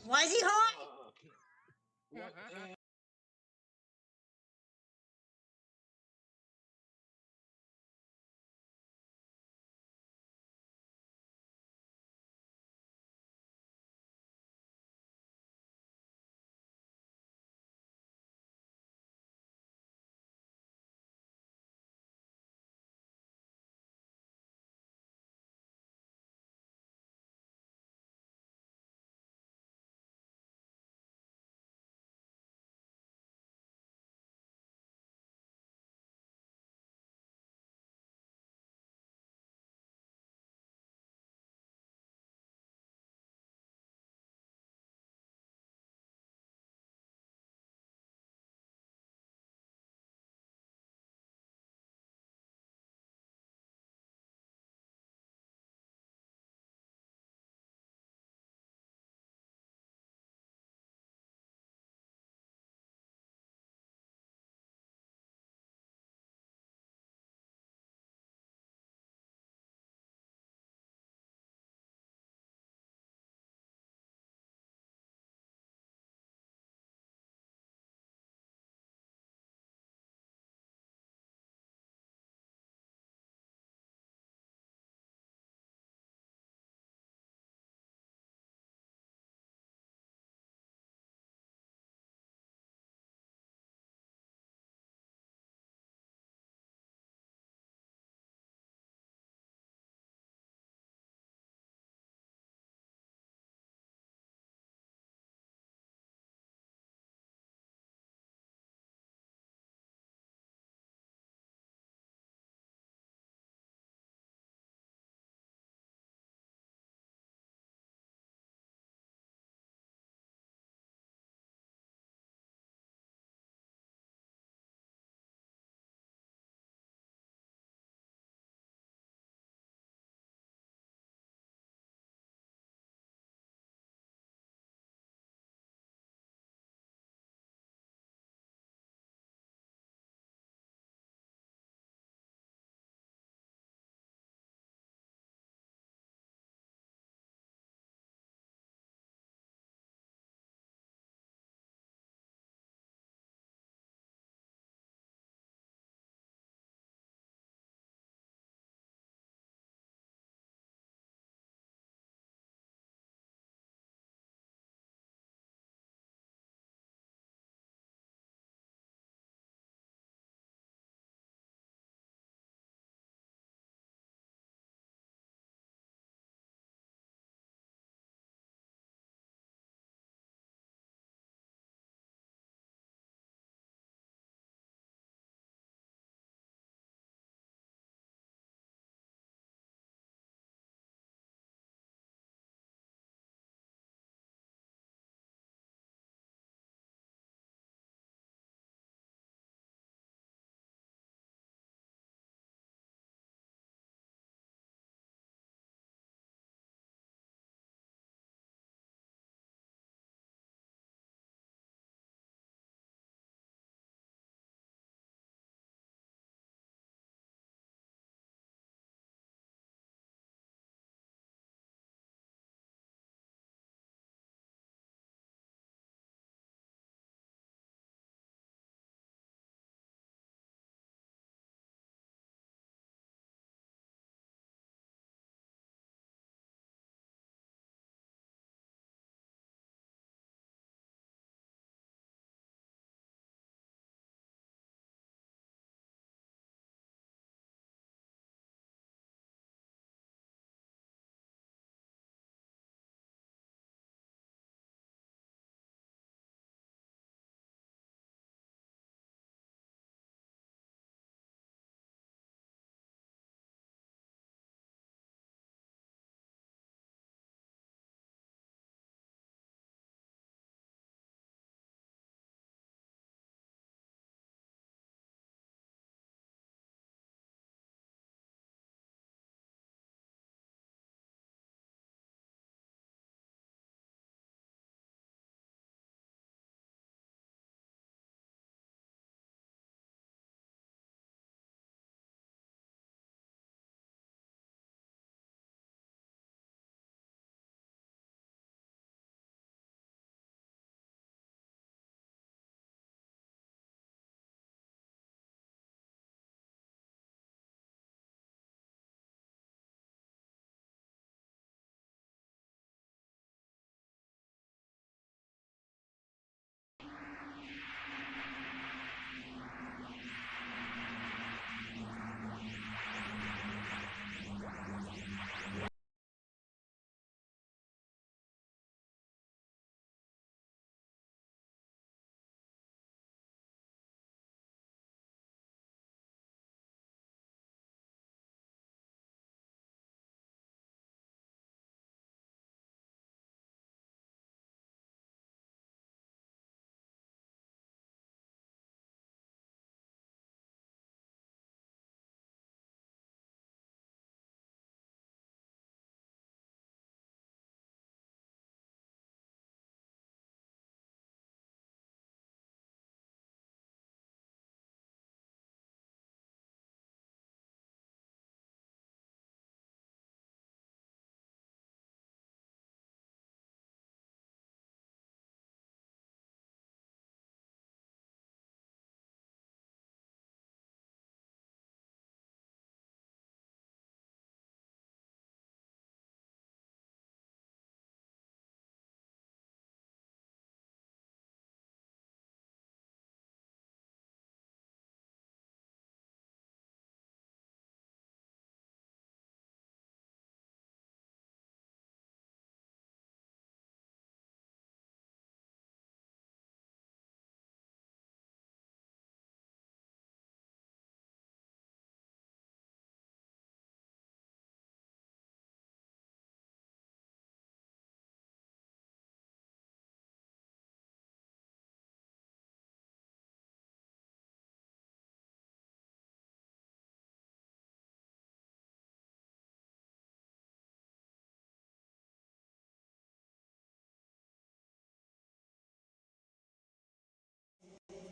Why is he high? What?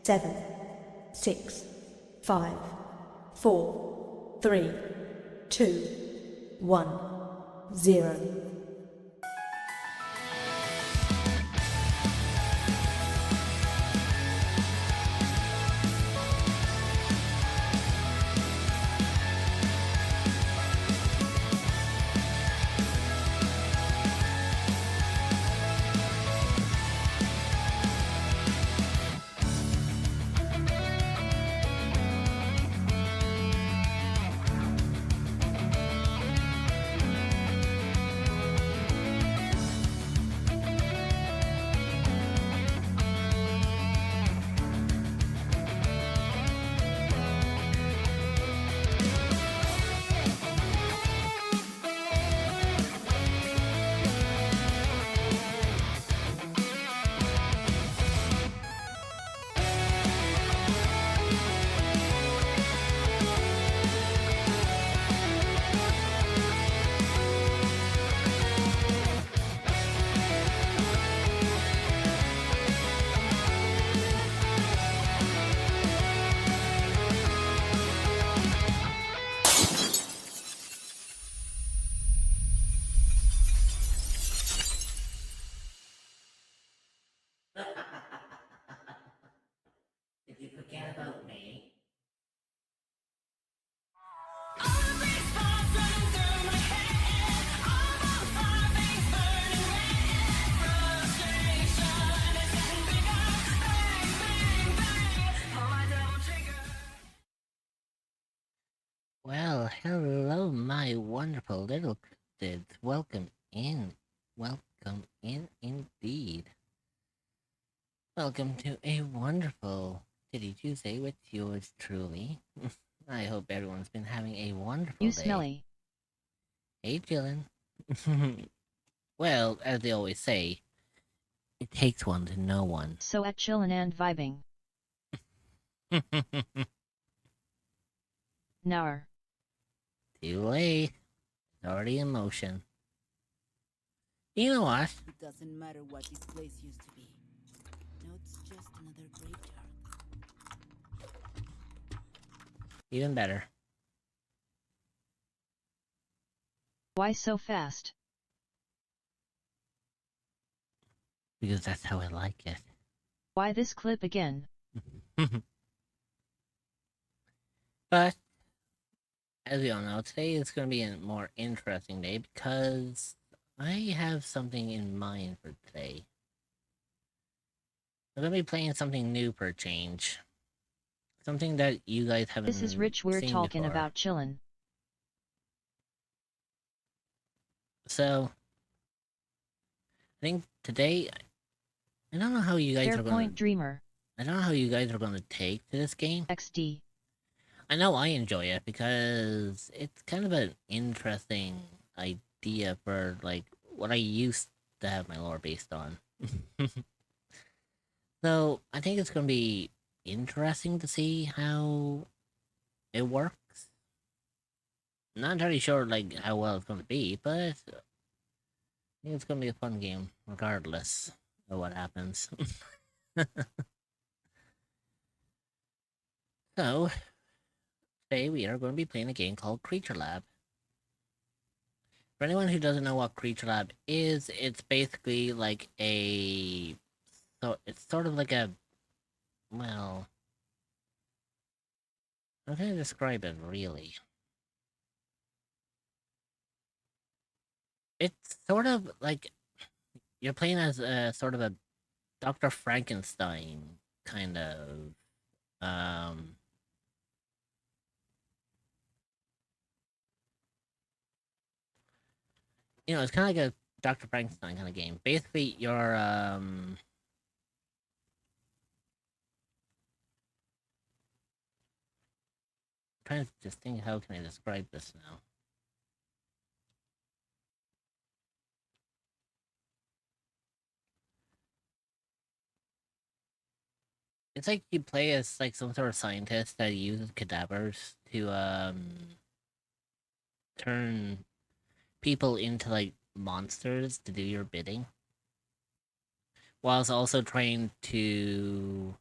7, 6, 5, 4, 3, 2, 1, 0. Did you forget about me? Well, hello, my wonderful little kids. Welcome in. Welcome in indeed. Welcome to a wonderful Titty Tuesday with yours truly. I hope everyone's been having a wonderful You day. smelly. Hey, Jillian. Well, as they always say, it takes one to know one. So at chillin' and vibing. Nar. Too late. It's already in motion. You know what? It doesn't matter what this place used to be. Now it's just another graveyard. Even better. Why so fast? Because that's how I like it. Why this clip again? But, as we all know, today is going to be a more interesting day because I have something in mind for today. I'm going to be playing something new for a change. Something that you guys haven't This is Rich, we're seen talking before. about chillin'. So, I think today, I don't know how you guys are going Fairpoint to... Dreamer. I don't know how you guys are going to take to this game. XD. I know I enjoy it because it's kind of an interesting idea for, like, what I used to have my lore based on. So, I think it's going to be interesting to see how it works. Not entirely sure, like, how well it's going to be, but I think it's going to be a fun game, regardless of what happens. So, today we are going to be playing a game called Creature Lab. For anyone who doesn't know what Creature Lab is, it's basically like a... So, it's sort of like a... Well... How can I describe it, really? It's sort of like... You're playing as a sort of a Dr. Frankenstein kind of... You know, it's kind of like a Dr. Frankenstein kind of game. Basically, you're, trying to just think, how can I describe this now? It's like you play as, like, some sort of scientist that uses cadavers to, turn people into, like, monsters to do your bidding. Whilst also trying to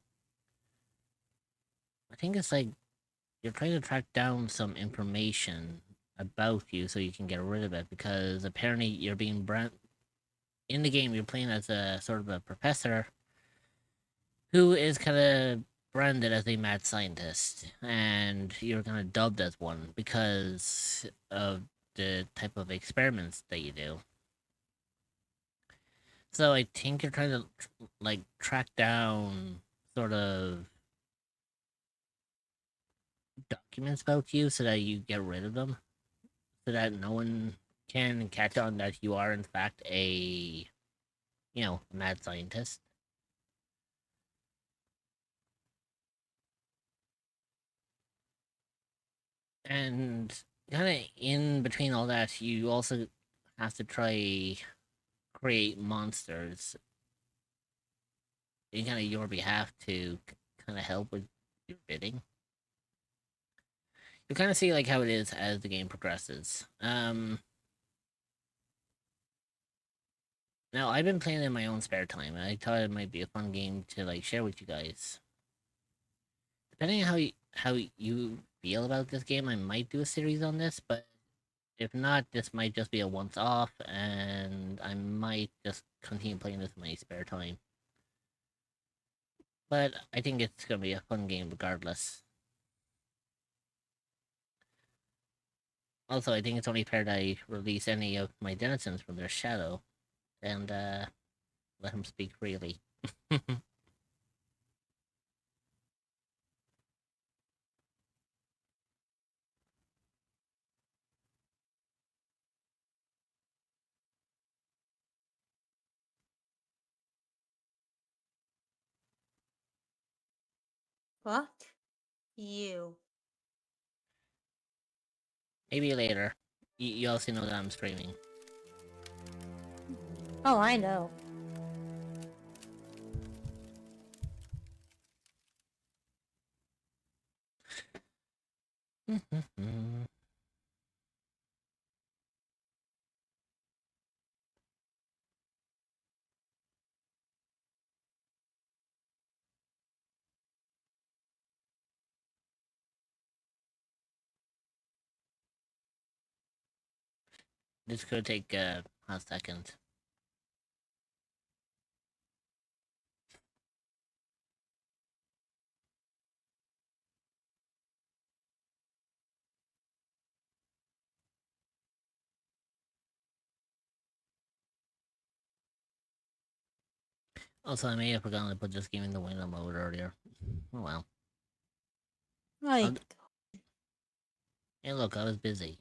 I think it's like you're trying to track down some information about you so you can get rid of it, because apparently you're being in the game. You're playing as a sort of a professor who is kind of branded as a mad scientist, and you're kind of dubbed as one because of the type of experiments that you do. So I think you're trying to like track down sort of documents about you so that you get rid of them, so that no one can catch on that you are in fact a, mad scientist. And kind of in between all that, you also have to try create monsters in kind of your behalf to kind of help with your bidding. You kind of see like how it is as the game progresses. Now I've been playing in my own spare time, and I thought it might be a fun game to like share with you guys. Depending on how you feel about this game, I might do a series on this, but if not, this might just be a once off, and I might just continue playing this in my spare time. But I think it's gonna be a fun game regardless. Also, I think it's only fair that I release any of my denizens from their shadow and let them speak freely. Fuck you. Maybe later. You also know that I'm streaming. Oh, I know. This could take a second. Also, I may have forgotten to put this game in the window mode earlier. Oh well. Like, Hey, look, I was busy.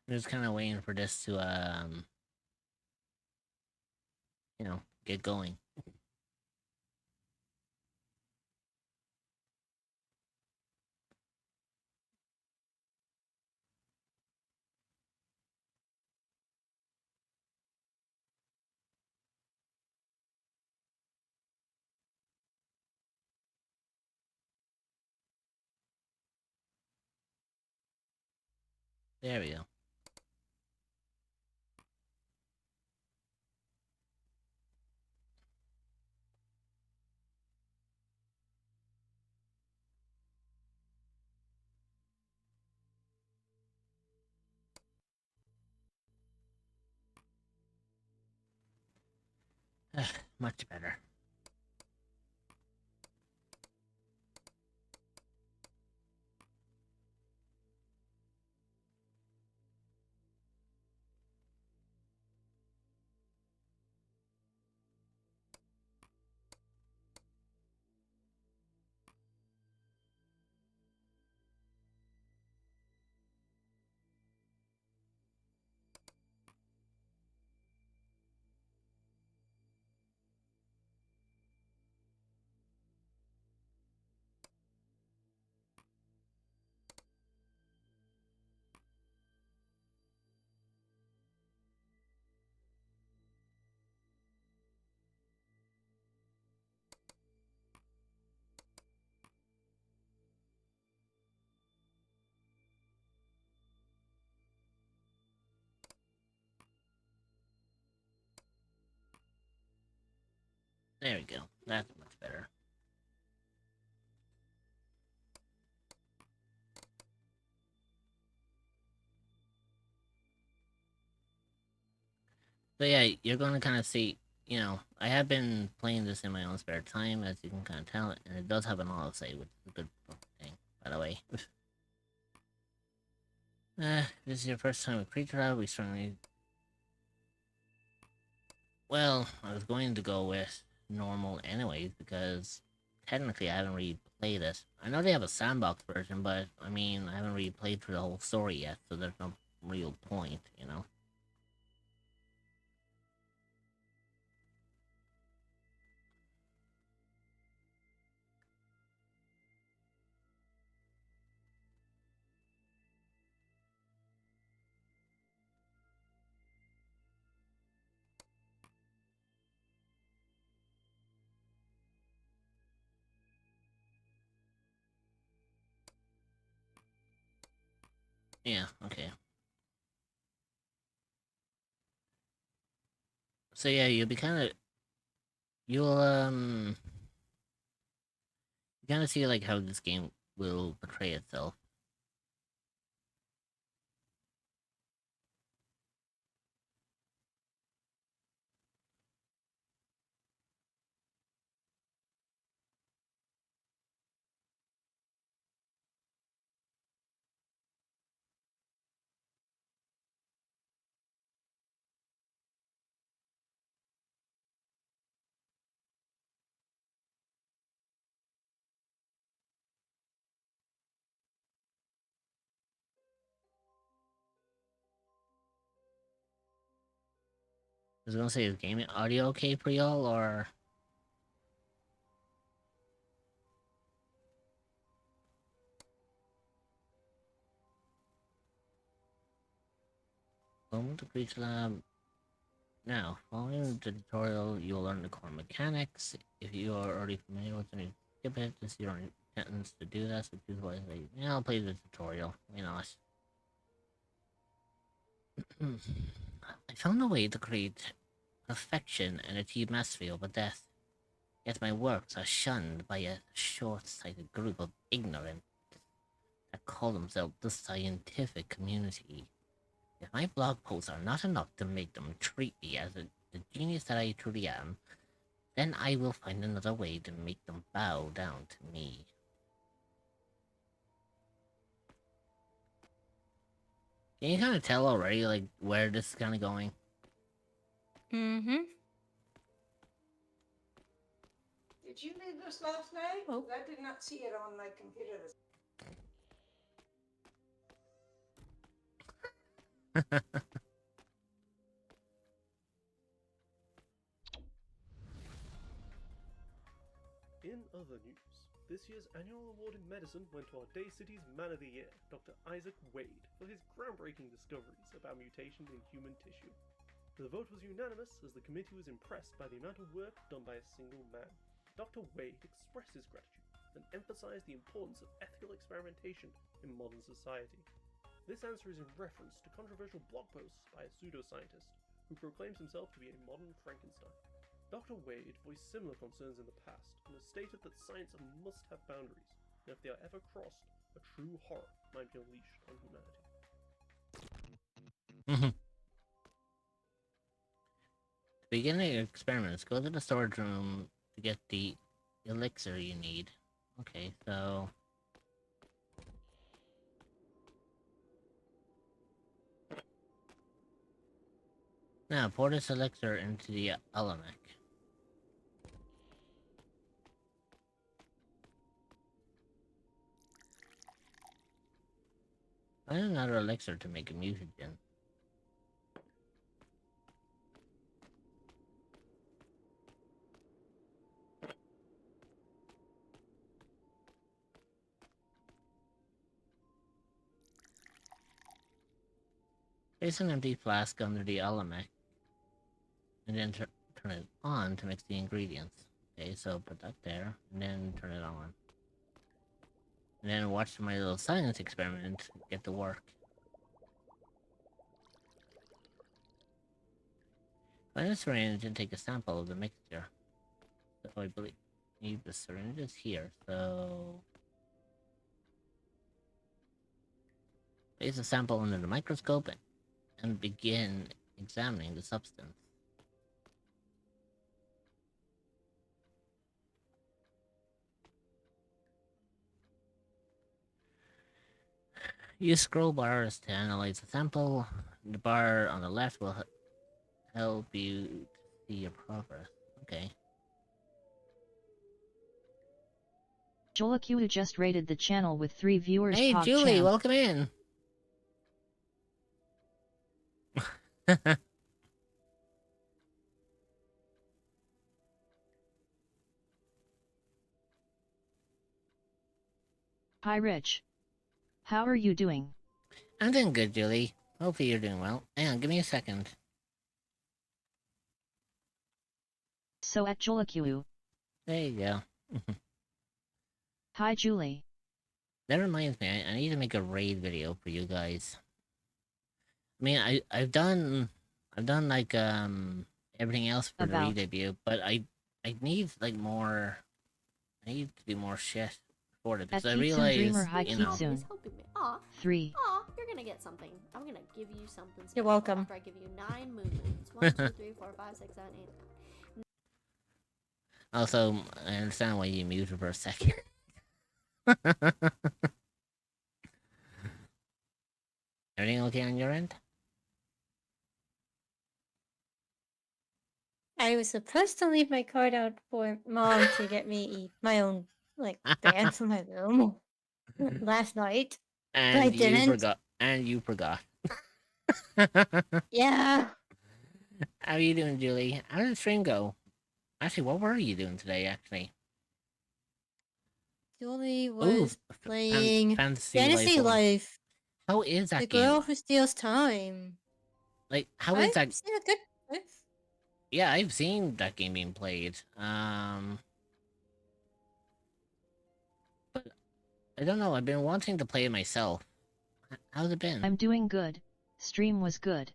I'm just kind of waiting for this to, get going. There we go. Much better. There we go. That's much better. So yeah, you're gonna kind of see, you know, I have been playing this in my own spare time, as you can kind of tell, and it does have an autosave, which is a good thing, by the way. This is your first time with Creature Lab, we certainly... Well, I was going to go with normal anyways, because technically I haven't really played it. I know they have a sandbox version, but, I mean, I haven't really played through the whole story yet, so there's no real point, you know? Yeah, okay. So yeah, you'll be kind of... You'll, you kind of see, like, how this game will portray itself. I was gonna say, is gaming audio okay for y'all, or... Welcome to Creature Lab. Now, following the tutorial, you'll learn the core mechanics. If you are already familiar with them, you skip it. This is your intentions to do this, which is why I say, yeah, I'll play the tutorial. Why not? I found a way to create perfection and achieve mastery over death. Yet my works are shunned by a short-sighted group of ignorant that call themselves the scientific community. If my blog posts are not enough to make them treat me as the genius that I truly am, then I will find another way to make them bow down to me. Can you kind of tell already, like, where this is kind of going? Mm-hmm. Did you read this last night? Oh. I did not see it on my computer. In other news, this year's annual award in medicine went to our Day City's Man of the Year, Dr. Isaac Wade, for his groundbreaking discoveries about mutation in human tissue. The vote was unanimous as the committee was impressed by the amount of work done by a single man. Dr. Wade expressed his gratitude and emphasized the importance of ethical experimentation in modern society. This answer is in reference to controversial blog posts by a pseudoscientist who proclaims himself to be a modern Frankenstein. Dr. Wade voiced similar concerns in the past and has stated that science must have boundaries, and if they are ever crossed, a true horror might be unleashed on humanity. To begin your experiments, go to the storage room to get the elixir you need. Okay, so... Now, pour this elixir into the Alamac. Find another elixir to make a mutagen. Place an empty flask under the Alamac, and then turn it on to mix the ingredients. Okay, so put that there, and then turn it on. And then watch my little science experiment get to work. Find a syringe and take a sample of the mixture. So I believe the syringe is here, so place a sample under the microscope and begin examining the substance. Use scroll bars to analyze the sample. The bar on the left will help you to see your progress. Okay. Jolaku just rated the channel with 3 viewers. Hey, Pog Julie, champ. welcome in. Hi Rich. How are you doing? I'm doing good, Julie. Hopefully you're doing well. Hang on, give me a second. So at Jolaku. There you go. Hi Julie. That reminds me, I need to make a raid video for you guys. I mean, I've done like everything else for the About. raid debut, but I need like more. I need to do more shit for it because At I Kitsune realize, Dreamer, hi you know. Kitsune. He's helping me. Aw, 3. aw, you're gonna get something. I'm gonna give you something special. You're welcome. After I give you 9 moons. 1, 2, 3, 4, 5, 6, 7, 8. Also, I understand why you muted for a second. Everything okay on your end? I was supposed to leave my card out for Mom to get me my own like band for my room last night. And I you didn't. forgot. And you forgot. Yeah. How are you doing, Julie? How did the stream go? Actually, what were you doing today, actually? Julie Ooh, was playing Fantasy Life. Life. How is that The game? girl who steals time. Like, how is that? I've seen a good. Yeah, I've seen that game being played. But I don't know. I've been wanting to play it myself. How's it been? I'm doing good. Stream was good.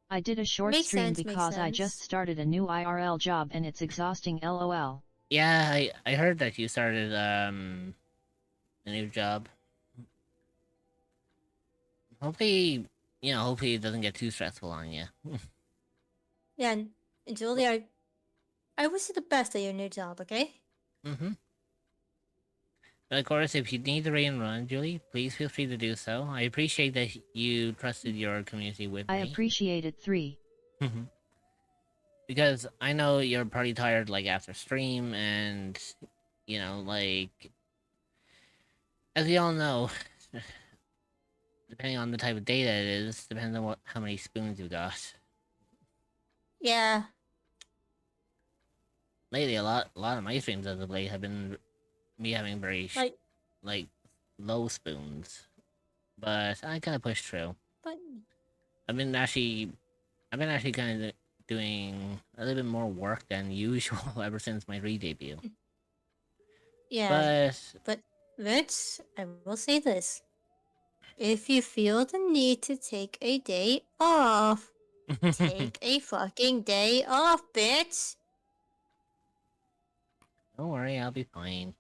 I did a short Makes stream sense, makes because I just sense. started a new IRL job and it's exhausting lol. Yeah, I heard that you started a new job. Hopefully, hopefully it doesn't get too stressful on you. Yeah, and Julie, I wish you the best at your new job. Okay. Mm-hmm. But of course, if you need to raid and run, Julie, please feel free to do so. I appreciate that you trusted your community with I me. appreciate it 3. Because I know you're pretty tired, like, after stream, and, like, as we all know, depending on the type of data it is, depends on how many spoons you got. Yeah. Lately, a lot of my streams as of late have been me having very, like, low spoons. But I kind of pushed through. But I've been actually kind of doing a little bit more work than usual ever since my re-debut. yeah. But Rich, I will say this: if you feel the need to take a day off, take a fucking day off, bitch. Don't worry, I'll be fine.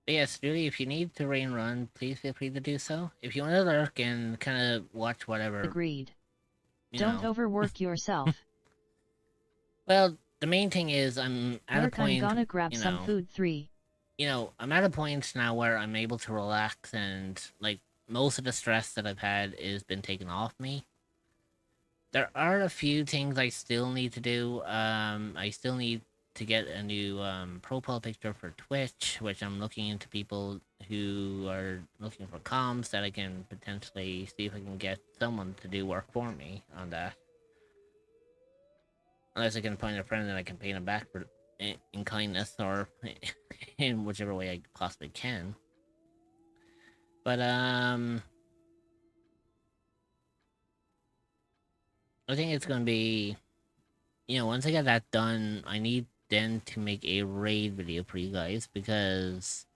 But yes, really, if you need to raid and run, please feel free to do so. If you want to lurk and kind of watch whatever. Agreed. you Don't know. overwork yourself. Well, the main thing is I'm at Mark, a point. I'm gonna grab you some know, food 3. I'm at a point now where I'm able to relax and, like, most of the stress that I've had is been taken off me. There are a few things I still need to do. I still need to get a new profile picture for Twitch, which I'm looking into people who are looking for comms that I can potentially see if I can get someone to do work for me on that. Unless I can find a friend that I can pay them back for in kindness or in whichever way I possibly can. But I think it's gonna be, once I get that done, I need then to make a raid video for you guys because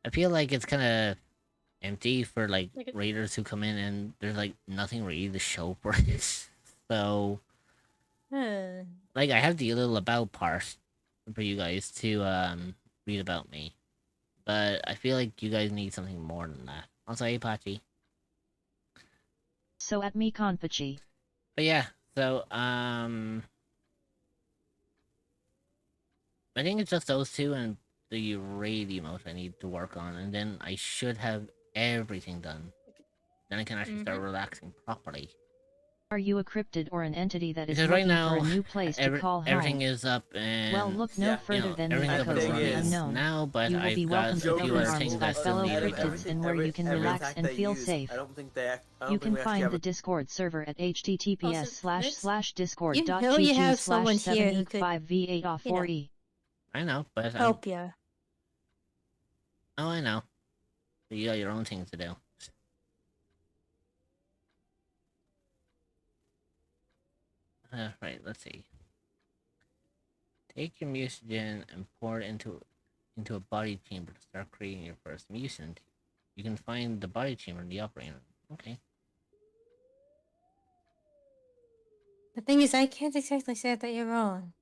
I feel like it's kind of empty for like raiders who come in and there's like nothing really to show for it. So Like, I have the little about part for you guys to read about me, but I feel like you guys need something more than that. Also, hey, Pachi. So at me Konpachi. But yeah, so I think it's just those two and the raid emote I need to work on, and then I should have everything done. Then I can actually start relaxing properly. Are you a cryptid or an entity that is Because right looking for now, a new place to call home? everything is up and Well, look no Yeah. further than the everything's up and echoes of thing the running is- unknown. now, but You will I've be got welcome a to Joker few open other arms things arms that by still fellow need to be done. cryptids and where you can every relax attack and they feel use, safe. I don't think they. I don't You think can we actually find have the a- Discord server at Also, https://discord.gg/7854e. you know you have someone here who could, I know, but help you. oh, I know. But you got your own things to do. Right, let's see. Take your mutagen and pour it into a body chamber to start creating your first mutant. You can find the body chamber in the operating room. Okay. The thing is, I can't exactly say that you're wrong.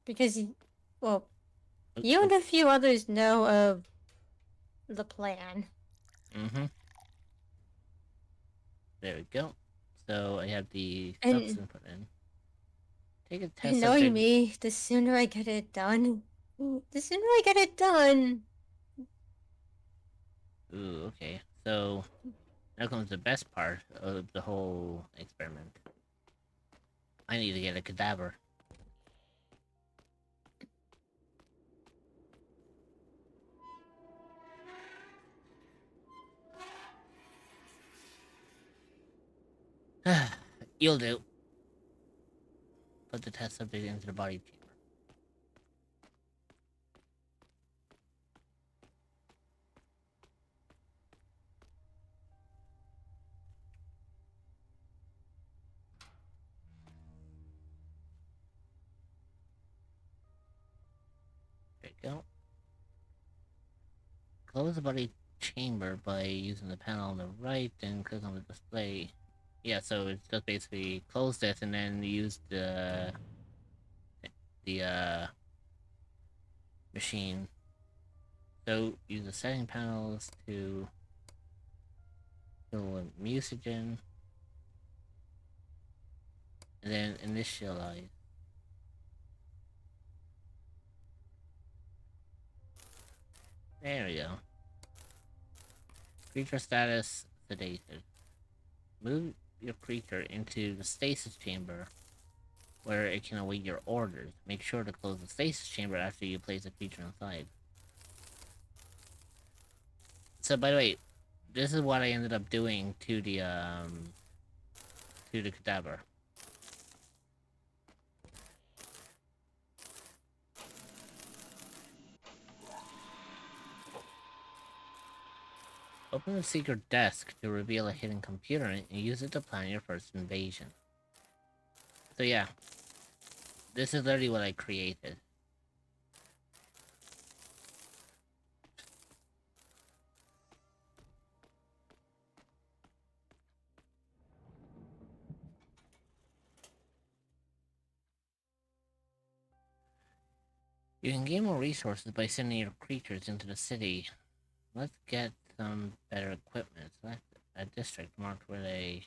Because, well, you and a few others know of the plan. Mm-hmm. There we go. So I have the And- substance put in. Take a test And knowing subject. me, the sooner I get it done, the sooner I get it done. Ooh, okay. So now comes the best part of the whole experiment. I need to get a cadaver. You'll do. Put the test subject into the body chamber. There you go. Close the body chamber by using the panel on the right, then click on the display. Yeah, so it's just basically close this and then use the machine. So use the setting panels to fill a mutagen, and then initialize. There we go. Creature status sedated. Move your creature into the stasis chamber where it can await your orders. Make sure to close the stasis chamber after you place the creature inside. So by the way, this is what I ended up doing to the cadaver. Open the secret desk to reveal a hidden computer and use it to plan your first invasion. So yeah, this is literally what I created. You can gain more resources by sending your creatures into the city. Let's get some better equipment. Select a district marked with a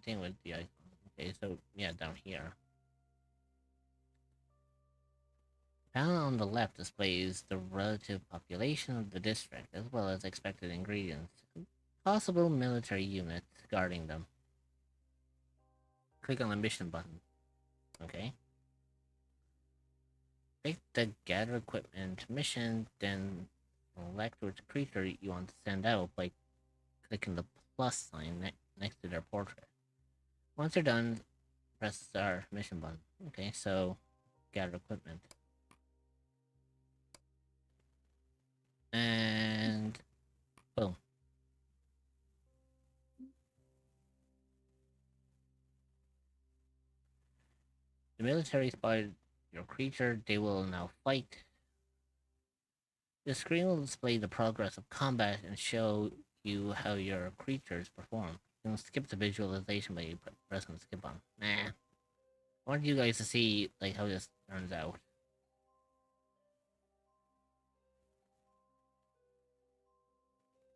thing with the icon. Okay, so yeah, down here. Panel on the left displays the relative population of the district, as well as expected ingredients. Possible military units guarding them. Click on the mission button. Okay. Pick the gather equipment mission, then select which creature you want to send out by clicking the plus sign next to their portrait. Once you're done, press the start mission button. Okay, so gather equipment. And boom. The military spotted your creature. They will now fight. The screen will display the progress of combat and show you how your creatures perform. You can skip the visualization by pressing the skip on. Nah. I want you guys to see like how this turns out.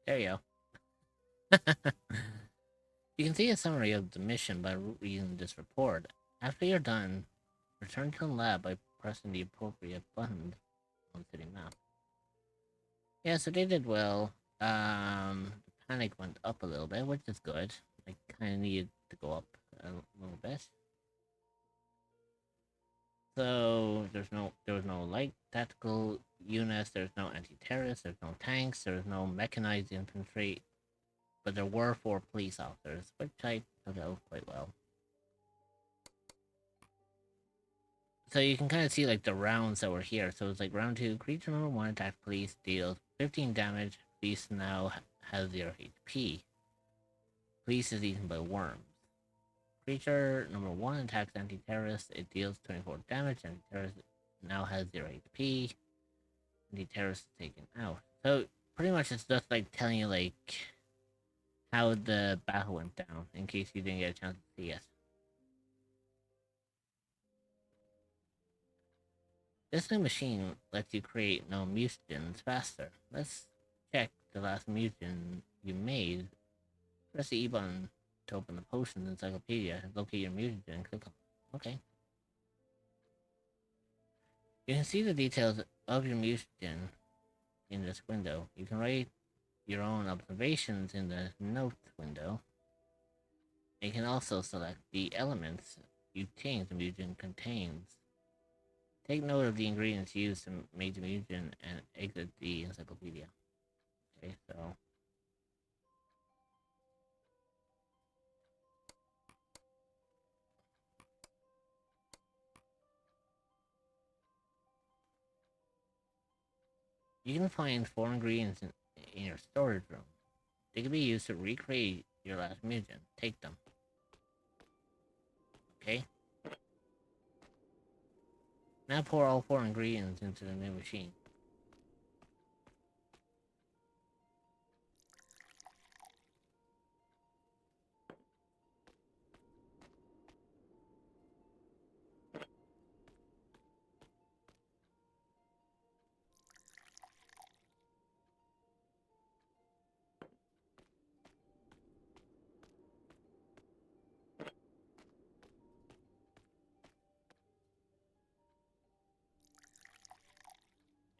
There you go. You can see a summary of the mission by reading this report. After you're done, return to the lab by pressing the appropriate button on the city map. Yeah, so they did well. The panic went up a little bit, which is good. I kind of needed to go up a little bit. So there was no light tactical units, there's no anti-terrorists, there's no tanks, there's no mechanized infantry, but there were 4 police officers, which I took out quite well. So you can kind of see like the rounds that were here. So it's like round 2, creature number 1 attack police, deals 15 damage. Police now has 0 HP. Police is eaten by worms. Creature number 1 attacks anti-terrorist. It deals 24 damage. Anti-terrorist now has 0 HP. Anti-terrorist is taken out. So pretty much it's just like telling you like how the battle went down in case you didn't get a chance to see it. This new machine lets you create no mutagens faster. Let's check the last mutation you made. Press the E button to open the potions encyclopedia. Locate your mutagen and click on it. Okay. You can see the details of your mutagen in this window. You can write your own observations in the notes window. You can also select the elements you think the mutagen contains. Take note of the ingredients used to make the mutagen and exit the encyclopedia. Okay, so you can find 4 ingredients in your storage room. They can be used to recreate your last mutagen. Take them. Okay? Now pour all 4 ingredients into the new machine.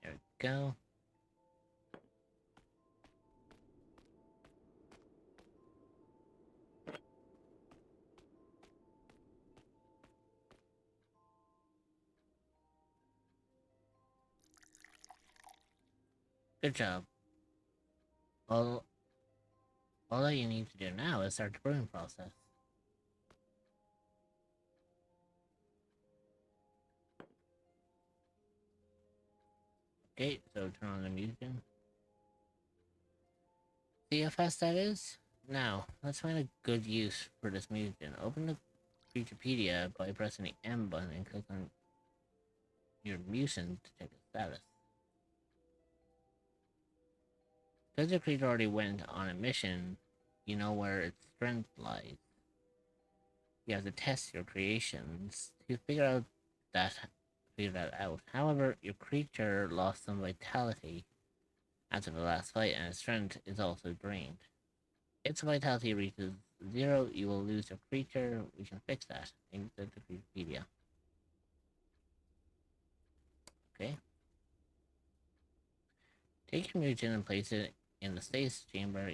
There we go. Good job. All that you need to do now is start the brewing process. Okay, so turn on the music. See how fast that is? Now, let's find a good use for this mutagen. Open the Creaturepedia by pressing the M button and click on your mutant to check its status. Because your creature already went on a mission, you know where its strength lies. You have to test your creations to figure that out. However, your creature lost some vitality after the last fight, and its strength is also drained. If its vitality reaches 0, you will lose your creature. We can fix that. Exit the Creaturepedia. Okay. Take your mutant and place it in the stasis chamber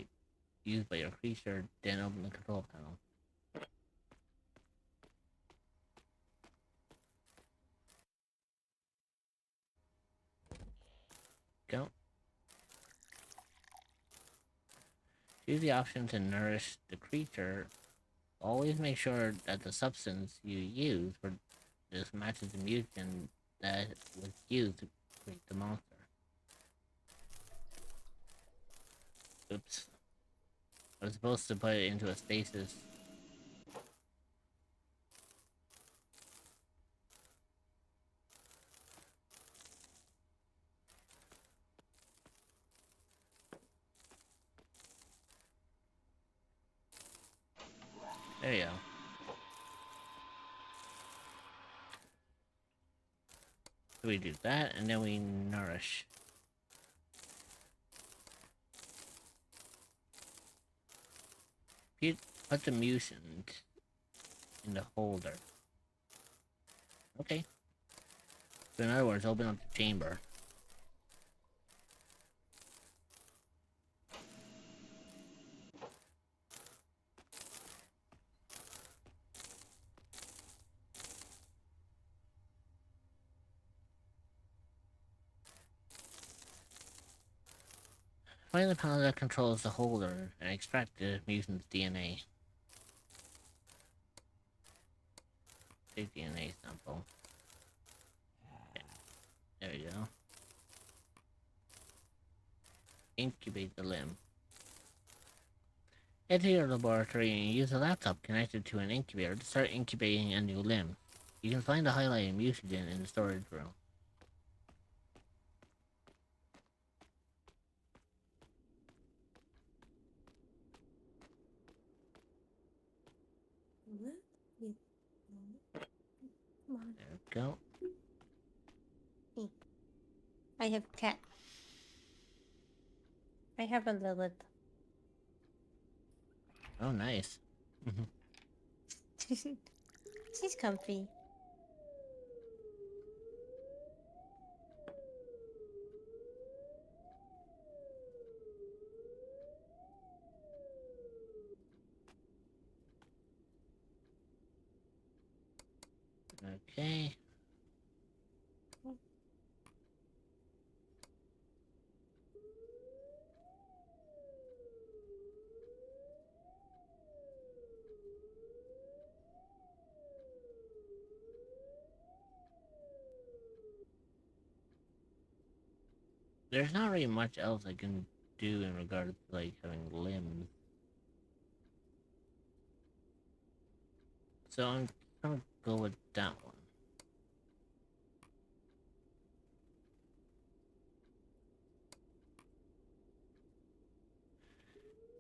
used by your creature, then open the control panel. Go. Choose the option to nourish the creature. Always make sure that the substance you use for this matches the mutant that was used to create the monster. Oops. I was supposed to put it into a stasis. There you go. So we do that, and then we nourish. Put the mucin in the holder. Okay. So in other words, open up the chamber. Find the panel that controls the holder and extract the mutant's DNA. Take DNA sample. Okay. There we go. Incubate the limb. Head to your laboratory and use a laptop connected to an incubator to start incubating a new limb. You can find the highlighted mutagen in the storage room. Come on. There we go. I have cat. I have a Lilith. Oh, nice. She's comfy. Okay. There's not really much else I can do in regards to like having limbs. So I'm gonna go with that one.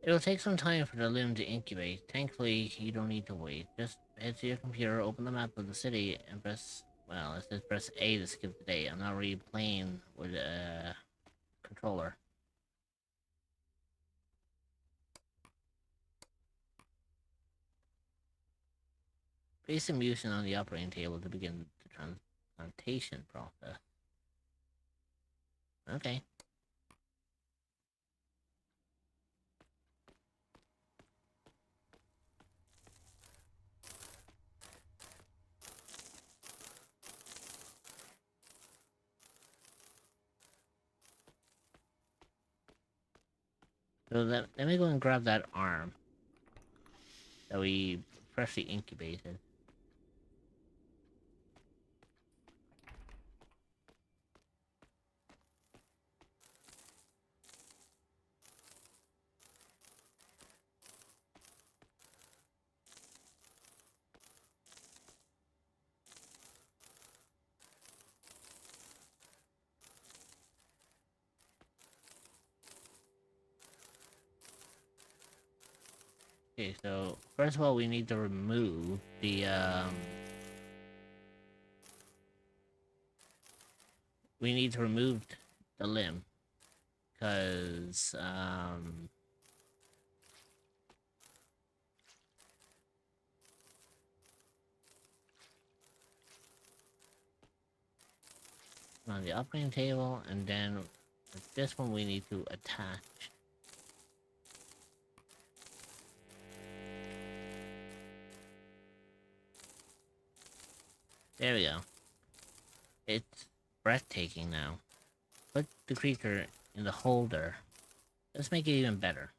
It'll take some time for the limb to incubate. Thankfully, you don't need to wait. Just head to your computer, open the map of the city, and press... Well, it says press A to skip the day. I'm not really playing with a controller. Place the mucin on the operating table to begin the transplantation process. Okay. So let me go and grab that arm that we freshly incubated. Okay, so first of all, we need to remove the we need to remove the limb, because on the operating table, and then with this one we need to attach. There we go. It's breathtaking now. Put the creature in the holder. Let's make it even better.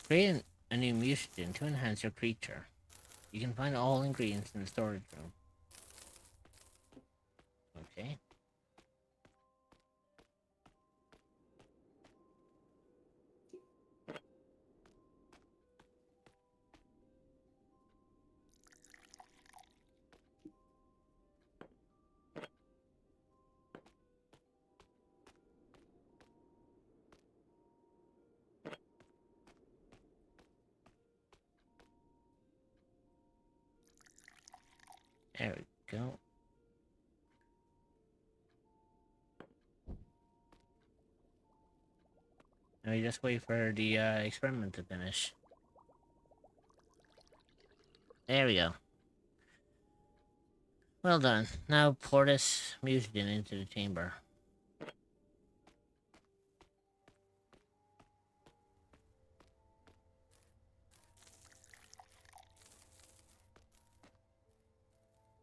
Create a new mutagen to enhance your creature. You can find all ingredients in the storage room. Okay. go. Now we just wait for the experiment to finish. There we go. Well done. Now pour this mutagen into the chamber.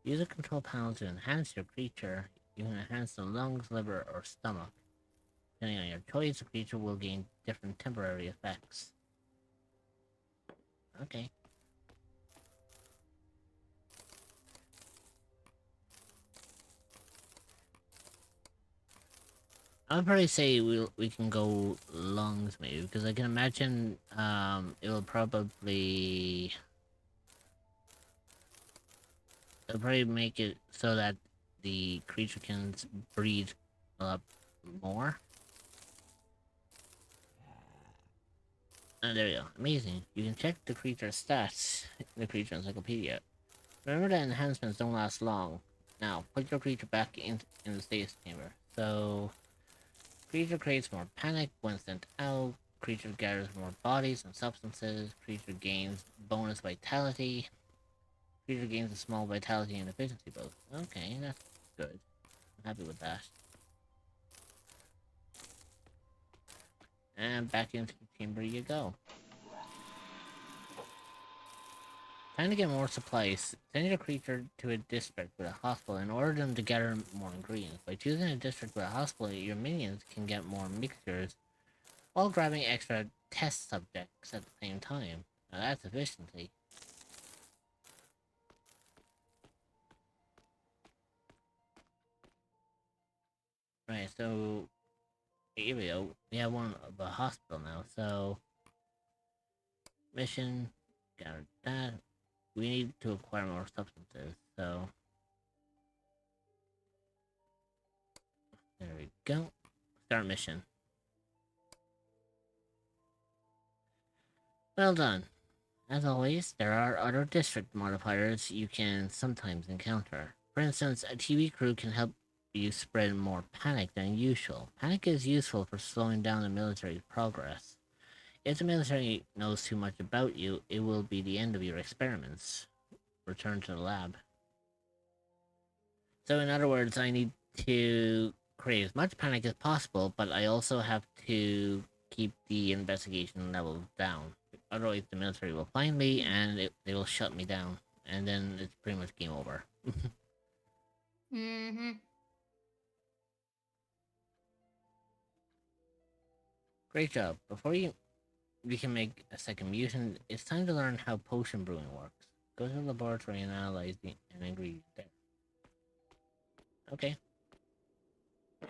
Use a control panel to enhance your creature. You can enhance the lungs, liver, or stomach. Depending on your choice, the creature will gain different temporary effects. Okay. I'd probably say we can go lungs maybe, because I can imagine it'll probably make it so that the creature can breathe a lot more. There we go. Amazing. You can check the creature's stats in the creature encyclopedia. Remember that enhancements don't last long. Now, put your creature back in the stasis chamber. So, creature creates more panic when sent out. Creature gathers more bodies and substances. Creature gains bonus vitality. Creature gains a small vitality and efficiency boost. Okay, that's good. I'm happy with that. And back into the chamber you go. Time to get more supplies. Send your creature to a district with a hospital in order them to gather more ingredients. By choosing a district with a hospital, your minions can get more mixtures while grabbing extra test subjects at the same time. Now that's efficiency. Right, so here we go. We have one of a hospital now, so mission, got that. We need to acquire more substances, so there we go. Start mission. Well done. As always, there are other district modifiers you can sometimes encounter. For instance, a TV crew can help you spread more panic than usual. Panic is useful for slowing down the military's progress. If the military knows too much about you, it will be the end of your experiments. Return to the lab. So in other words, I need to create as much panic as possible, but I also have to keep the investigation levels down. Otherwise, the military will find me and they will shut me down, and then it's pretty much game over. Mm-hmm. Great job. Before you can make a second mutant, it's time to learn how potion brewing works. Go to the laboratory and analyze an ingredient there. Okay. I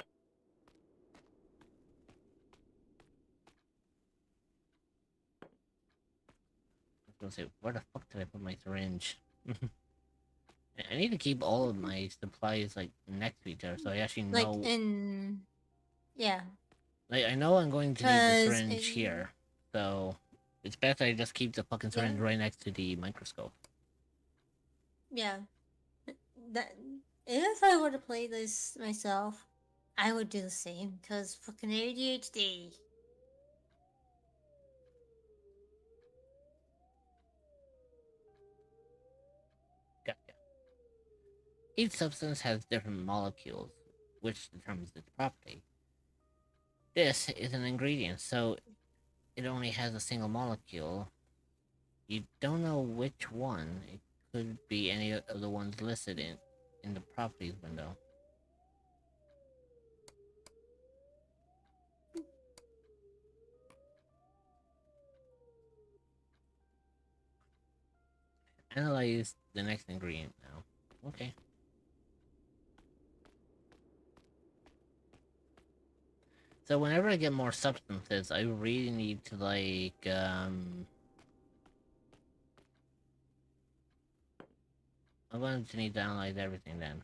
was gonna say, where the fuck did I put my syringe? I need to keep all of my supplies like next to each other, so I actually know. Like in, yeah. Like I know I'm going to need the syringe in... here, so it's best I just keep the fucking syringe right next to the microscope. Yeah. That if I were to play this myself, I would do the same. Cause fucking ADHD. Gotcha. Each substance has different molecules, which determines its property. This is an ingredient, so it only has a single molecule. You don't know which one. It could be any of the ones listed in the properties window. Analyze the next ingredient now. Okay. So whenever I get more substances, I really need to like I'm going to need to analyze everything then.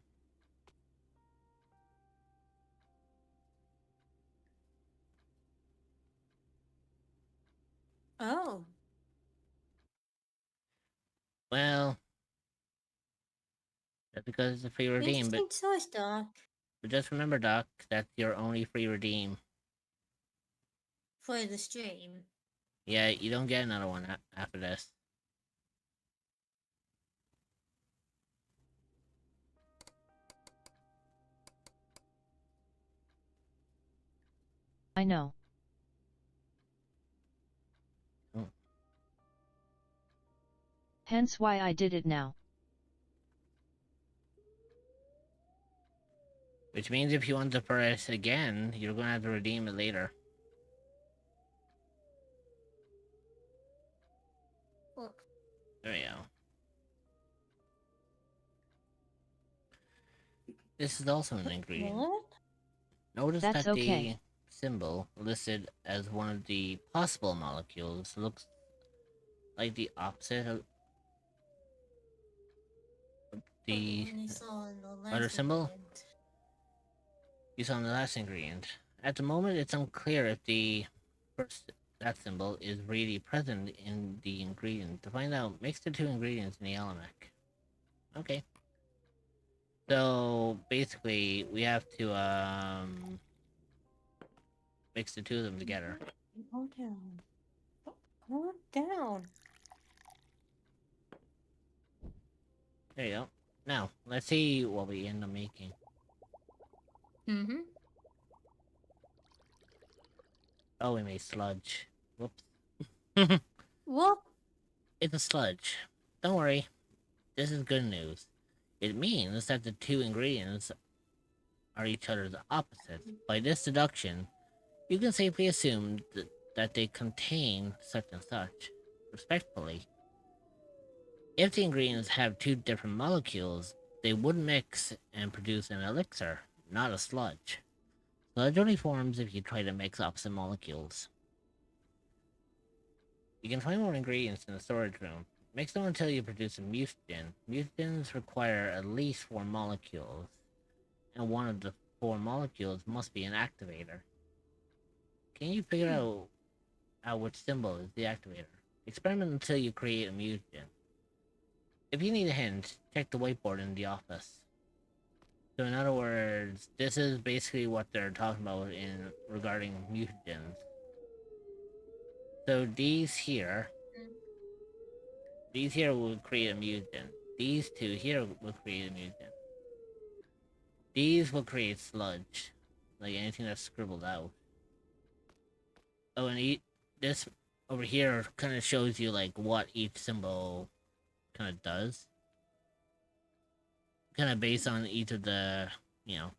Oh. Well, That's because it's a free redeem, but Interesting choice, Doc. just remember, Doc, that's your only free redeem. For the stream. Yeah, you don't get another one after this. I know. Oh. Hence why I did it now. Which means if you want to press again, you're gonna have to redeem it later. Well, There you go. This is also an ingredient. what? Notice That's that okay. the symbol listed as one of the possible molecules looks like the opposite of the When you saw in the other last symbol ingredient. you saw in the last ingredient. At the moment, it's unclear if that symbol is really present in the ingredient. To find out, mix the two ingredients in the Alamac. Okay. So basically, we have to mix the two of them together. Calm down. Calm down. There you go. Now, let's see what we end up making. Mm-hmm. Oh, we made sludge. Whoops. What? It's a sludge. Don't worry. This is good news. It means that the two ingredients are each other's opposites. By this deduction, you can safely assume that they contain such and such, respectively. If the ingredients have two different molecules, they would mix and produce an elixir, not a sludge. Sludge only forms if you try to mix opposite molecules. You can find more ingredients in the storage room. Mix them until you produce a mutagen. Mutagens require at least 4 molecules, and one of the 4 molecules must be an activator. Can you figure out which symbol is the activator? Experiment until you create a mutagen. If you need a hint, check the whiteboard in the office. So in other words, this is basically what they're talking about regarding mutagens. So these here will create a mutant. These two here will create a mutant. These will create sludge, like anything that's scribbled out. Oh, and this over here kind of shows you like what each symbol kind of does. Kind of based on each of the,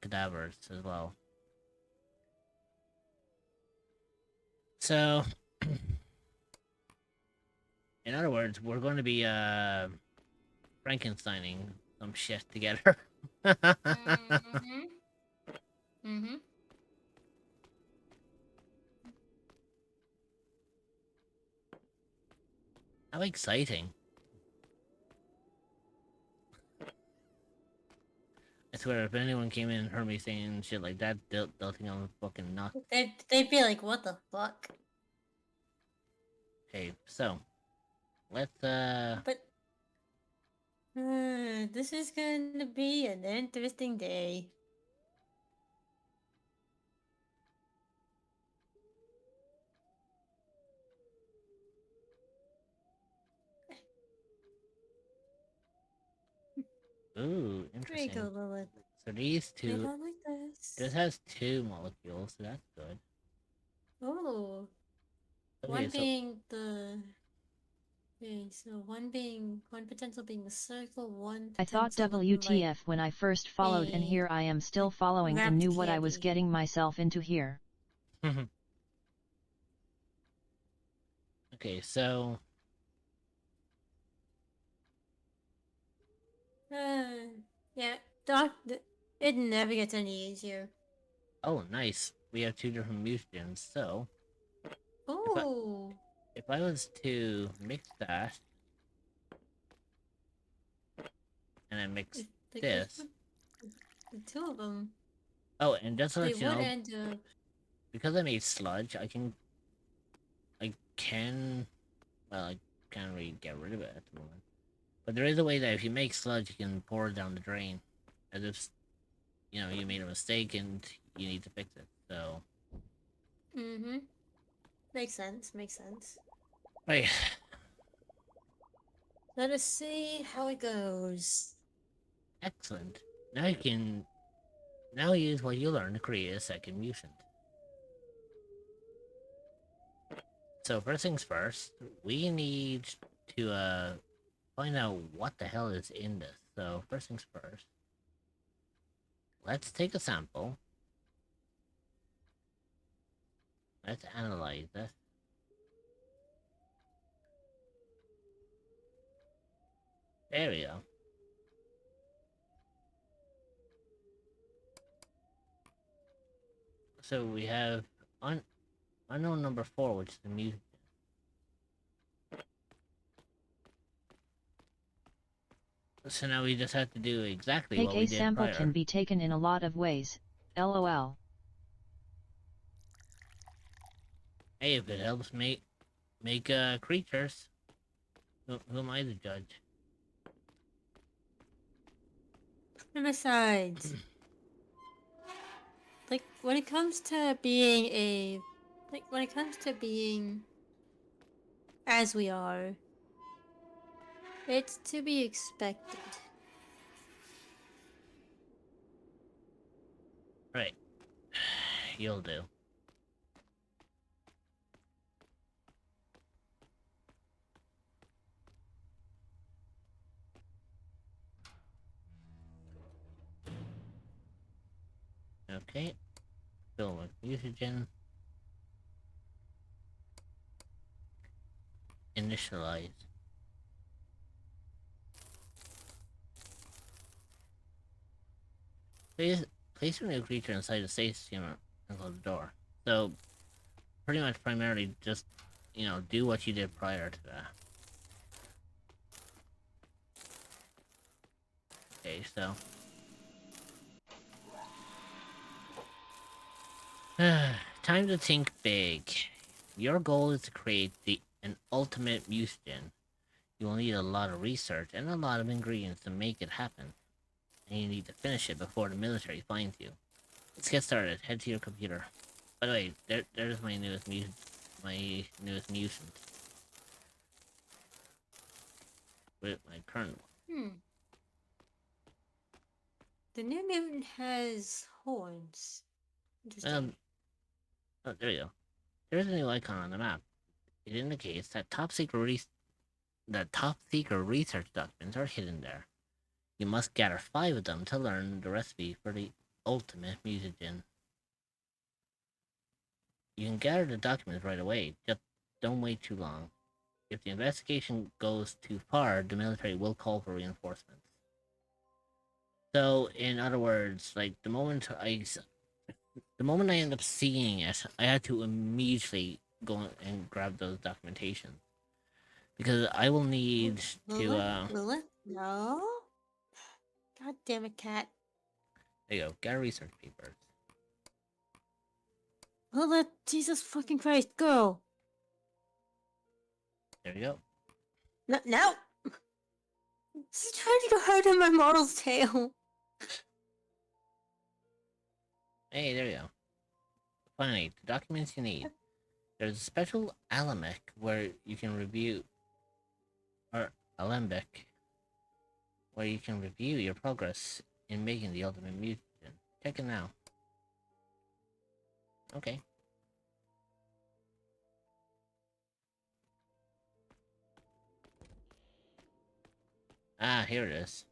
cadavers as well. So, in other words, we're going to be Frankensteining some shit together. Mm-hmm. Mm-hmm. How exciting. I swear, if anyone came in and heard me saying shit like that, they'll think I'm fucking nuts. They'd be like, what the fuck? Okay, so, let's, But this is going to be an interesting day. ooh, There you go, interesting. Lilith. So these Maybe two, not like this. this has 2 molecules, so that's good. Oh. Okay, One so, being the... Okay, so one potential being the circle, one I thought potential WTF like, when I first followed, and here I am still following and wrapped knew what I was candy. getting myself into here. okay, so, yeah, Doc, it never gets any easier. oh, nice. We have 2 different mutagens, so, Oh, if I was to mix that, and then mix this. The two of them, Oh, and just to they let you would know, end up. because I made sludge, I can't really get rid of it at the moment. But there is a way that if you make sludge, you can pour it down the drain, as if you made a mistake and you need to fix it. So, Mm-hmm. Makes sense. Makes sense. right. Let us see how it goes. Excellent. Now use what you learned to create a second mutant. So first things first, we need to find out what the hell is in this. So first things first, let's take a sample. Let's analyze it. There we go. So we have unknown number 4, which is the mutant. So now we just have to do exactly Take what a we did sample prior. can be taken in a lot of ways. LOL. Hey, if it helps make creatures, who am I to judge? And besides, like when it comes to being as we are, it's to be expected. Right. You'll do. Okay. Fill with mutagen. Initialize. Place your new creature inside the safe steamer and close the door. So, pretty much primarily just, do what you did prior to that. Okay, so. Time to think big. Your goal is to create an ultimate mutagen. You will need a lot of research and a lot of ingredients to make it happen. And you need to finish it before the military finds you. Let's get started. Head to your computer. By the way, there's my newest mutant. With my current one. The new mutant has horns. Interesting. Oh, there you go. There's a new icon on the map. It indicates that top secret research documents are hidden there. You must gather 5 of them to learn the recipe for the ultimate mutagen. You can gather the documents right away, just don't wait too long. If the investigation goes too far, the military will call for reinforcements. So, in other words, like the moment I end up seeing it, I had to immediately go and grab those documentation. Because I will need to, Lilith? No? God damn it, cat. there you go, gather research papers. Lilith, Jesus fucking Christ, go! There you go. No! She's trying to go hard on my model's tail. Hey, there you go. Finally, the documents you need. There's a special alembic where you can review, or alembic, where you can review your progress in making the ultimate mutant. Check it now. Okay. Ah, here it is.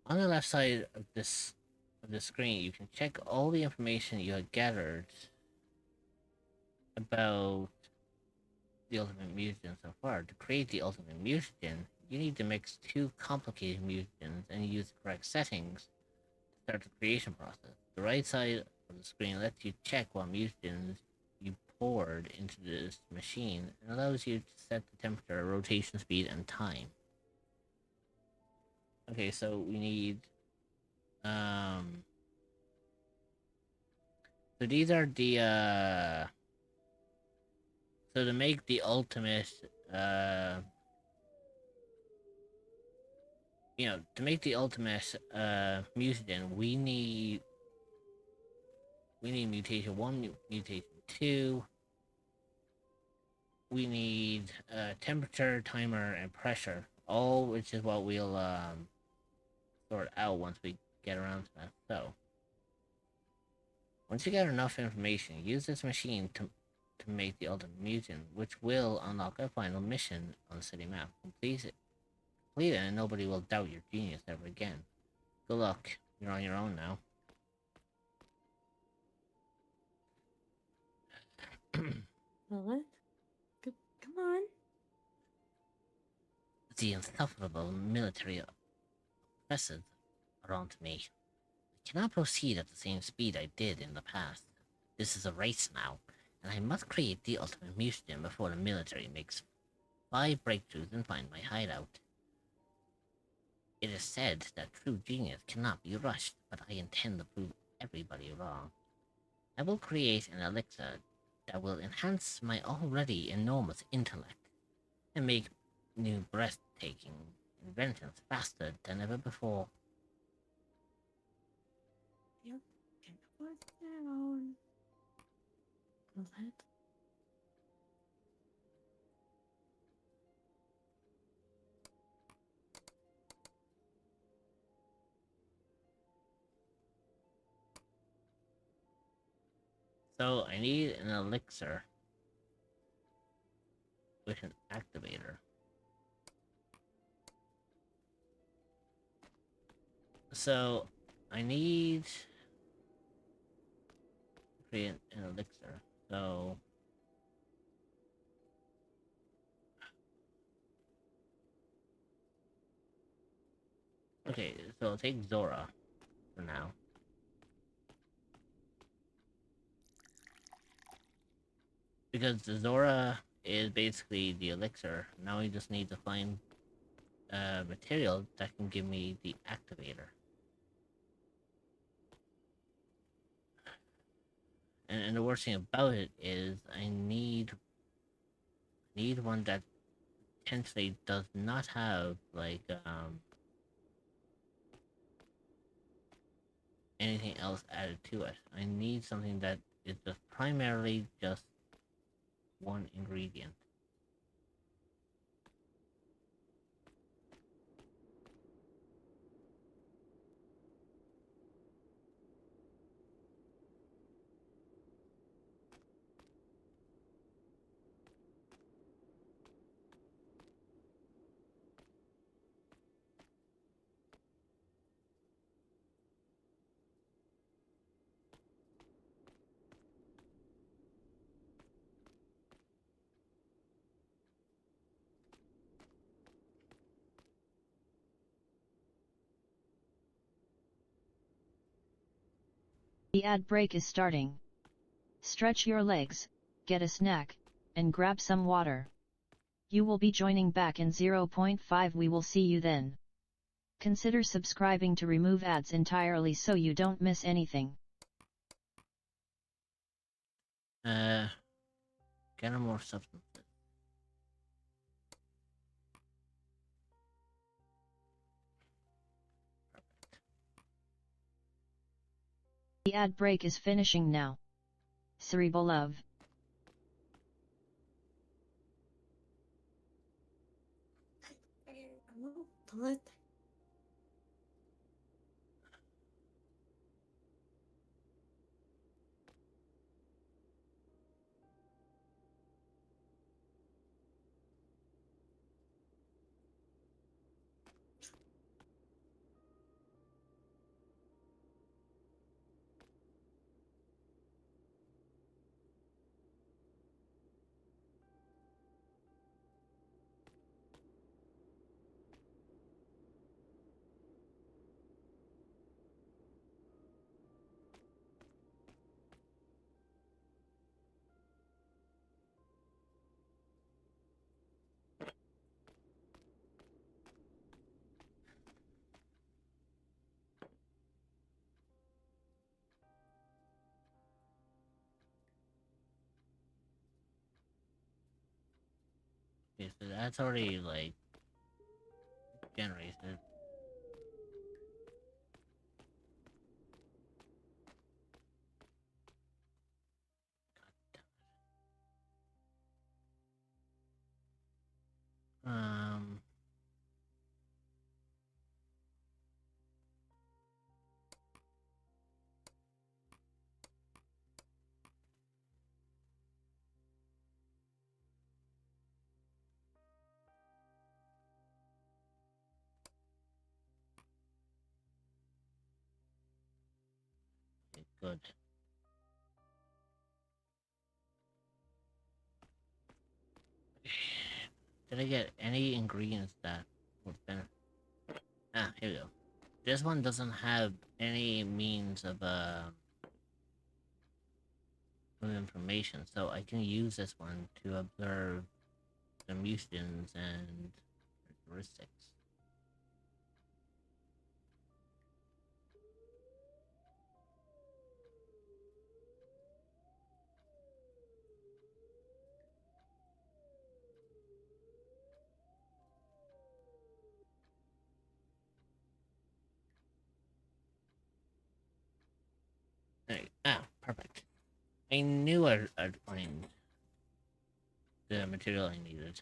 On the left side of the screen, you can check all the information you have gathered about the ultimate mutagen so far. To create the ultimate mutagen, you need to mix 2 complicated mutagens and use the correct settings to start the creation process. The right side of the screen lets you check what mutagens you poured into this machine and allows you to set the temperature, rotation speed, and time. Okay, so we need so these are the So to make the ultimate, to make the ultimate mutagen, we need mutation 1, mutation 2. We need temperature, timer, and pressure. All which is what we'll sort out once we get around to that. So, once you get enough information, use this machine to make the ultimate mutant, which will unlock a final mission on the city map. Complete it, and nobody will doubt your genius ever again. Good luck. You're on your own now. Lilith? Come on. The insufferable military oppressors are onto me. I cannot proceed at the same speed I did in the past. This is a race now, and I must create the ultimate mutagen before the military makes 5 breakthroughs and find my hideout. It is said that true genius cannot be rushed, but I intend to prove everybody wrong. I will create an elixir that will enhance my already enormous intellect and make new breathtaking inventions faster than ever before. Yep. Can put down. Lilith. So I need an elixir with an activator. So I need to create an elixir. So okay, so I'll take Zora for now. Because the Zora is basically the elixir. Now we just need to find material that can give me the activator. And the worst thing about it is I need one that potentially does not have like anything else added to it. I need something that is just primarily just one ingredient. The ad break is starting. Stretch your legs, get a snack, and grab some water. You will be joining back in 0.5. We will see you then. Consider subscribing to remove ads entirely so you don't miss anything. Get more substances. The ad break is finishing now. Cerebral love. Lilith. so that's already like generated. Um. Okay, good. Did I get any ingredients that would benefit? Ah, here we go. This one doesn't have any means of information, so I can use this one to observe the mutations and characteristics. There, perfect. I knew I'd find the material I needed.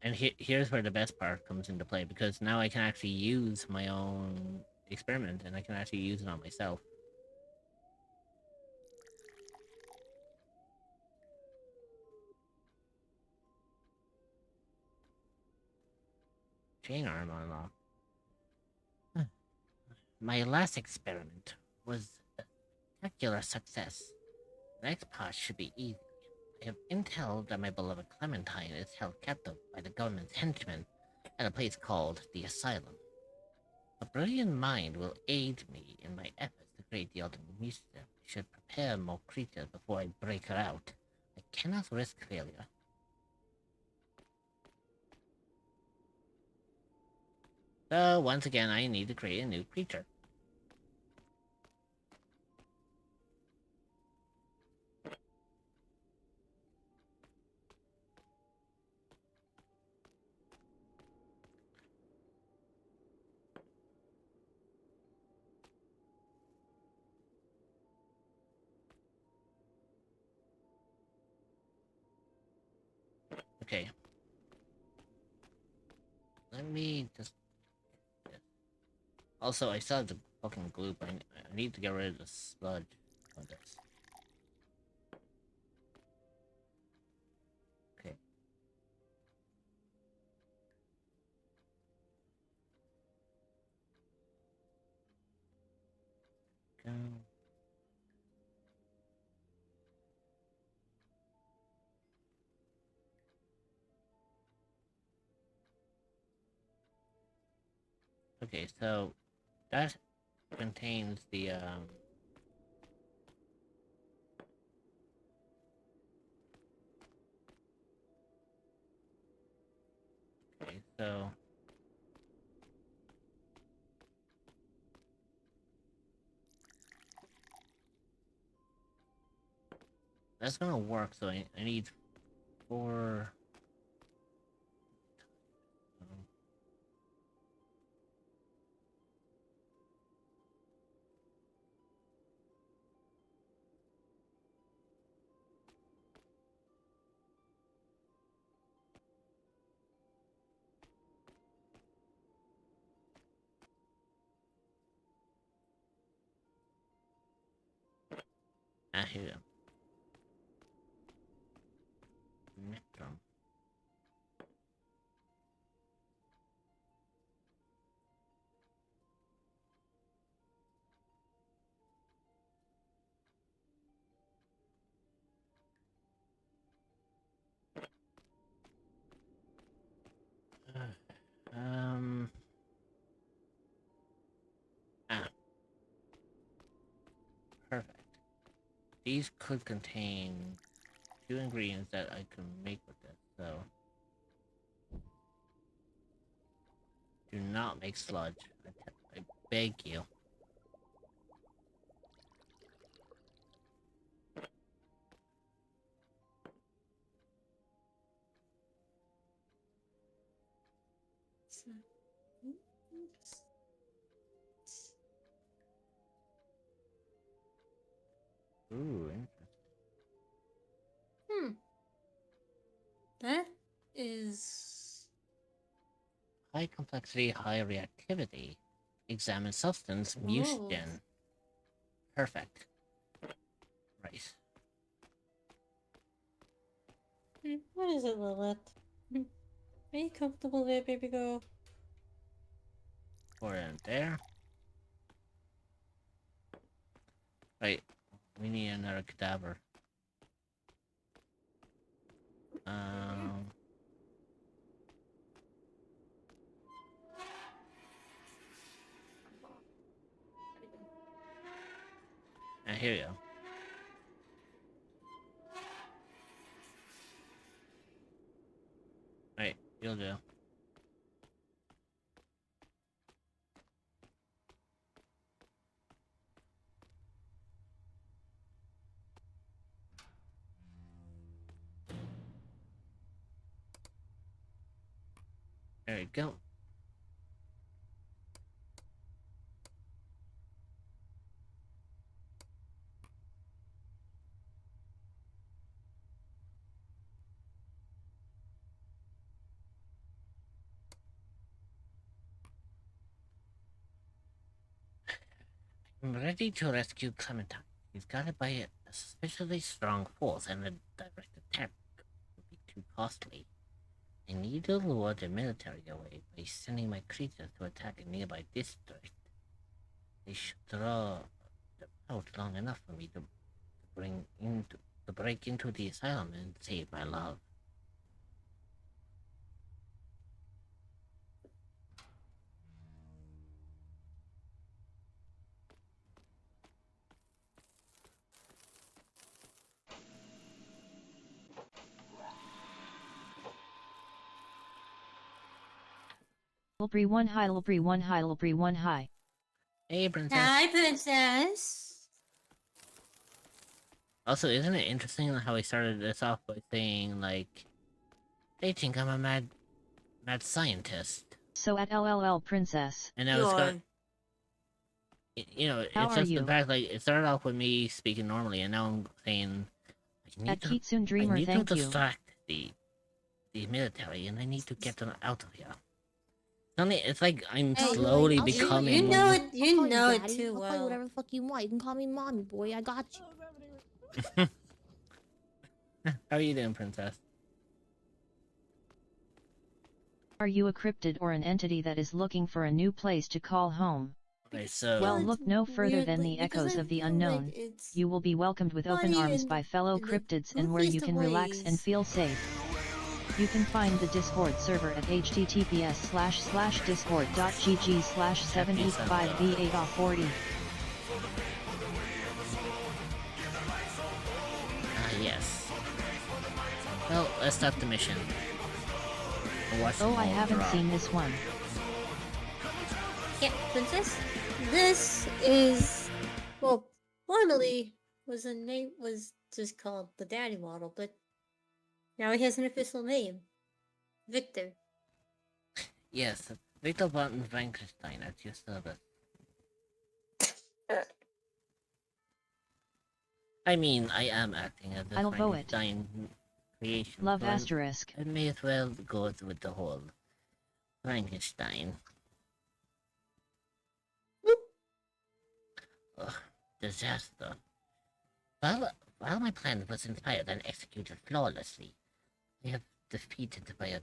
And here's where the best part comes into play, because now I can actually use my own experiment, and I can actually use it on myself. Chain arm unlocked. My last experiment was a spectacular success. The next part should be easy. I have intel that my beloved Clementine is held captive by the government's henchmen at a place called the Asylum. A brilliant mind will aid me in my efforts to create the ultimate museum. I should prepare more creatures before I break her out. I cannot risk failure. So, once again, I need to create a new creature. Okay. Let me just... Also, I still have the fucking gloop. I need to get rid of the sludge on this. Okay. Go. Okay, so that contains the okay, so that's gonna work, so I need 4 here we go. Nectrum. Um. Perfect. These could contain few ingredients that I can make with this, so do not make sludge. I beg you. Ooh, interesting. That is. High complexity, high reactivity. Examine substance, mutagen. Perfect. Right. What is it, Lilith? Are you comfortable there, baby girl? Pour it in there. Right. We need another cadaver. And here you go. Right, you'll do. There you go. I'm ready to rescue Clementine. He's guarded by a suspiciously strong force, and a direct attack would be too costly. I need to lure the military away by sending my creatures to attack a nearby district. They should draw them out long enough for me to break into the asylum and save my love. Lilbree 1 high, Lilbree 1 high, Lilbree 1 high. Hey, princess. Hi, princess. Also, isn't it interesting how he started this off by saying, like, they think I'm a mad scientist. So at LLL princess. And I was going, you know, How it's are just you? the fact, like, it started off with me speaking normally, and now I'm saying, At Kitsune Dreamer, I need thank to you. distract the military, and I need to get them out of here. It's like I'm Hey, slowly I'll show becoming. You know it. I'll You call know it Daddy. too I'll call you well. whatever the fuck you want. You can call me mommy, boy. I got you. How are you doing, princess? Are you a cryptid or an entity that is looking for a new place to call home? Okay, so Well, look no further than the echoes of the unknown. You will be welcomed with open arms by fellow cryptids and where you can relax and feel safe. You can find the Discord server at https://discord.gg/7e5v8off40. Yes. Well, let's start the mission. Oh, I haven't seen this one. Yeah, princess. This is formerly was just called the daddy model, but now he has an official name, Victor. Yes, Victor von Frankenstein at your service. I mean, I am acting as a I'll vote it. Frankenstein creation. Love so asterisk. I may as well go with the whole Frankenstein. Ugh, disaster. While my plan was inspired and executed flawlessly, I have defeated by a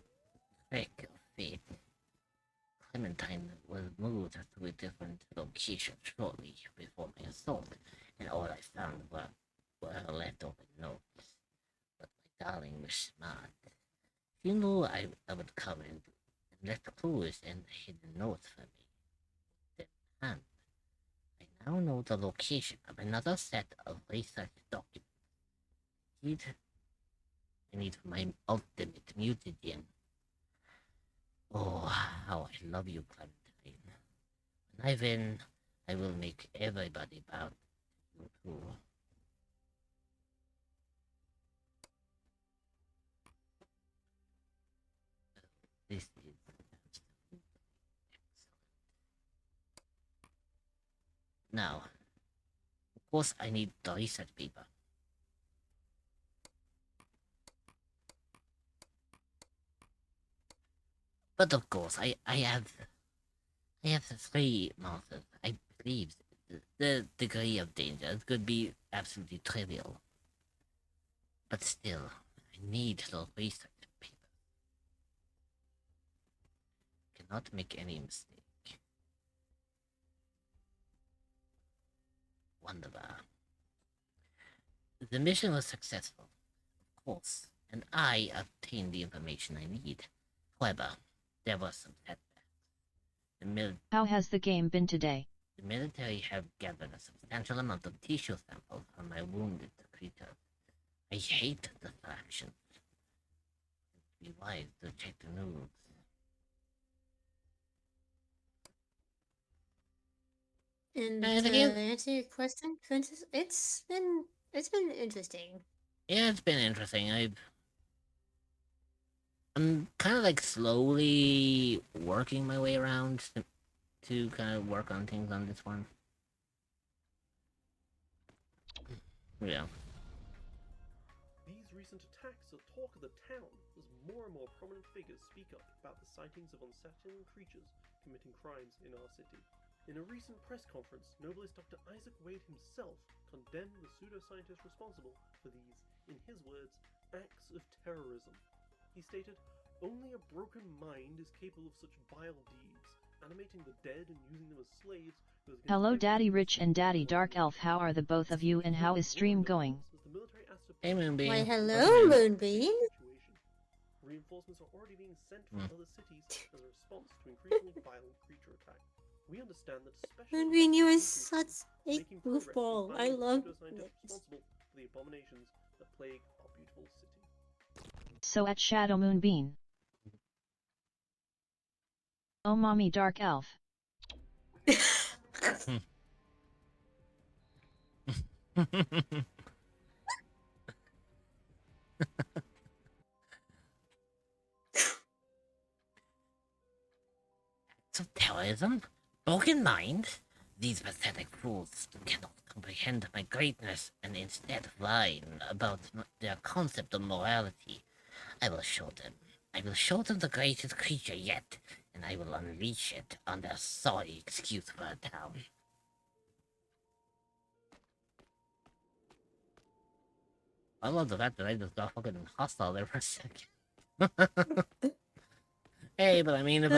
trick of fate. Clementine was moved to a different location shortly before my assault, and all I found were her leftover notes. But my darling was smart. She knew I would come and left clues and hidden notes for me. Then, hand. I now know the location of another set of research documents. I need my ultimate mutagen. Oh, how I love you, Clementine. When I win, I will make everybody bow to you too. This is excellent. Now, of course, I need the research paper. But of course, I have 3 monsters. I believe the degree of danger could be absolutely trivial. But still, I need those research papers. Cannot make any mistake. Wonderbar. The mission was successful, of course, and I obtained the information I need. However, there was some setbacks. How has the game been today? The military have gathered a substantial amount of tissue samples from my wounded creatures. I hate distractions. It'd be wise to check the news. And And to again- answer your question, Princess, it's been interesting. Yeah, it's been interesting. I'm kind of like slowly working my way around to kind of work on things on this one. Yeah. These recent attacks are talk of the town as more and more prominent figures speak up about the sightings of unsettling creatures committing crimes in our city. In a recent press conference, Novelist Dr. Isaac Wade himself condemned the pseudoscientists responsible for these, in his words, acts of terrorism. He stated, "Only a broken mind is capable of such vile deeds. Animating the dead and using them as slaves goes against Hello every Daddy principle Rich and of Daddy moral Dark Elf, how are the both of you and how is stream going? As the military asked to Hey, Moonbeam. Why, hello, Welcome in. Moonbeam. situation. Reinforcements are already being sent from Hmm. other cities as a response to increasingly violent creature attacks. We understand that special Moonbeam, you are investigations such a making progress in goofball. I finding the love pseudoscientists it. responsible for the abominations that plague our beautiful city. So at Shadow Moonbeam. Oh mommy Dark Elf. So terrorism? Broken minds? These pathetic fools cannot comprehend my greatness and instead whine about their concept of morality. I will show them. I will show them the greatest creature yet, and I will unleash it on their sorry excuse for a town. I love the fact that I just got fucking hostile there for a second. Hey, but I mean, if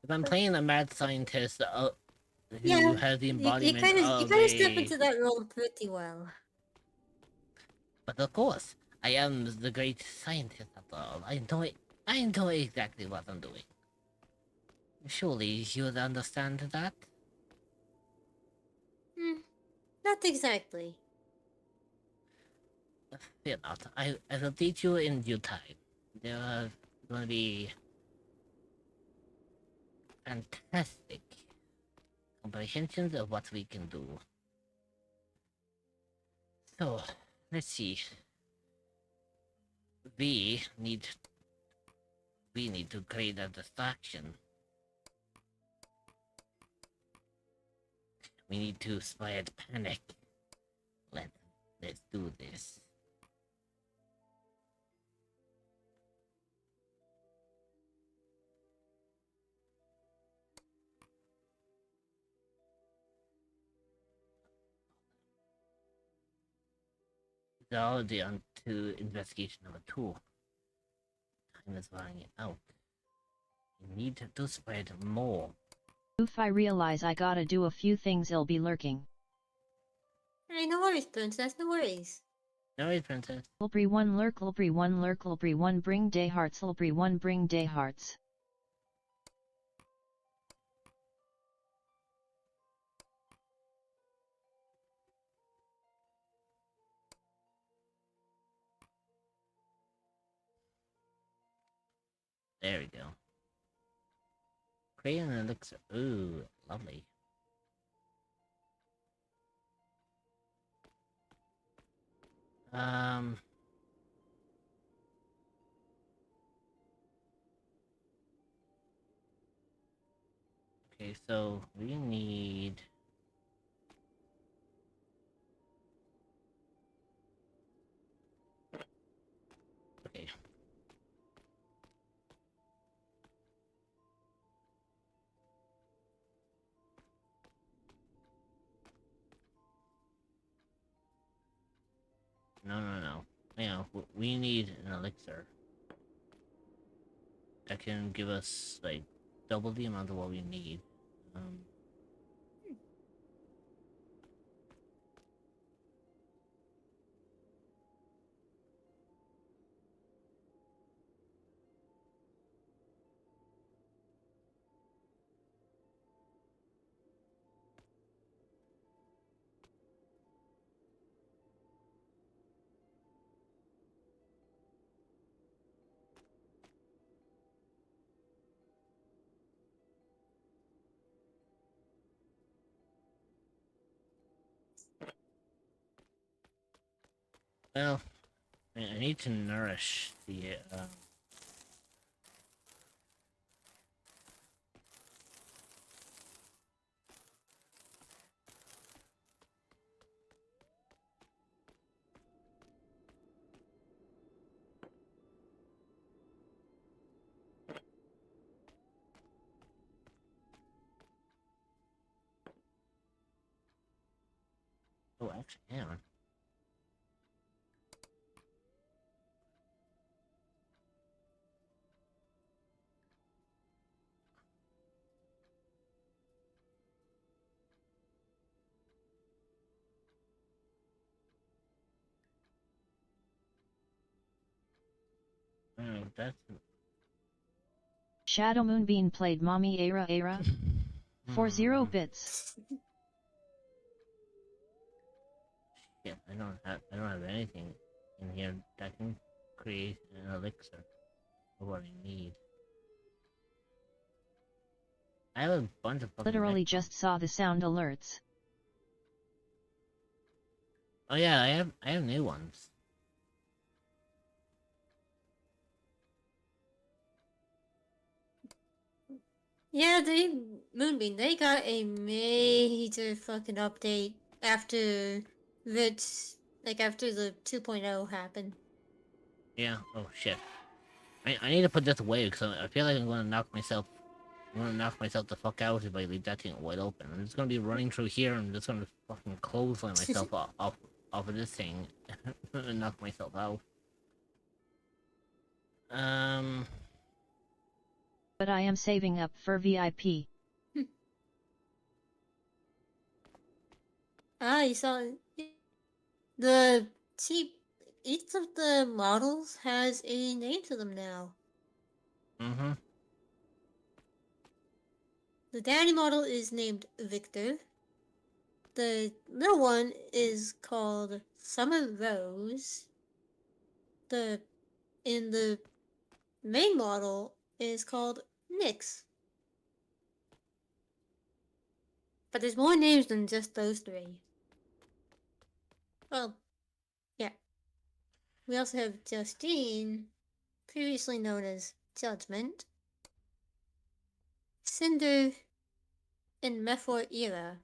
I'm playing a mad scientist who Yeah, has the you embodiment kind of of step a... into that role pretty well. But of course, I am the great scientist after all. I know exactly what I'm doing. Surely you would understand that? Not exactly. Fear not. I will teach you in due time. There are going to be fantastic comprehensions of what we can do. So, let's see. We need to create a distraction. We need to spread panic. Let's do this. They're already on to investigation number 2. Time is running out. We need to spread more. Oof, I realize I gotta do a few things, I'll be lurking. Hey, no worries, Princess, no worries. No worries, Princess. Lilbri 1 lurk, Lilbri 1 lurk, Lilbri 1 bring day hearts, Lilbri 1 bring day hearts. There we go. Create an elixir. Ooh, lovely. Um. Okay, so we need. Okay. No. Yeah, we need an elixir that can give us like double the amount of what we need. Well, I need to nourish the. Oh, actually, hang on. Oh, that's. Shadow Moonbeam played Mommy Era for 0 bits. Yeah, I don't have anything in here that can create an elixir of what I need. I have a bunch of fucking Literally mech- just saw the sound alerts. Oh yeah, I have new ones. Yeah, Moonbeam, they got a major fucking update after after the 2.0 happened. Yeah. Oh shit. I need to put this away because I feel like I'm gonna knock myself. I'm gonna knock myself the fuck out if I leave that thing wide open. I'm just gonna be running through here and I'm just gonna fucking clothesline myself off of this thing and knock myself out. But I am saving up for VIP. You saw each of the models has a name to them now. Mm-hmm. The daddy model is named Victor. The little one is called Summer Rose. The main model is called Nyx. But there's more names than just those three. Well, yeah. We also have Justine, previously known as Judgment, Cinder, and Mephor Era,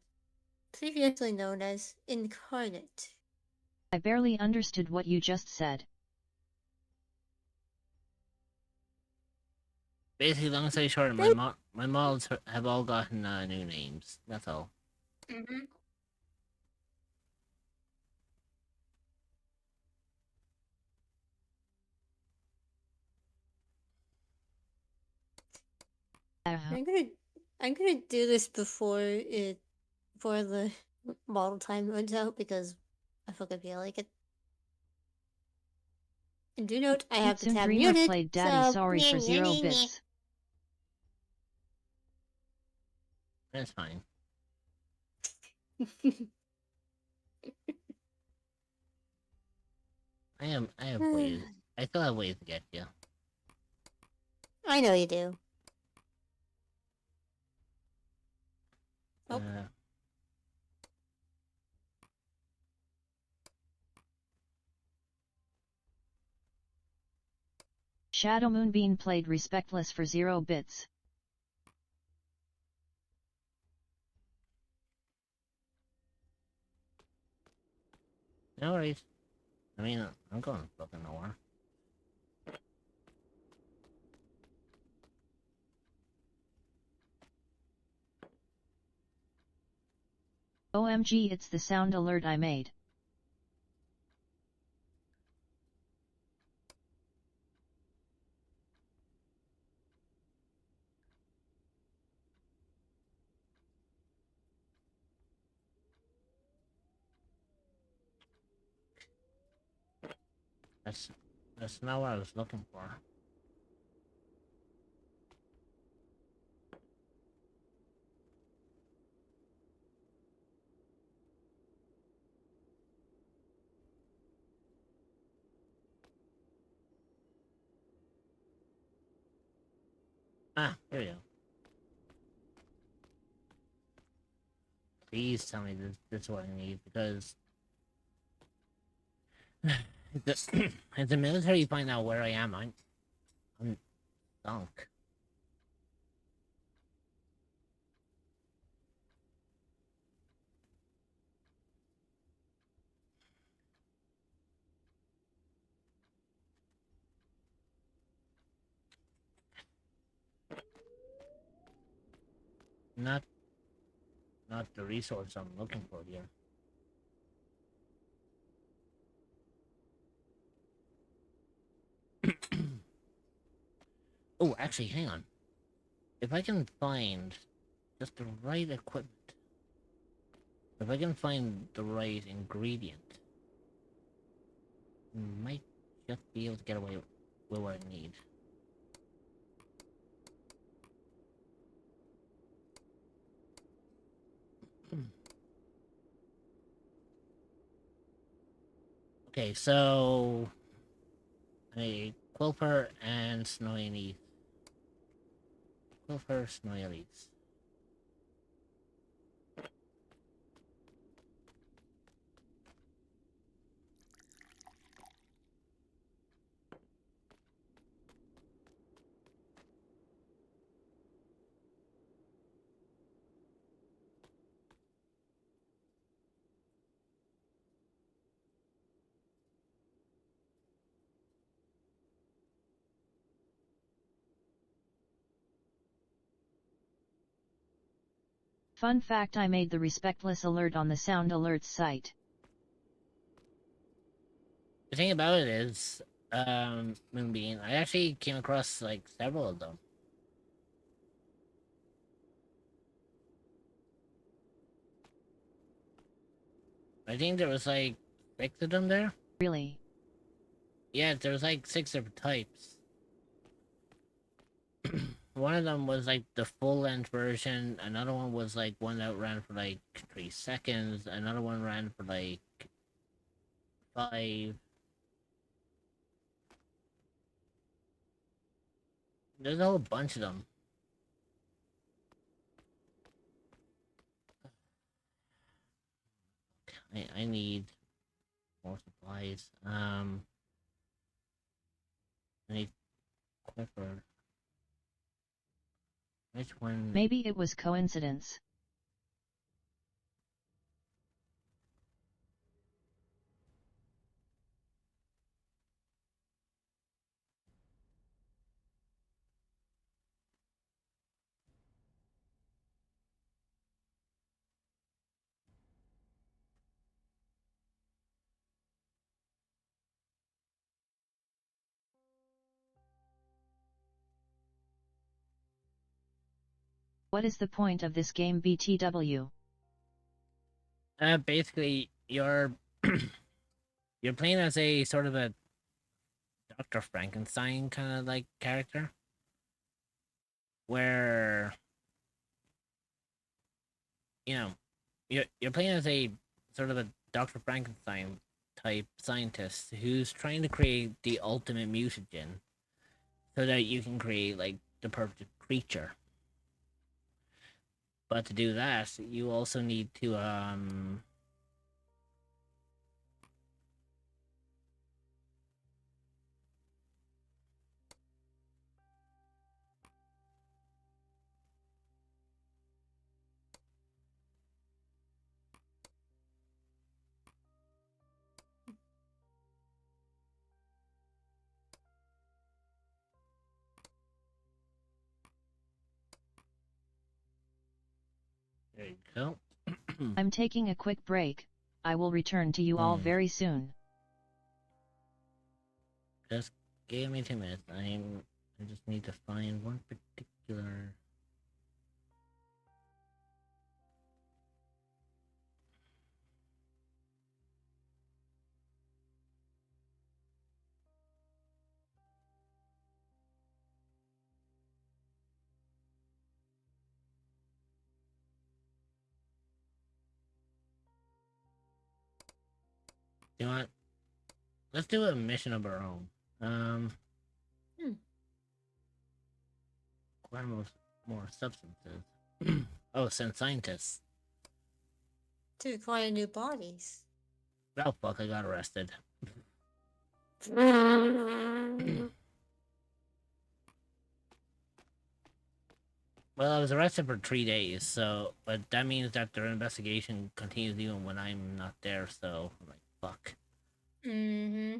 previously known as Incarnate. I barely understood what you just said. Basically, long story short, my models have all gotten new names. That's all. Mm-hmm. I'm gonna do this before the model time runs out because I fucking feel like it. And do note I have the Kitsune tab Dreamer muted. played Daddy So Sorry for 0 bits. That's fine. I have ways. I still have ways to get you. I know you do. Oh. Shadow Moonbeam played respectless for 0 bits. No worries. I mean, I'm going fucking nowhere. OMG, it's the sound alert I made. That's not what I was looking for. Ah, here we go. Please tell me this is what I need, because if the military find out where I am, I'm sunk. Not the resource I'm looking for here. Oh, actually, hang on. If I can find just the right equipment, if I can find the right ingredient, I might just be able to get away with what I need. Okay, so a Quilper and Snowy Leaf. Quilper, Snowy Leaves. Fun fact, I made the respectless alert on the sound alerts site. The thing about it is, Moonbeam, I actually came across like several of them. I think there was like 6 of them there. Really? Yeah, there was like 6 different types. One of them was like the full length version, another one was like one that ran for like 3 seconds, another one ran for like 5. There's a whole bunch of them. I need more supplies. I need Clifford. Which one? Maybe it was coincidence. What is the point of this game, BTW? Basically, you're you're playing as a sort of a Dr. Frankenstein kind of like character, where you're playing as a sort of a Dr. Frankenstein type scientist who's trying to create the ultimate mutagen. so that you can create like the perfect creature. But to do that, you also need to there you go. I'm taking a quick break. I will return to you all very soon. Just give me 2 minutes. I just need to find one particular. You know what? Let's do a mission of our own. Acquire more substances. Oh, send scientists. To acquire new bodies. Oh fuck! I got arrested. Well, I was arrested for 3 days, so but that means that their investigation continues even when I'm not there. So I'm like, fuck. Mm-hmm.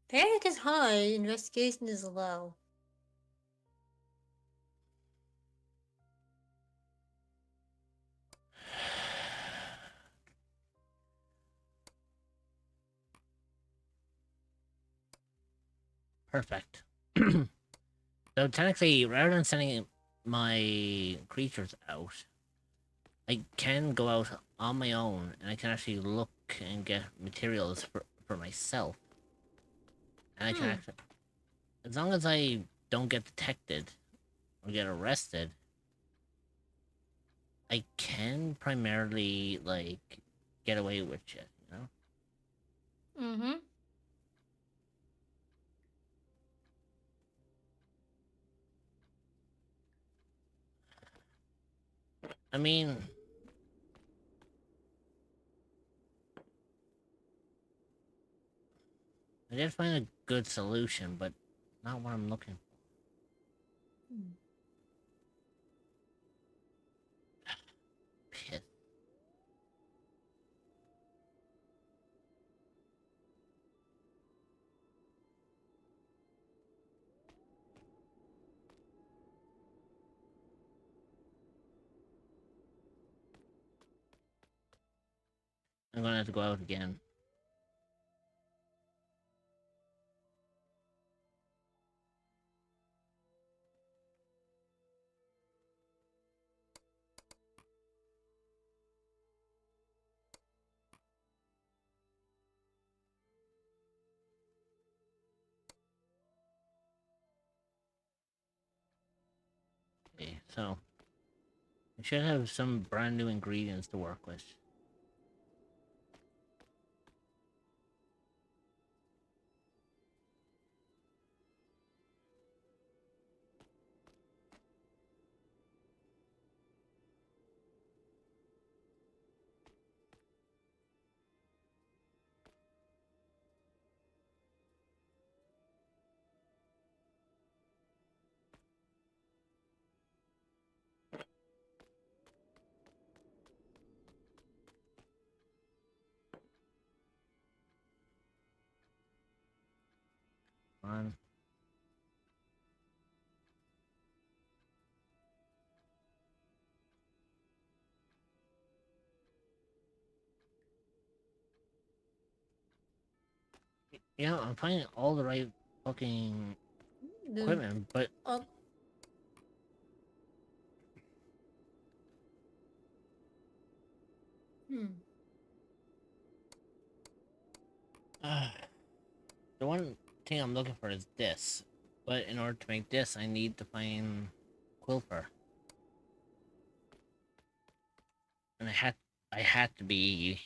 Panic is high, investigation is low. Perfect. So technically, rather than sending my creatures out, I can go out on my own and I can actually look and get materials for myself. And I can actually, as long as I don't get detected or get arrested, I can primarily like get away with shit, you know? Mm-hmm. I mean, I did find a good solution, but not what I'm looking for. Piss. I'm gonna have to go out again. Okay, so I should have some brand new ingredients to work with. On. Yeah, I'm finding all the right fucking equipment, but Oh. the one thing I'm looking for is this. But in order to make this, I need to find Quilper. And I had to be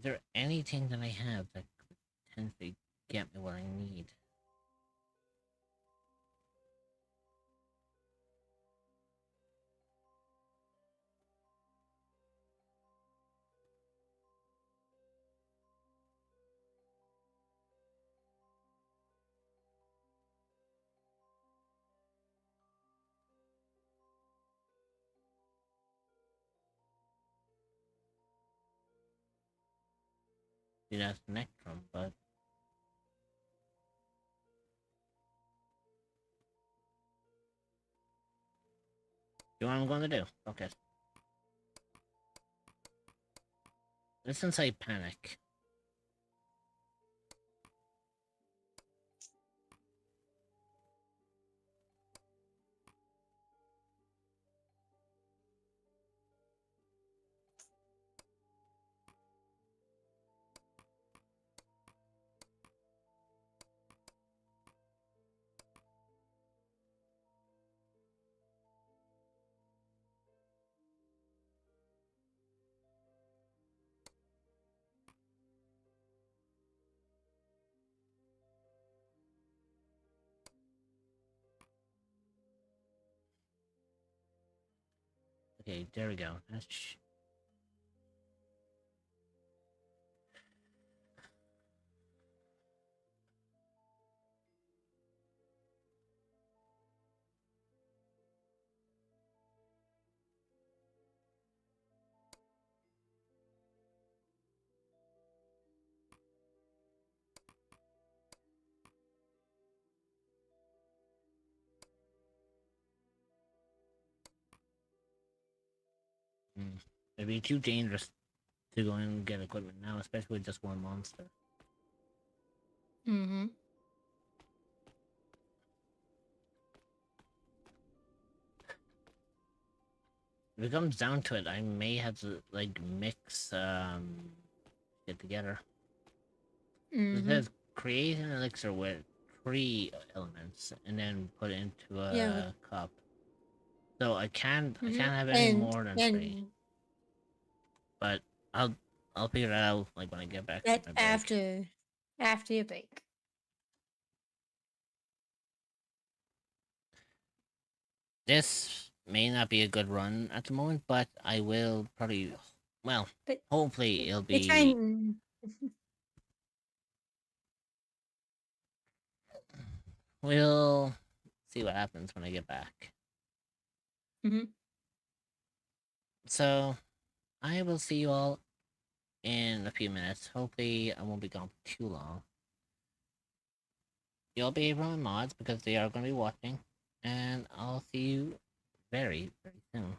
Is there anything that I have that could potentially get me what I need? See, that's Nectrum, but you know what I'm going to do? Okay. Listen, say panic. Okay, there we go. It'd be too dangerous to go and get equipment now, especially with just one monster. Mm-hmm. If it comes down to it, I may have to like mix it together. It Mm-hmm. says create an elixir with 3 elements and then put it into a Yeah. cup. So I can't Mhm. have any more than 3. And But I'll figure it out like when I get back that's from my break. after you bake. This may not be a good run at the moment, but I will probably, well, But hopefully it'll you're be. trying. We'll see what happens when I get back. Mm-hmm. So I will see you all in a few minutes. Hopefully I won't be gone for too long. You'll be able to mods because they are going to be watching, and I'll see you very, very soon.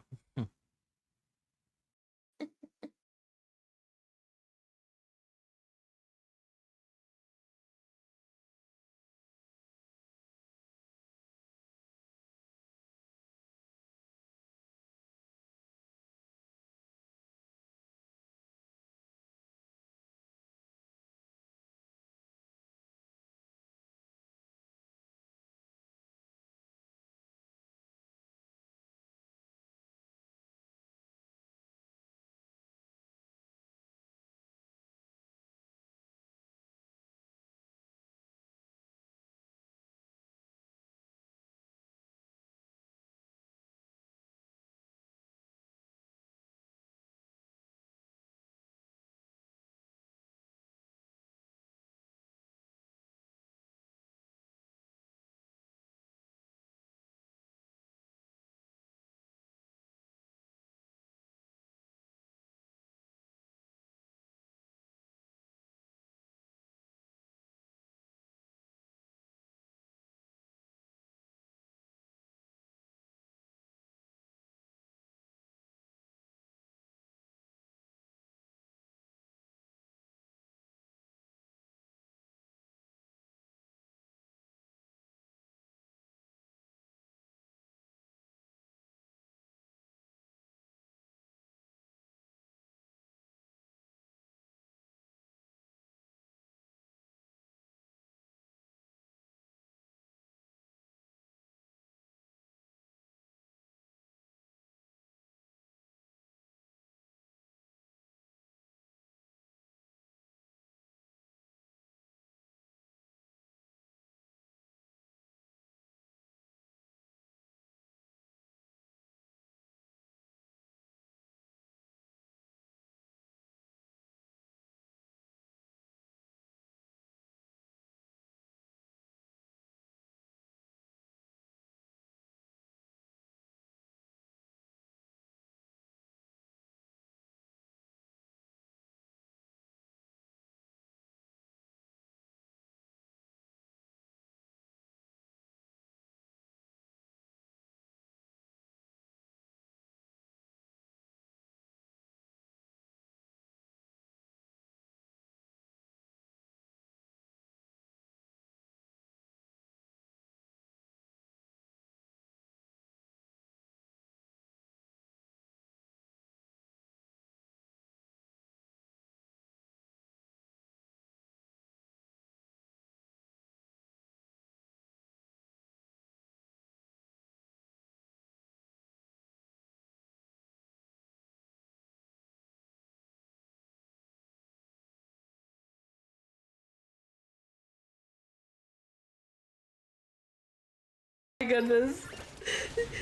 goodness.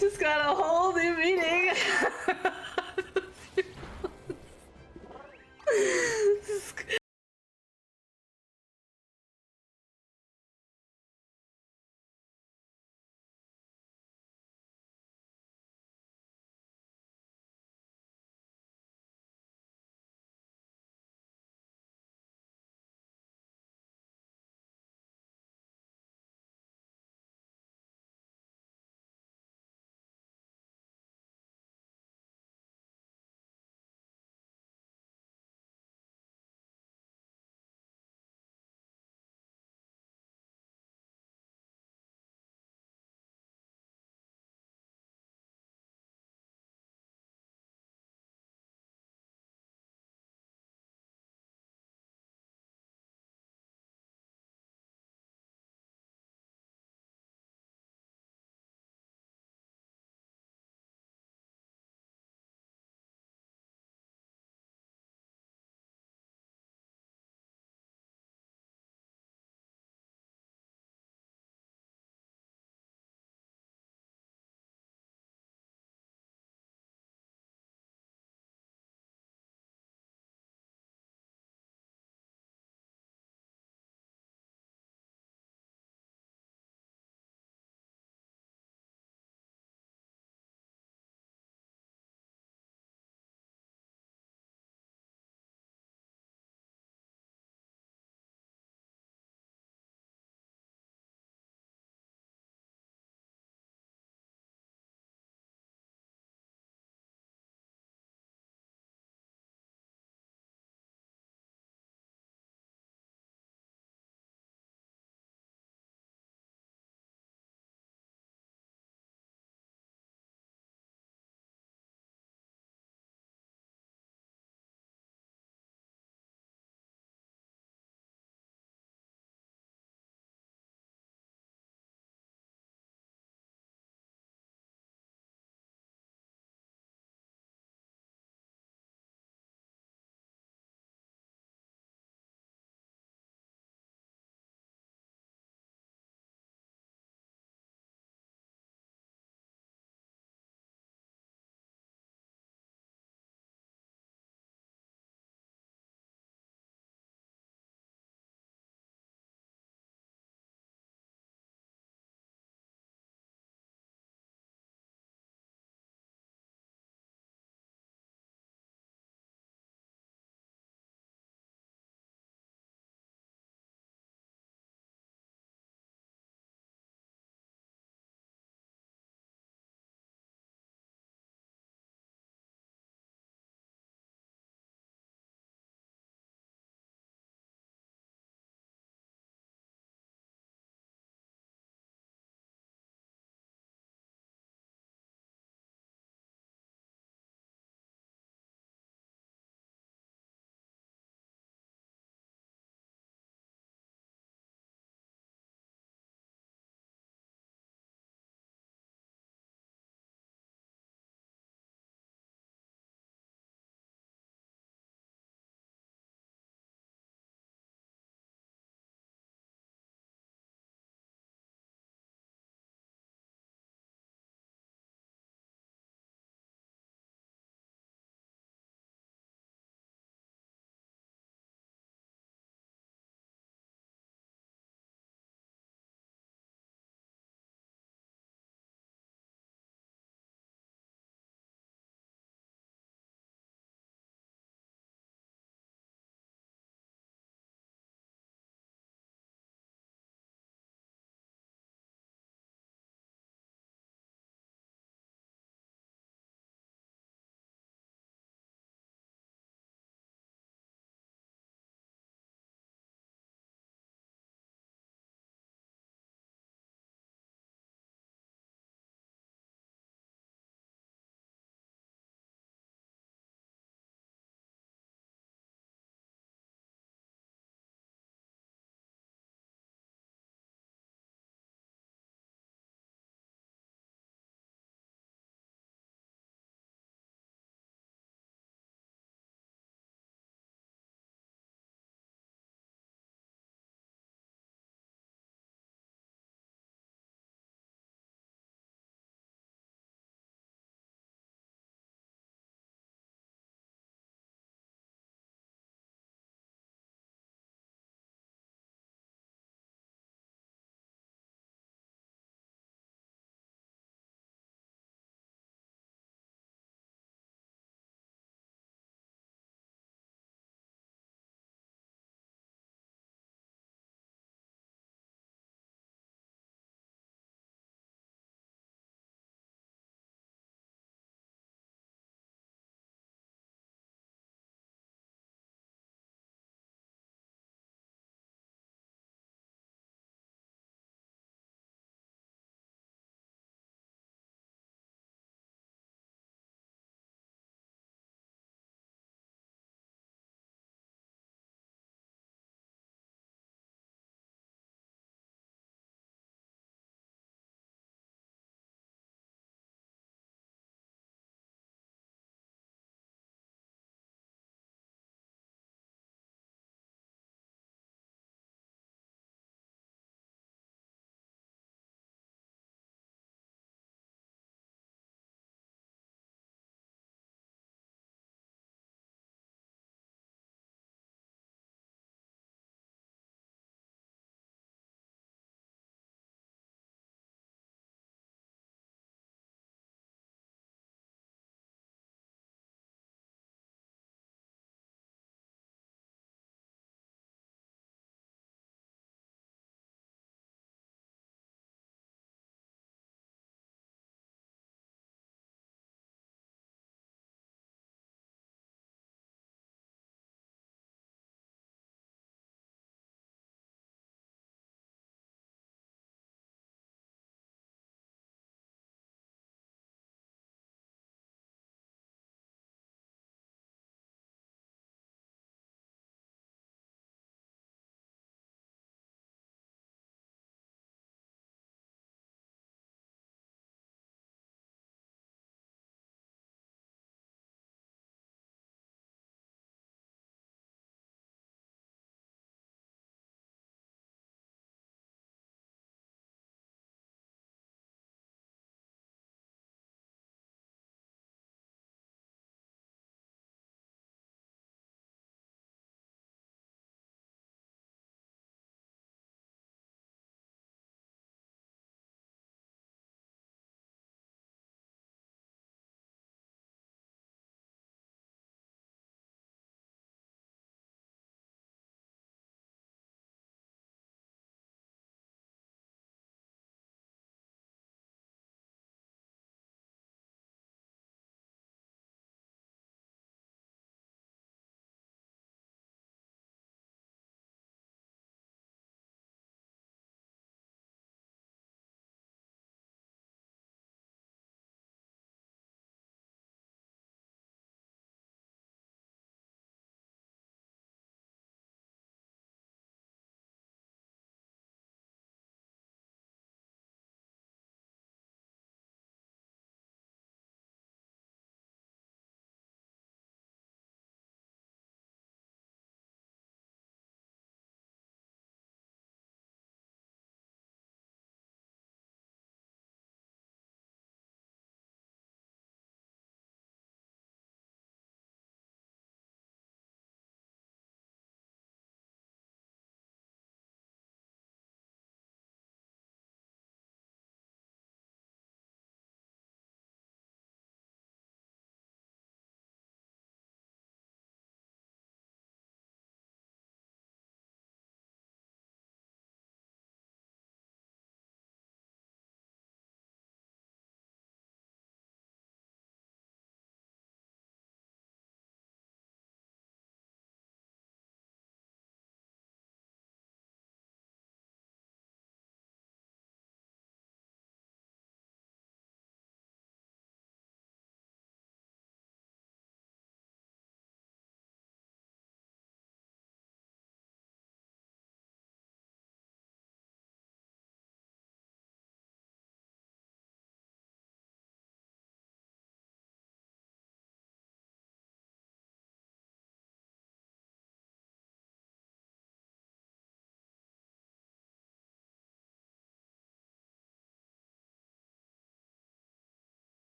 Just got a whole new meaning.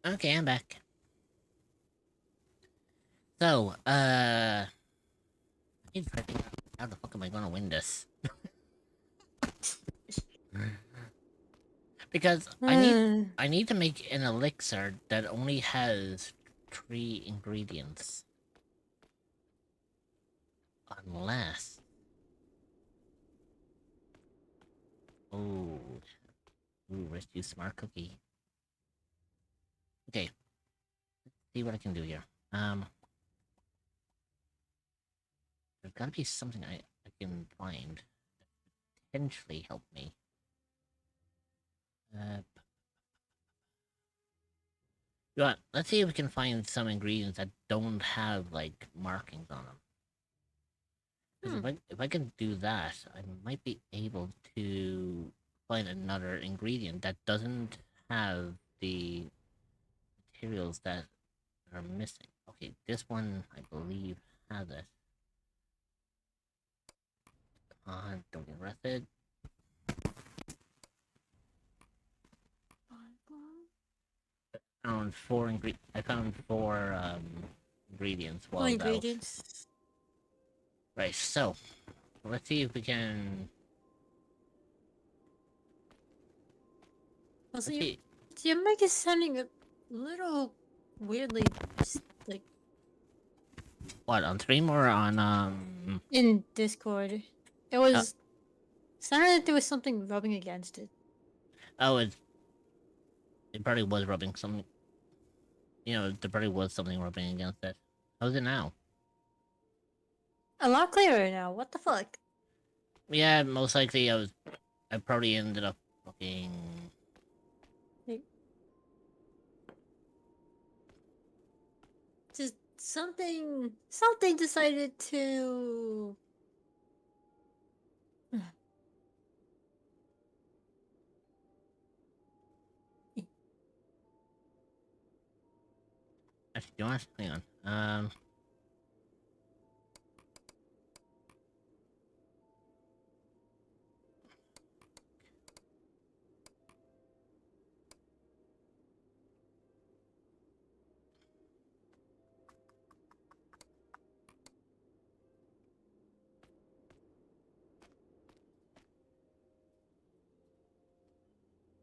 Okay, I'm back. So, I need to try to figure out how the fuck am I gonna win this? Because I need to make an elixir that only has 3 ingredients. Unless... Ooh. Ooh, rescue smart cookie. Okay. Let's see what I can do here. There's gotta be something I can find that potentially help me. You know what? Let's see if we can find some ingredients that don't have like markings on them. 'Cause if I can do that, I might be able to find another ingredient that doesn't have the materials that are missing. Okay, this one I believe has it. Come on, don't get arrested. I found four ingredients while I was out. Ingredients. Right, so let's see if we can. Also, Let's see. your mic is sounding a little weirdly, like What, on stream or on in Discord. It was sounded like there was something rubbing against it. Oh, it probably was rubbing some. You know, there probably was something rubbing against it. How's it now? A lot clearer now. What the fuck? Yeah, most likely I probably ended up fucking. Just something decided to. Actually, do you want? Hang on.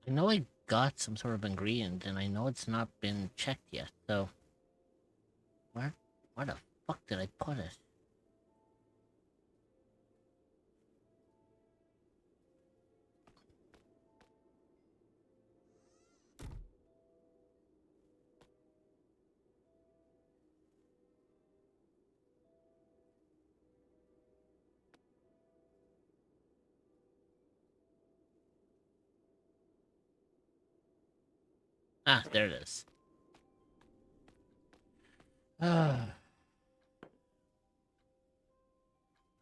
I know I got some sort of ingredient, and I know it's not been checked yet. So, where the fuck did I put it? Ah, there it is.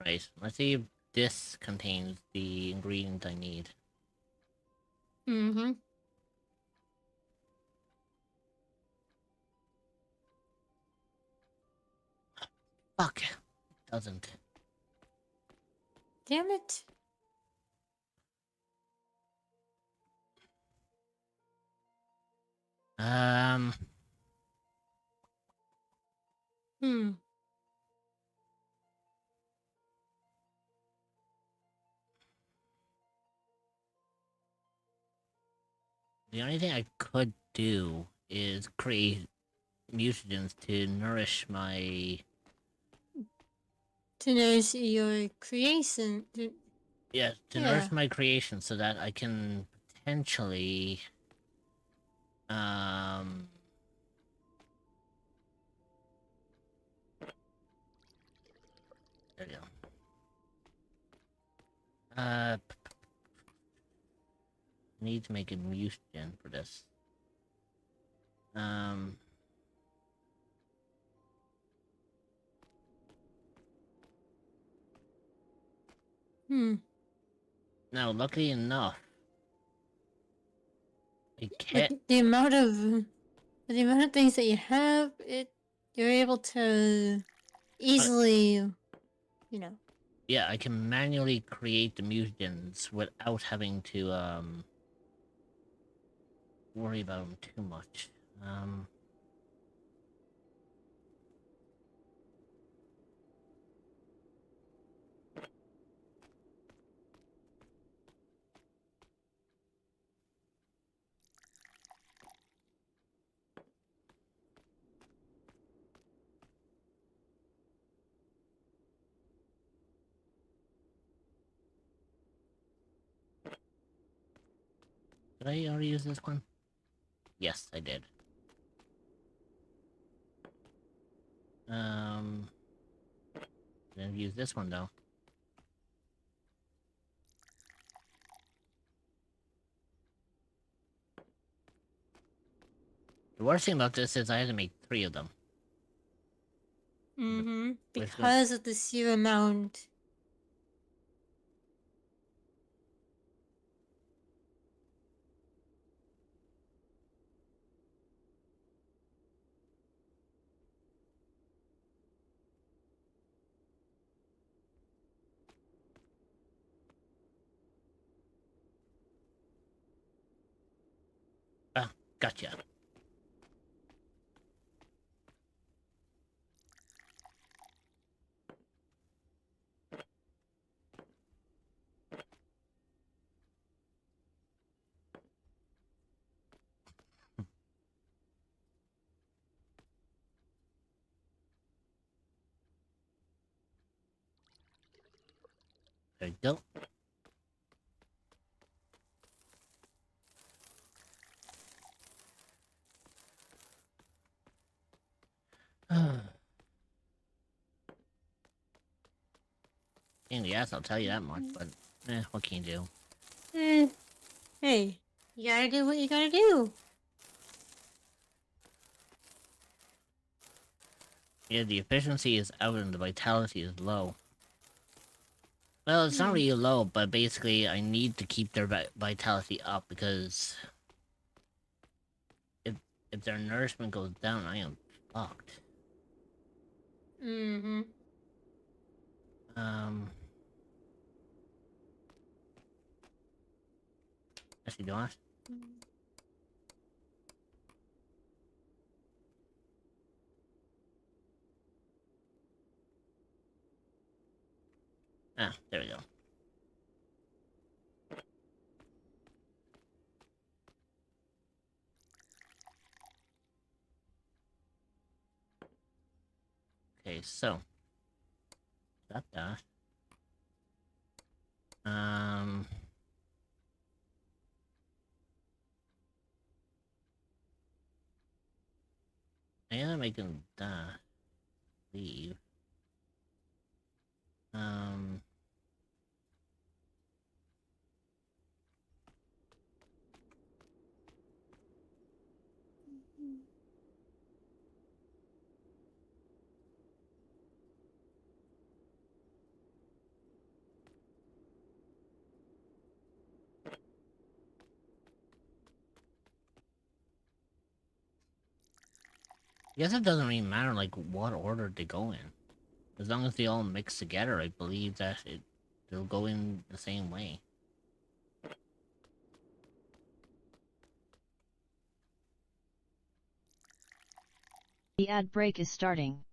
Right, let's see if this contains the ingredient I need. Mm-hmm. Fuck. It doesn't. Damn it. The only thing I could do is create mutagens to nourish my... To nourish your creation. Yeah, to nourish my creation so that I can potentially... There you go. Need to make a mutagen for this. Now, luckily enough, I can't... With the amount of things that you have, you're able to easily, you know. Yeah, I can manually create the mutagens without having to worry about them too much. Um. Did I already use this one? Yes, I did. Didn't use this one though. The worst thing about this is I had to make 3 of them. Mm-hmm. Which one? Because of the sheer amount. Ah, gotcha. There you go. And yes, I'll tell you that much, but what can you do? Hey, you gotta do what you gotta do. Yeah, the efficiency is out and the vitality is low. Well, it's not really low, but basically I need to keep their vitality up because if their nourishment goes down, I am fucked. Mm-hmm. Actually, do I? Ah, there we go. Okay, so that. I am making that leave. I guess it doesn't really matter like what order they go in. As long as they all mix together, I believe that they'll go in the same way. The ad break is starting.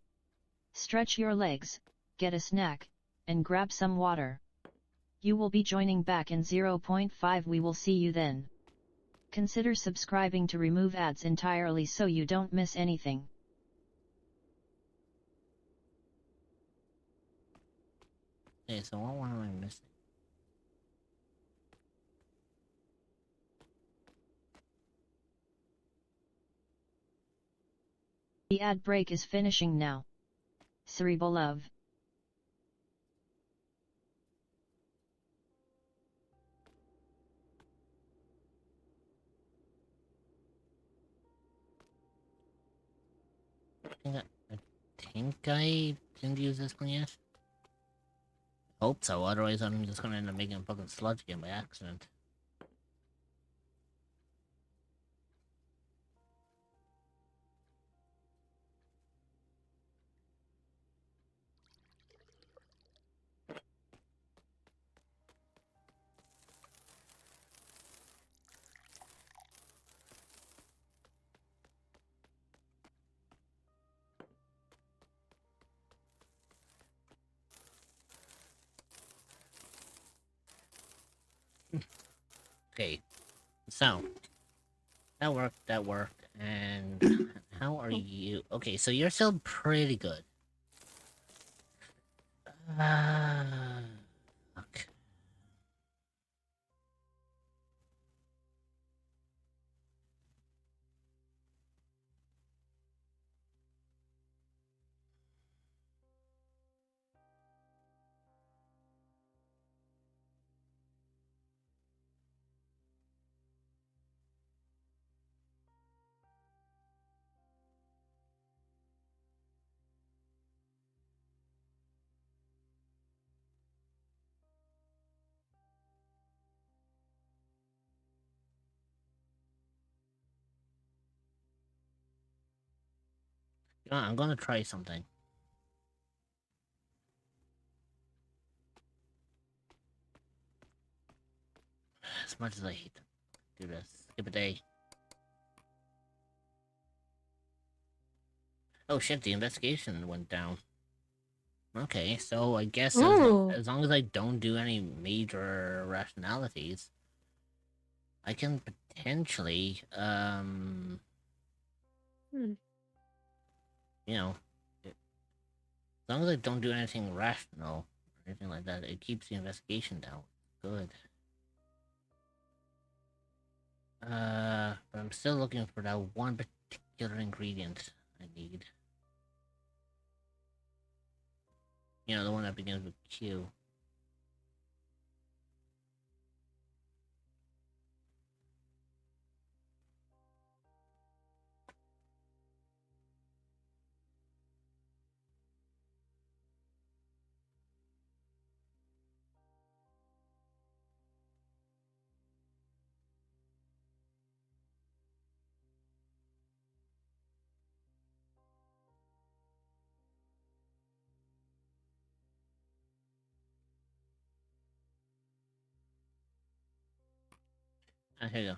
Stretch your legs, get a snack, and grab some water. You will be joining back in 0.5. We will see you then. Consider subscribing to remove ads entirely so you don't miss anything. Okay, so what one am I missing? The ad break is finishing now. Cerebral love. I think I didn't use this one yet. Hope so, otherwise I'm just gonna end up making a fucking sludge again by accident. Okay, so that worked, and how are you? Okay, so you're still pretty good. Okay. I'm gonna try something. As much as I hate to do this, skip a day. Oh shit, the investigation went down. Okay, so I guess Ooh. as long as I don't do any major rationalities, I can potentially, Hmm. you know, as long as I don't do anything rational or anything like that, it keeps the investigation down. Good. But I'm still looking for that one particular ingredient I need. You know, the one that begins with Q.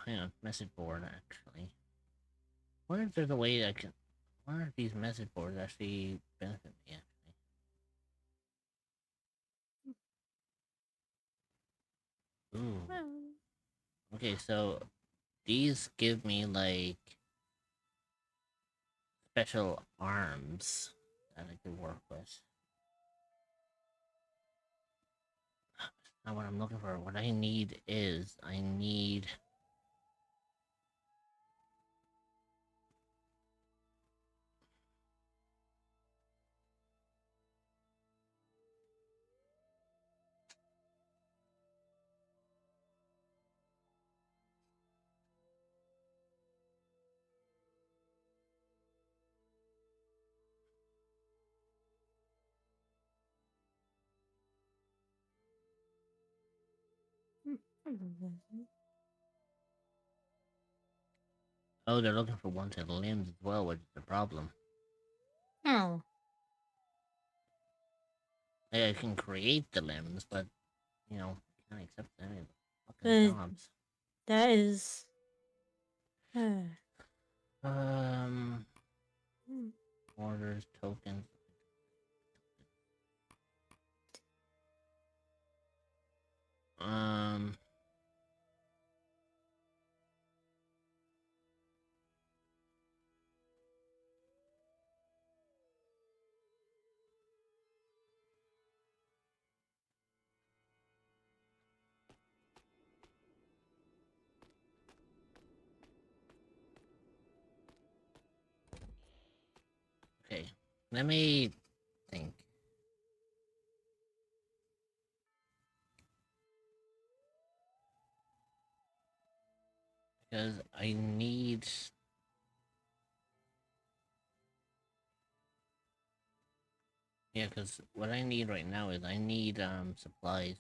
Hang on. Message board, actually. I wonder if there's a way I can... I wonder if these message boards actually benefit me, actually. Ooh. Well, Okay, so these give me, like, special arms that I could work with. Not what I'm looking for. What I need is, I need... Oh, they're looking for wanted limbs as well, which is the problem. oh, I can create the limbs, but, you know, I can't accept any of the but fucking jobs. that is. Um... Orders, tokens... Um... Okay, let me think. Because I need... Yeah, because what I need right now is I need, supplies.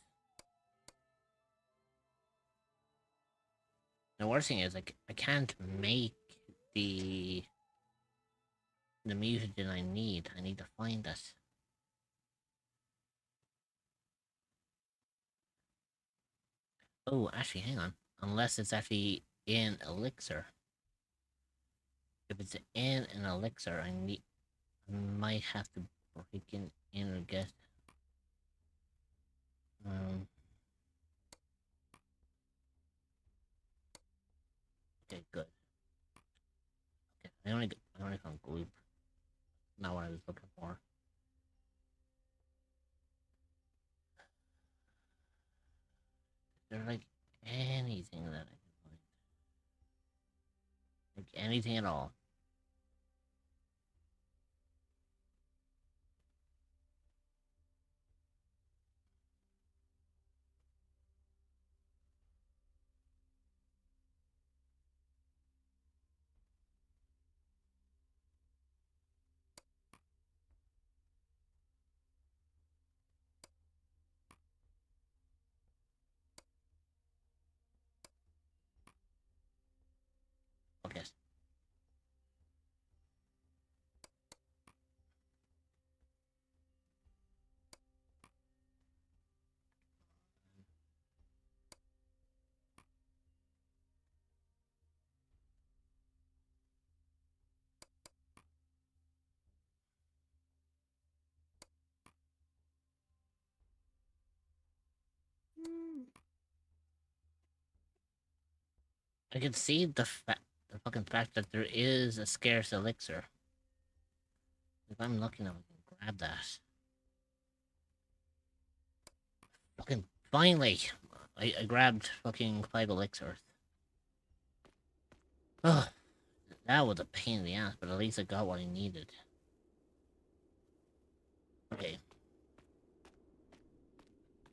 The worst thing is, I can't make the... the mutagen I need. I need to find it. Oh, actually, hang on. Unless it's actually in Elixir. If it's in an Elixir, I might have to break in or get... not what I was looking for. Is there like anything that I can find? Like anything at all? Okay. I can see the fucking fact that there is a scarce elixir. If I'm lucky enough, I can grab that. Fucking finally! I grabbed fucking 5 elixirs. Ugh. That was a pain in the ass, but at least I got what I needed. Okay.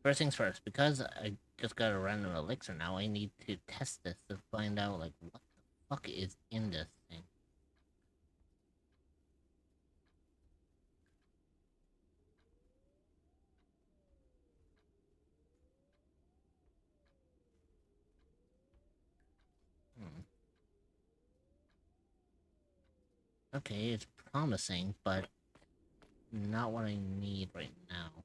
First things first, because I just got a random elixir now, I need to test this to find out, like, what the fuck is in this thing. Okay, it's promising, but not what I need right now.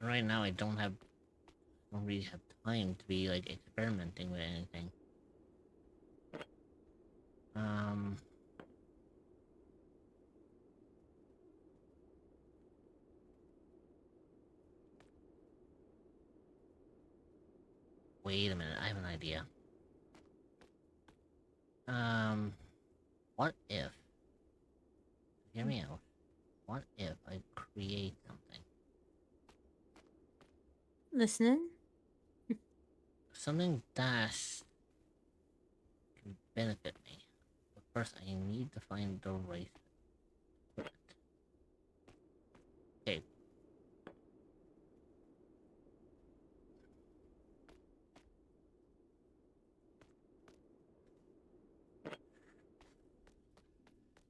Right now I don't really have time to be, like, experimenting with anything. Wait a minute, I have an idea. What if... Hear me out. What if I create something? Listening? Something that can benefit me. But first I need to find the right equipment. Okay.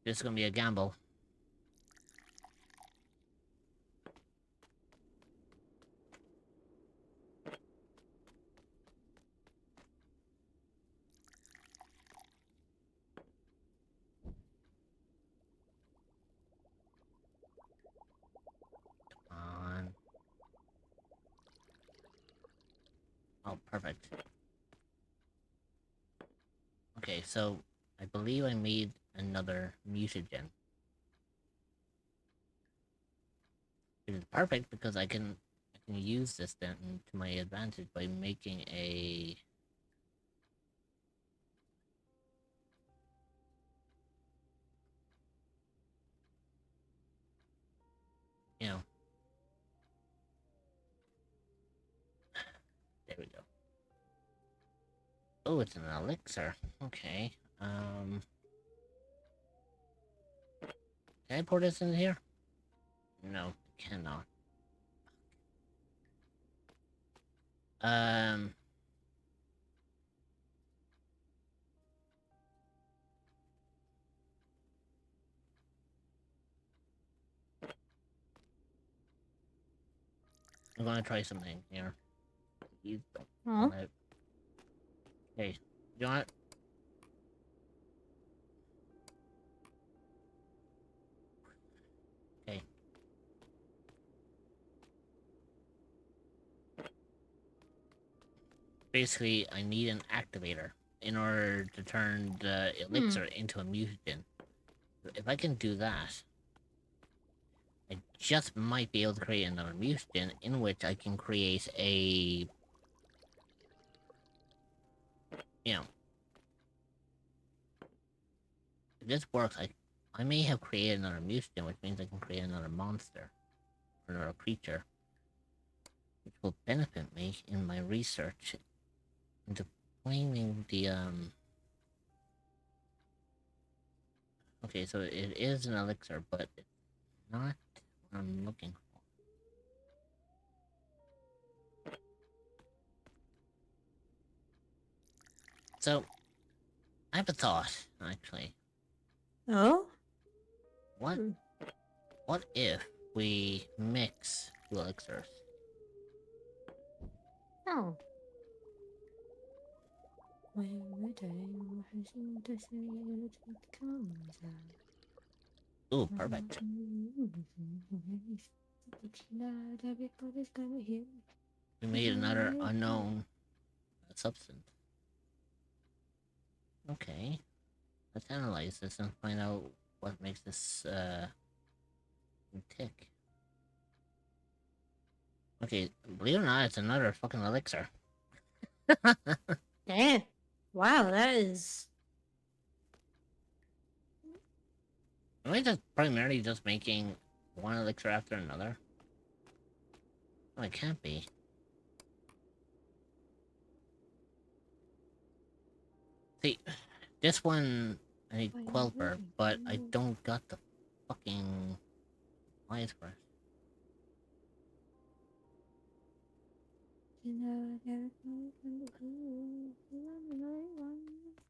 This is gonna be a gamble. Come on. Oh, perfect. Okay, so I believe I made another mutagen. Which is perfect because I can use this then to my advantage by making a... You know. There we go. Oh, it's an elixir. Okay. Can I pour this in here? No, cannot. I'm gonna try something here. You don't want it. Hey, you want it? Okay. Basically, I need an activator in order to turn the elixir into a mutagen. If I can do that, I just might be able to create another mutagen in which I can create a you know, if this works, I may have created another mutation, which means I can create another monster or another creature, which will benefit me in my research into claiming the Okay, so it is an elixir, but it's not what I'm looking for. So, I have a thought, actually. Oh? What what if we mix two elixirs? Oh. Ooh, perfect. We made another unknown substance. Okay. Let's analyze this and find out what makes this tick. Okay, believe it or not, it's another fucking elixir. Damn. Wow, that is... Am I just primarily just making one elixir after another? Oh, it can't be. See, this one I need Quelper, but I don't got the fucking lines for it.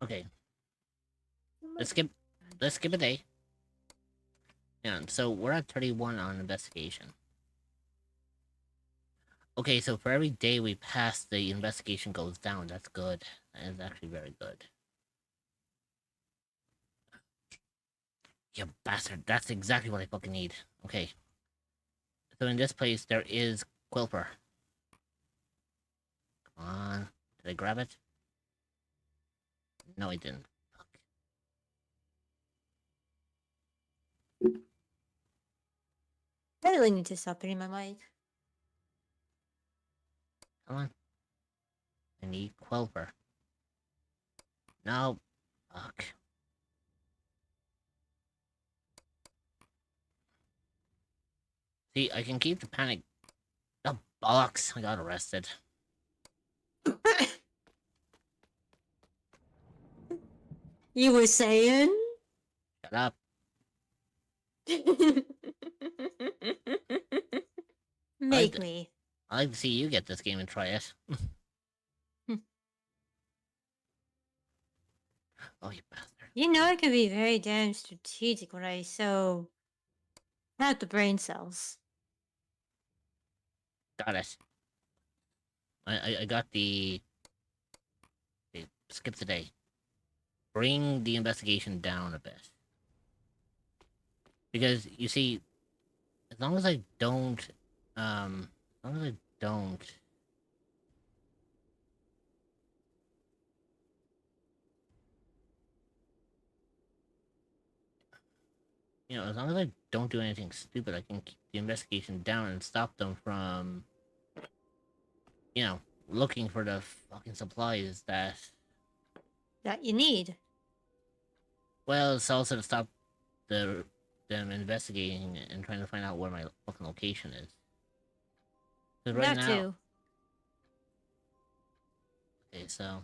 Okay. Let's skip a day. Yeah, so we're at 31 on investigation. Okay, so for every day we pass, the investigation goes down. That's good. That is actually very good. You bastard. That's exactly what I fucking need. Okay. So in this place, there is Quelper. Come on. Did I grab it? No, I didn't. Fuck. I really need to stop hitting my mic. Come on. I need Quelper. No. Fuck. See, I can keep the panic. Oh, bollocks. I got arrested. You were saying? Shut up. Make me. I'd like to see you get this game and try it. Oh, you bastard. You know I can be very damn strategic when I have the brain cells. Got it. I got the... Okay, skip the day. Bring the investigation down a bit. Because, you see, as long as I don't... as long as I don't... You know, as long as I don't do anything stupid, I can keep the investigation down and stop them from... You know, looking for the fucking supplies that... That you need. Well, it's also to stop them investigating and trying to find out where my fucking location is. 'Cause right That now... too. Okay, so...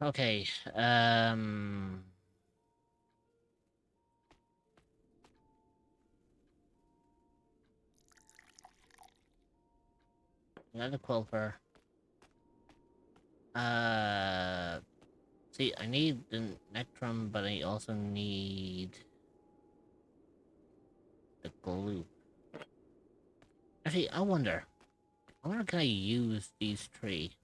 Okay, another Quelper. See, I need the Nectrum, but I also need the glue. Actually, I wonder can I use these three?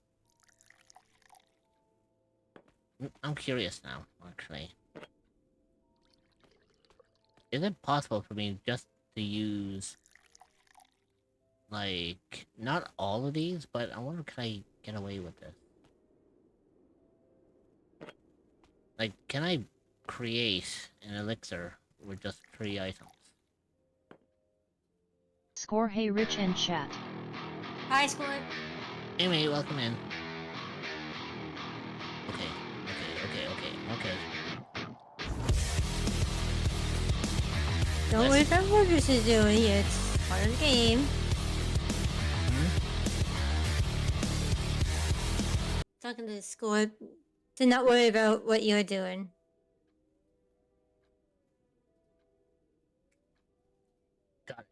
I'm curious now, actually. Is it possible for me just to use, like, not all of these, but I wonder can I get away with this? Like, can I create an elixir with just 3 items? Score hey Rich and chat. Hi, Squirt. Hey mate, welcome in. Okay. Don't worry about what this is doing here. It's part of the game. Talking to Squirt. To not worry about what you're doing. Got it.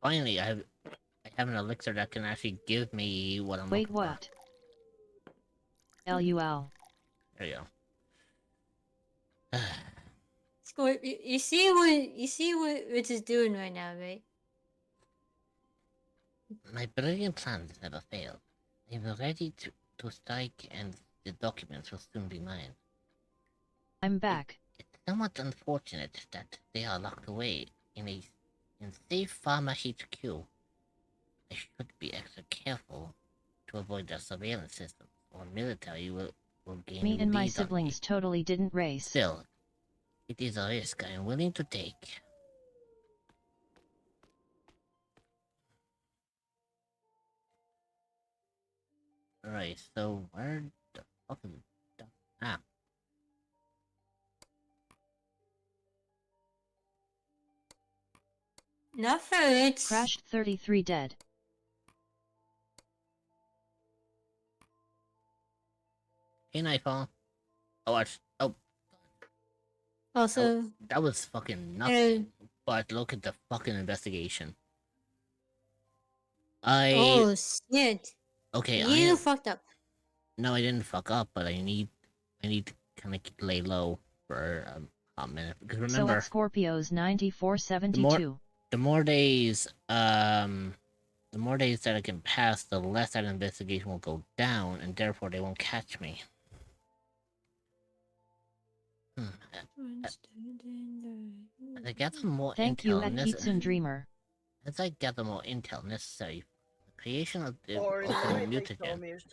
Finally, I have an elixir that can actually give me what I'm Wait, looking what? LUL. for. There you go. Squirt, you see what Rich is doing right now, right? My brilliant plans never fail. I'm ready to strike, and the documents will soon be mine. I'm back. It's somewhat unfortunate that they are locked away in safe Pharma HQ. I should be extra careful to avoid their surveillance system, or military will gain Me and my lead on siblings me. totally didn't race. Still, it is a risk I am willing to take. Right, so where the fuck is the... Ah. Not for it. Crashed 33 dead. Hey, Nightfall. Oh, Also, that was fucking nothing. But look at the fucking investigation. oh shit. Okay, You fucked up. No, I didn't fuck up, but I need to kind of lay low for a minute, because So remember, at Scorpios 9472. the more days that I can pass, the less that investigation will go down, and therefore they won't catch me. As I gather more Thank you intel at Eatsun Dreamer. As I gather more intel necessary for the creation of the Or in ultimate the they told mutagen, me it's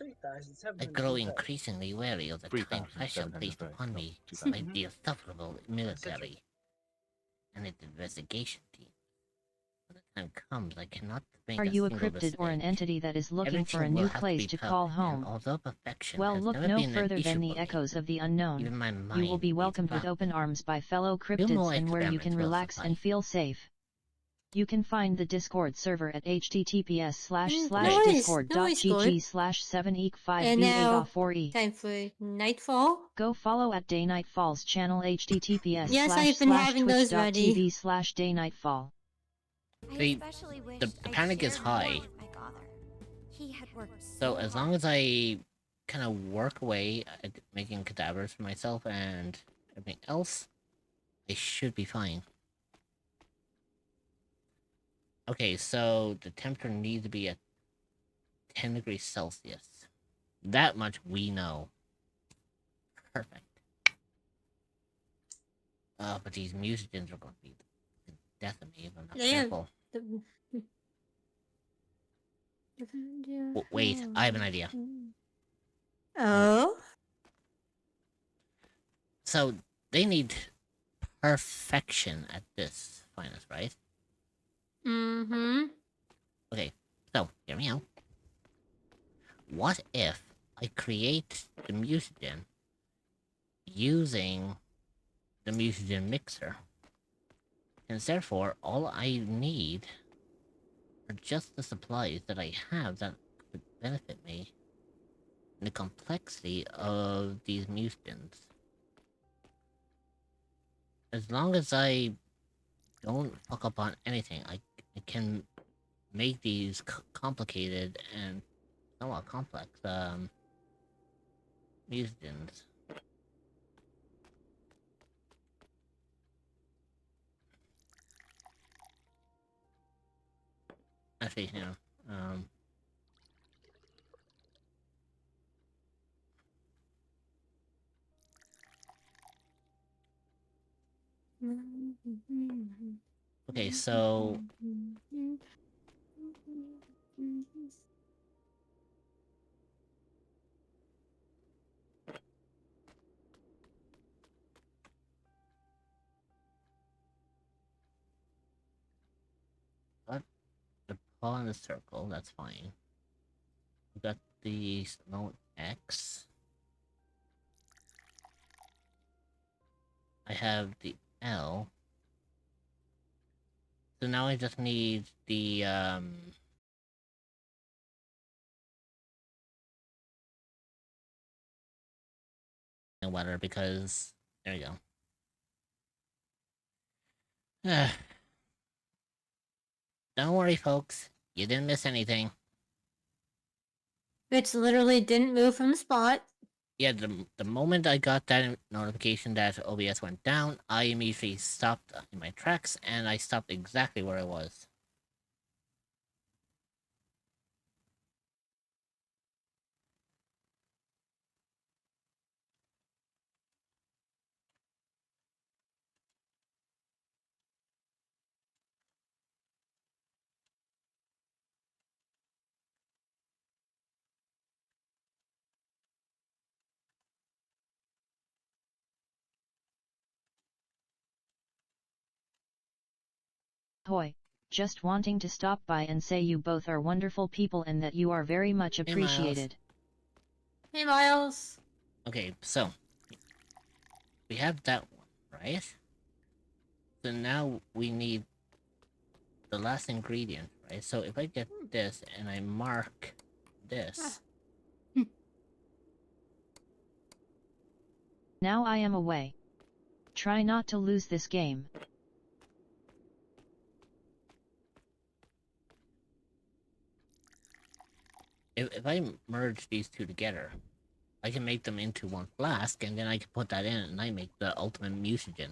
I grow 3,700. increasingly wary of the time pressure placed upon me by the insufferable military and its investigation team. When the time comes, I cannot make Are a you a single cryptid or an mistake. entity that is looking for a Everything will new have place be to perfect, call and home? although perfection Well, has look never no been an further issue than the for me, echoes of the unknown. even my mind You will be needs welcomed with balance. open arms by fellow Few cryptids more and where you experiments can will relax and suffice. feel safe. You can find the Discord server at Nice, https://discord.gg/7eek5b8 And now, 4e. time for Nightfall. Go follow at Day Nightfall's channel Yes, I've been having those ready. https://twitch.tv/daynightfall. See, the panic is high. So as long as I kind of work away at making cadavers for myself and everything else, I should be fine. Okay, so the temperature needs to be at 10 degrees Celsius. That much we know. Perfect. But these mutagens are going to be the death of me if I'm not careful. Wait, I have an idea. Oh? So, they need perfection at this finest, right? Mm-hmm. Okay, so, hear me out. What if I create the mutagen using the mutagen mixer? And therefore, all I need are just the supplies that I have that could benefit me in the complexity of these mutagens. As long as I don't fuck up on anything, I can make these complicated and somewhat complex mutagens. Actually, you know, okay, so what? call in the circle, that's fine. We got the no X. I have the L. So now I just need the weather because there you go. Don't worry, folks. You didn't miss anything. Which literally didn't move from the spot. Yeah, the moment I got that notification that OBS went down, I immediately stopped in my tracks and I stopped exactly where I was. Hoi, just wanting to stop by and say you both are wonderful people and that you are very much Hey, Miles. appreciated. Hey, Miles. Okay, so we have that one, right? So now we need the last ingredient, right? So if I get this and I mark this, Now I am away. Try not to lose this game. if I merge these two together, I can make them into one flask, and then I can put that in, and I make the ultimate mutagen.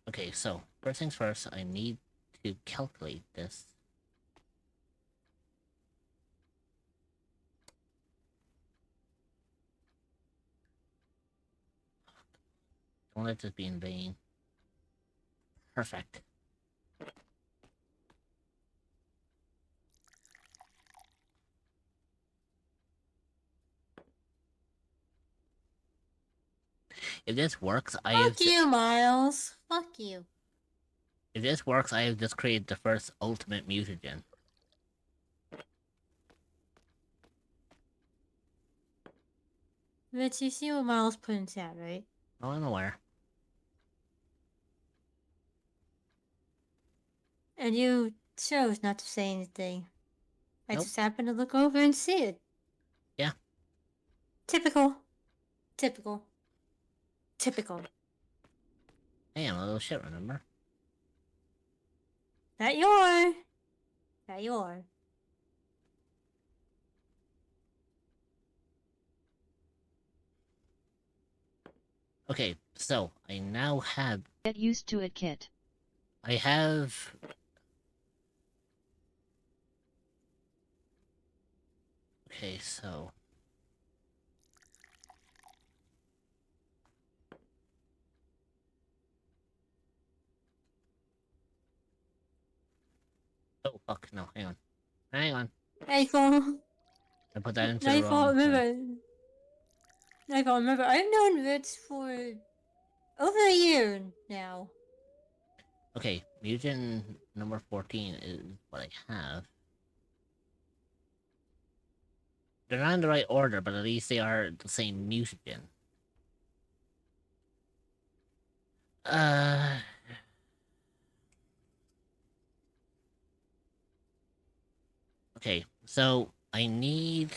Okay, so first things first, I need to calculate this. Don't let this be in vain. Perfect. If this works, Fuck you, Miles. Fuck you. If this works, I have just created the first ultimate mutagen. Rich, you see what Miles put in chat, right? Oh, I'm aware. And you chose not to say anything. I Nope. just happened to look over and see it. Yeah. Typical. Typical. Typical. Hey, I'm a little shit, remember? That you are. That you are. Okay, so I now have... Get used to it, Kit. I have... Okay, so... Oh, fuck, no, hang on. Hang on. Nightfall. I put that into the Nightfall, wrong... remember. Nightfall, remember, I've known Rich for over a year now. Okay, mutagen number 14 is what I have. They're not in the right order, but at least they are the same mutagen. Okay, so I need...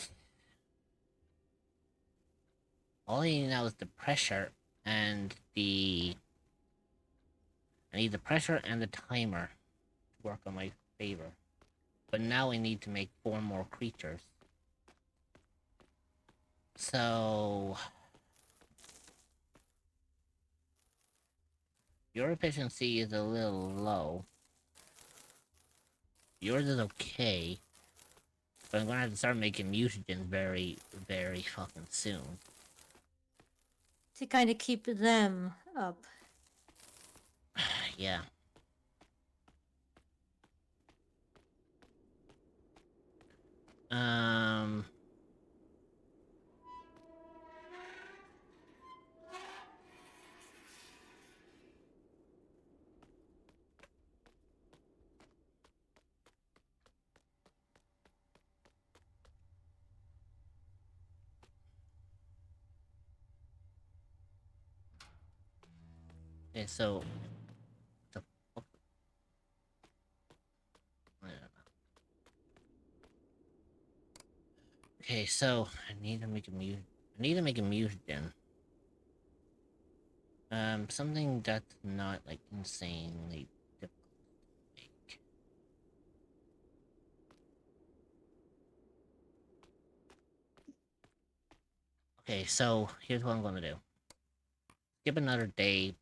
All I need now is the pressure and the... I need the pressure and the timer to work on my favor. But now I need to make 4 more creatures. So... Your efficiency is a little low. Yours is okay. But I'm gonna have to start making mutagens very, very fucking soon. To kind of keep them up. Yeah. Um... Okay, so the fuck? I don't know. Okay, so I need to make a mute. I need to make a mutagen. Something that's not like insanely difficult to make. Okay, so here's what I'm gonna do. Skip another day,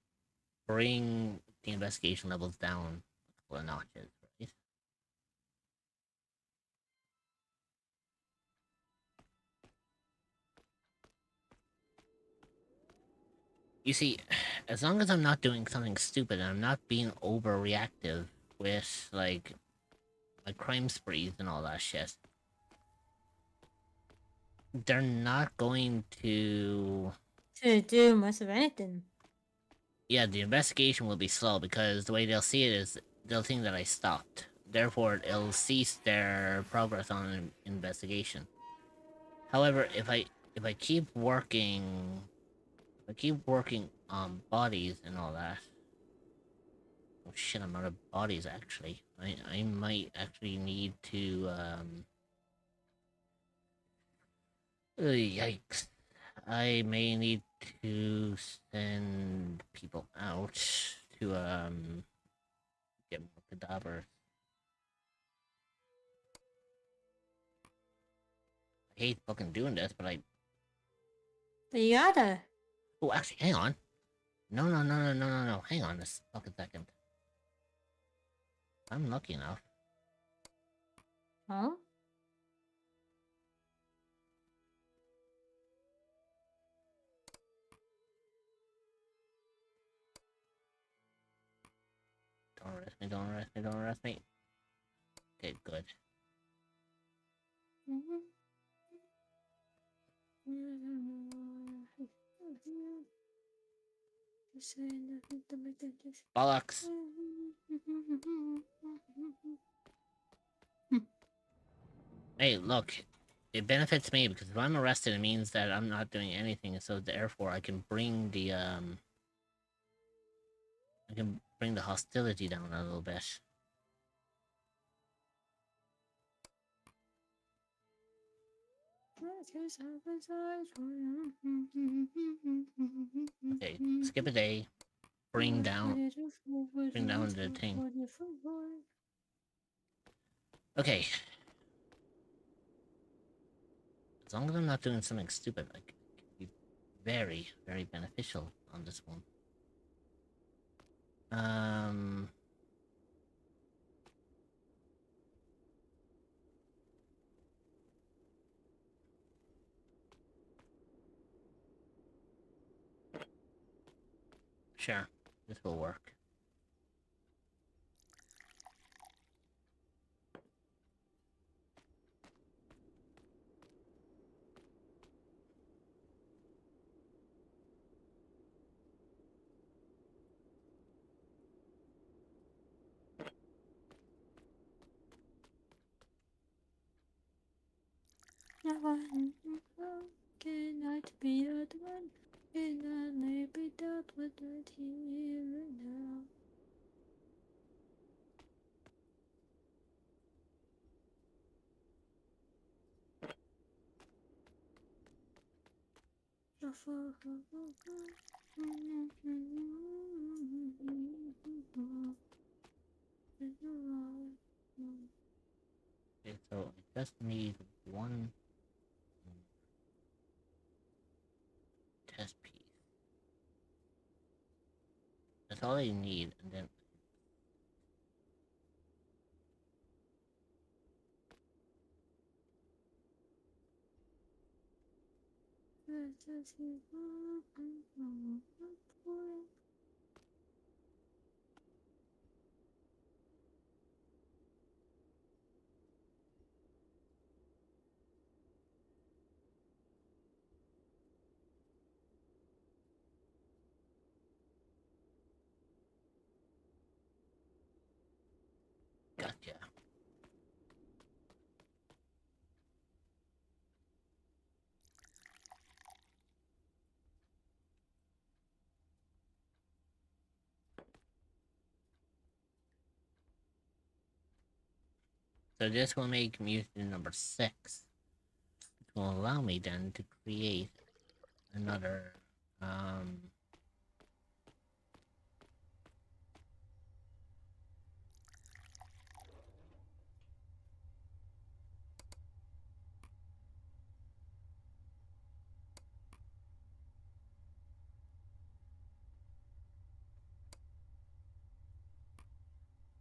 bring the investigation levels down a couple of notches, right? You see, as long as I'm not doing something stupid and I'm not being overreactive with like crime sprees and all that shit, they're not going to do much of anything. Yeah, the investigation will be slow because the way they'll see it is they'll think that I stopped. Therefore, it'll cease their progress on an investigation. However, if I keep working, if I keep working on bodies and all that. Oh shit! I'm out of bodies actually. I might actually need to Yikes! I may need to send people out to get more cadavers. I hate fucking doing this, but But you gotta. Oh, actually, hang on. No. Hang on a fucking second. I'm lucky enough. Huh? Don't arrest me. Okay, good. Bollocks! Hey, look. It benefits me because if I'm arrested, it means that I'm not doing anything, so therefore I can bring the hostility down a little bit. Okay, skip a day. Bring down the thing. Okay. As long as I'm not doing something stupid, like, it can be very, very beneficial on this one. Sure, this will work. Cannot be that one. Cannot live without what I hear now. Okay, so I just need one test piece. That's all I need, and then gotcha. So this will make mutant number 6. Which will allow me then to create another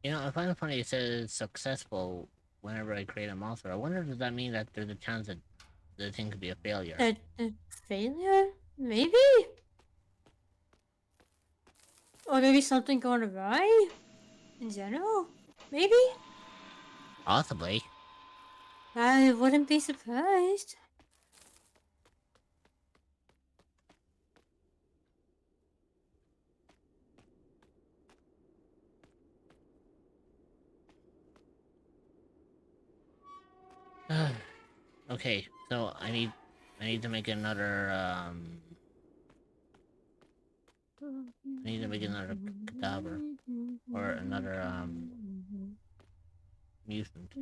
You know, I find it funny it says successful whenever I create a monster. I wonder, does that mean that there's a chance that the thing could be a failure? A failure? Maybe? Or maybe something going awry? In general? Maybe? Possibly. I wouldn't be surprised. Okay, so I need to make another I need to make another cadaver or another mutant.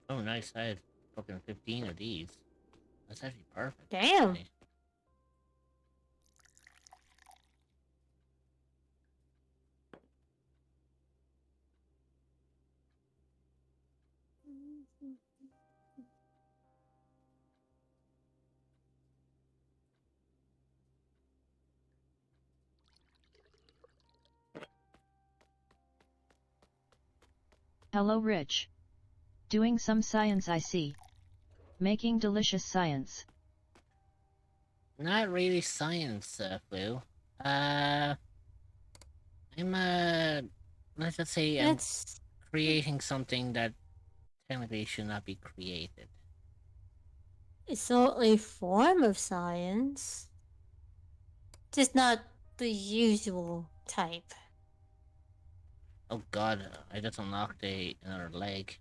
Oh, nice! I had fucking 15 of these. That's actually perfect. Damn. Actually. Hello Rich. Doing some science I see. Making delicious science. Not really science, Flu. Let's just say I'm It's creating something that technically should not be created. it's all a form of science. Just not the usual type. Oh god, I just unlocked another leg.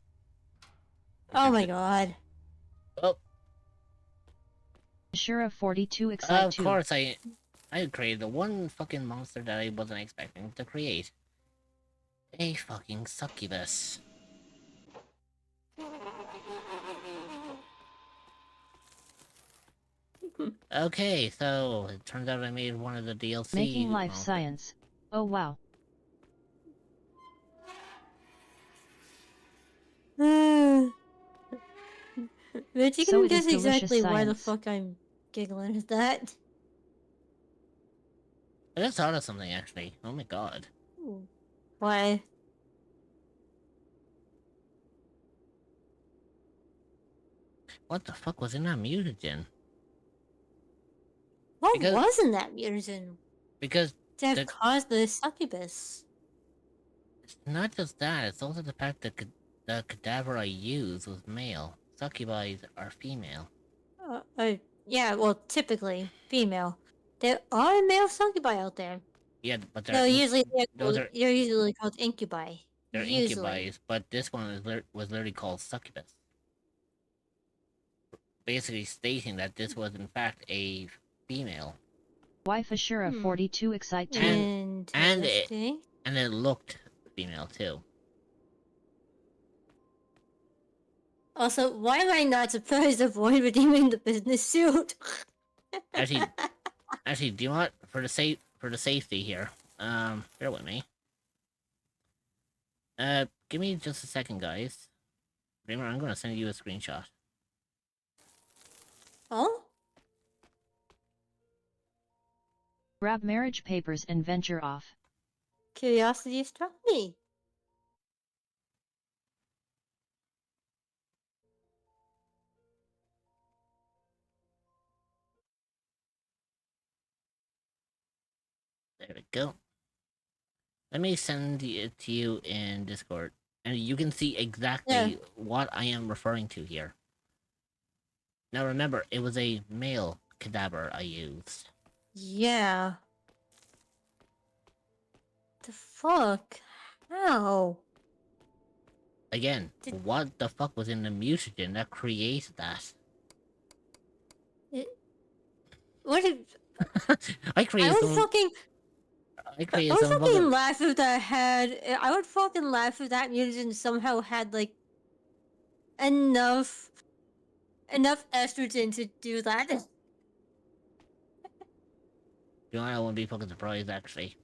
Oh my god. Oh, Shura 42 excite of course I created the one fucking monster that I wasn't expecting to create. A fucking succubus. Okay, so it turns out I made one of the DLC. Making life monsters. science. Oh wow. But you So can it is guess exactly delicious why the science. fuck I'm giggling at that. I just thought of something actually. Oh my god. Why? What the fuck was in that mutagen? What Because- was in that mutagen Because that the- caused the succubus? it's not just that, it's also the fact that the cadaver I used was male. Succubi are female. Yeah, well, typically female. There are male succubi out there. Yeah, but No, usually those are they're usually called incubi. they're Usually. incubi, but this one was literally called succubus, basically stating that this was in fact a female. Wife Ashura Hmm. 42 Excite 2. And Interesting. it looked female too. Also, why am I not surprised of Void redeeming the business suit? Actually, do you want for the safety here? Bear with me. Give me just a second, guys. Remember, I'm gonna send you a screenshot. Oh? Grab marriage papers and venture off. Curiosity struck me. There we go. Let me send it to you in Discord, and you can see exactly what I am referring to here. Now remember, it was a male cadaver I used. Yeah. The fuck? How? Again, what the fuck was in the mutagen that created that? What if... I created some... I created I would some fucking laugh if that had... I would fucking laugh if that mutagen somehow had, like... Enough estrogen to do that. You know, I wouldn't be fucking surprised, actually.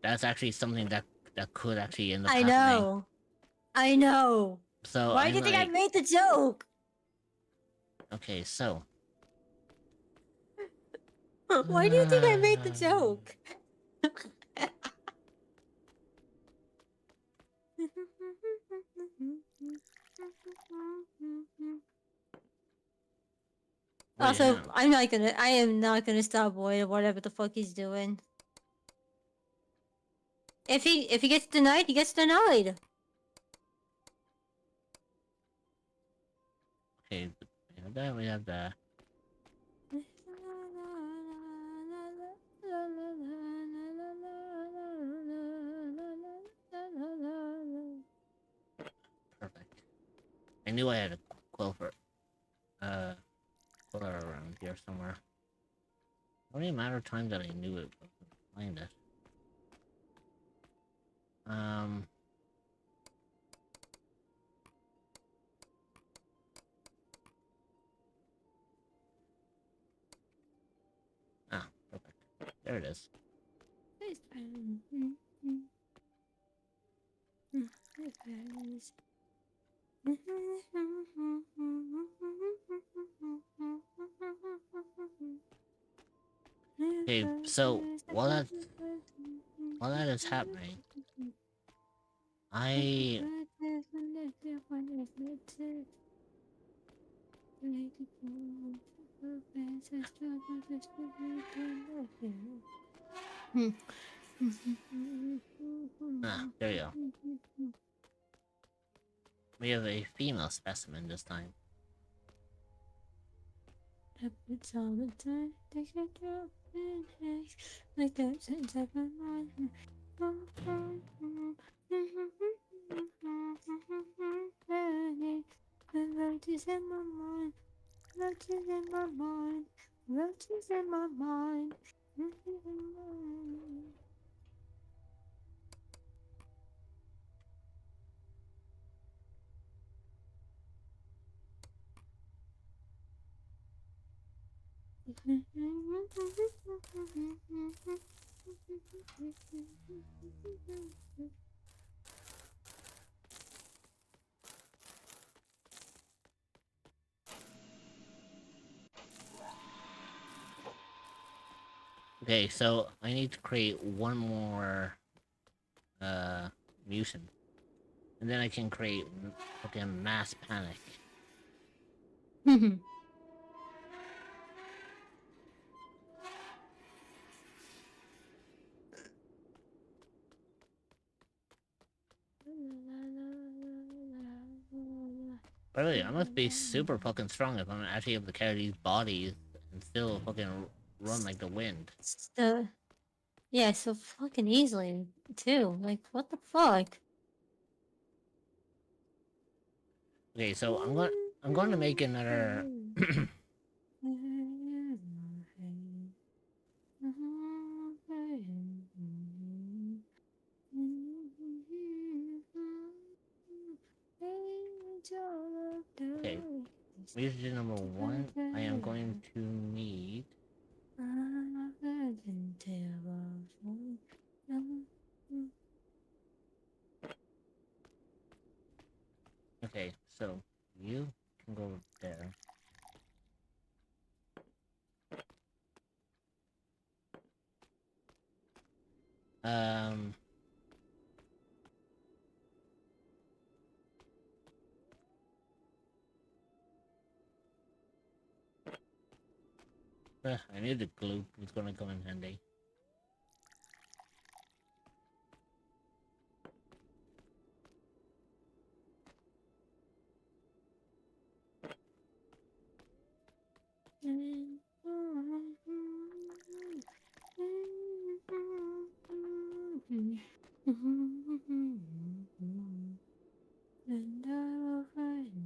That's actually something that could actually end up happening. I know. So why do you think I made the joke? Okay, so... Why do you think I made the joke? Also, I am not gonna stop Boyd or whatever the fuck he's doing. If he gets denied, he gets denied. Okay, then we have the... Perfect. I knew I had a Quilfer. Quiller around here somewhere. Only a matter of time that I knew it, but I couldn't find it. Ah, perfect. There it is. Okay, so while that is happening, I there you go. We have a female specimen this time. It's all the time. They can drop like that since I've been on. Love is in my mind. Love is in my mind. Love is in my mind. Okay, so I need to create one more mutant. And then I can create fucking mass panic. By the way, I must be super fucking strong if I'm actually able to carry these bodies and still fucking run like the wind. Yeah, so fucking easily, too. Like, what the fuck? Okay, so I'm going to make another. Okay, music number 1. I am going to need. Okay, so you can go there. Um. I knew the glue was gonna come in handy. And I will find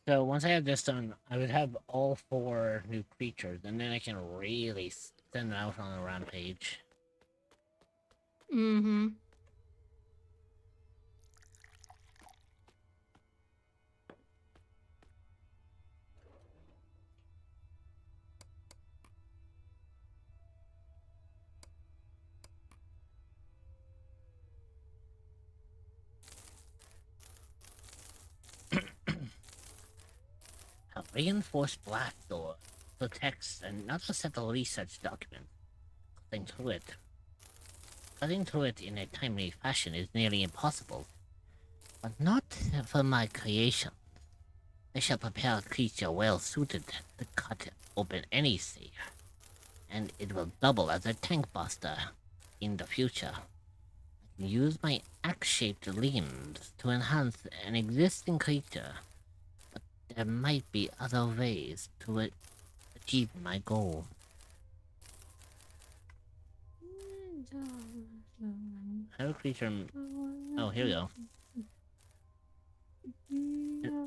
So once I have this done, I would have all 4 new creatures, and then I can really send them out on a rampage. Mm-hmm. A reinforced black door protects and not to set the research document. Cutting through it. Cutting through it in a timely fashion is nearly impossible. But not for my creation. I shall prepare a creature well suited to cut open any safe, and it will double as a tank buster in the future. I can use my axe-shaped limbs to enhance an existing creature, but there might be other ways to achieve my goal. How a creature... Oh, here we go.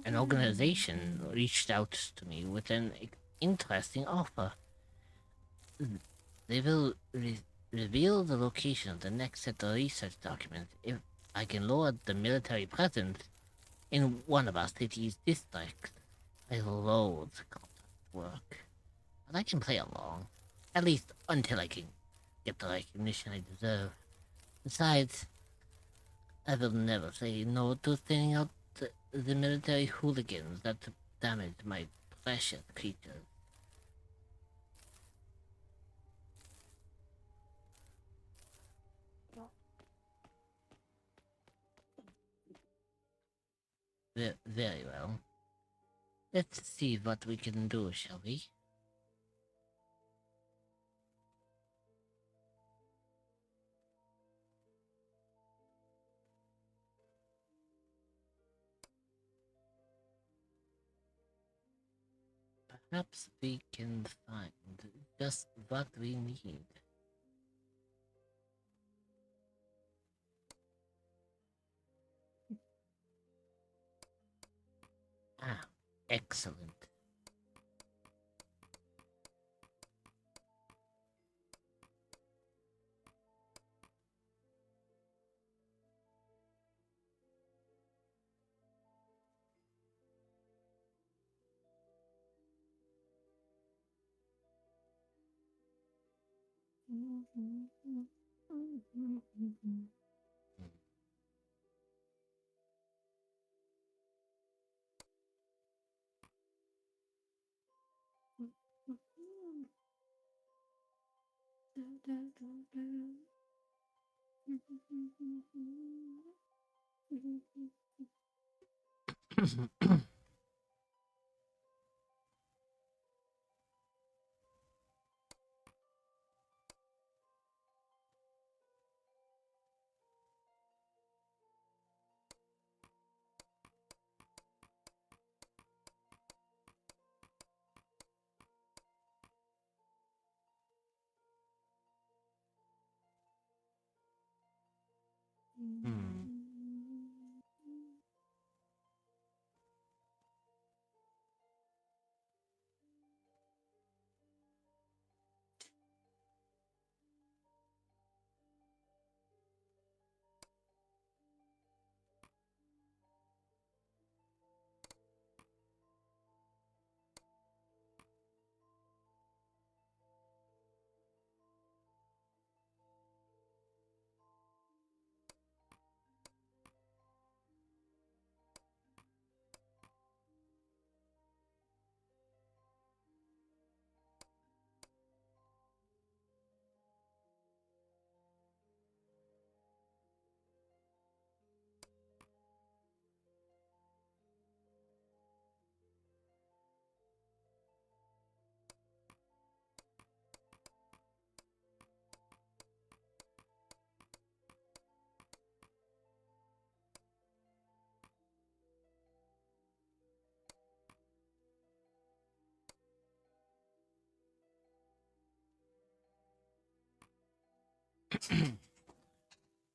An organization reached out to me with an interesting offer. They will reveal the location of the next set of research documents if I can lower the military presence in one of our city's districts. I loathe contract work, but I can play along, at least until I can get the recognition I deserve. Besides, I will never say no to thinning out the military hooligans that damage my precious creatures. Very well. Let's see what we can do, shall we? Perhaps we can find just what we need. Ah, excellent. Hmm.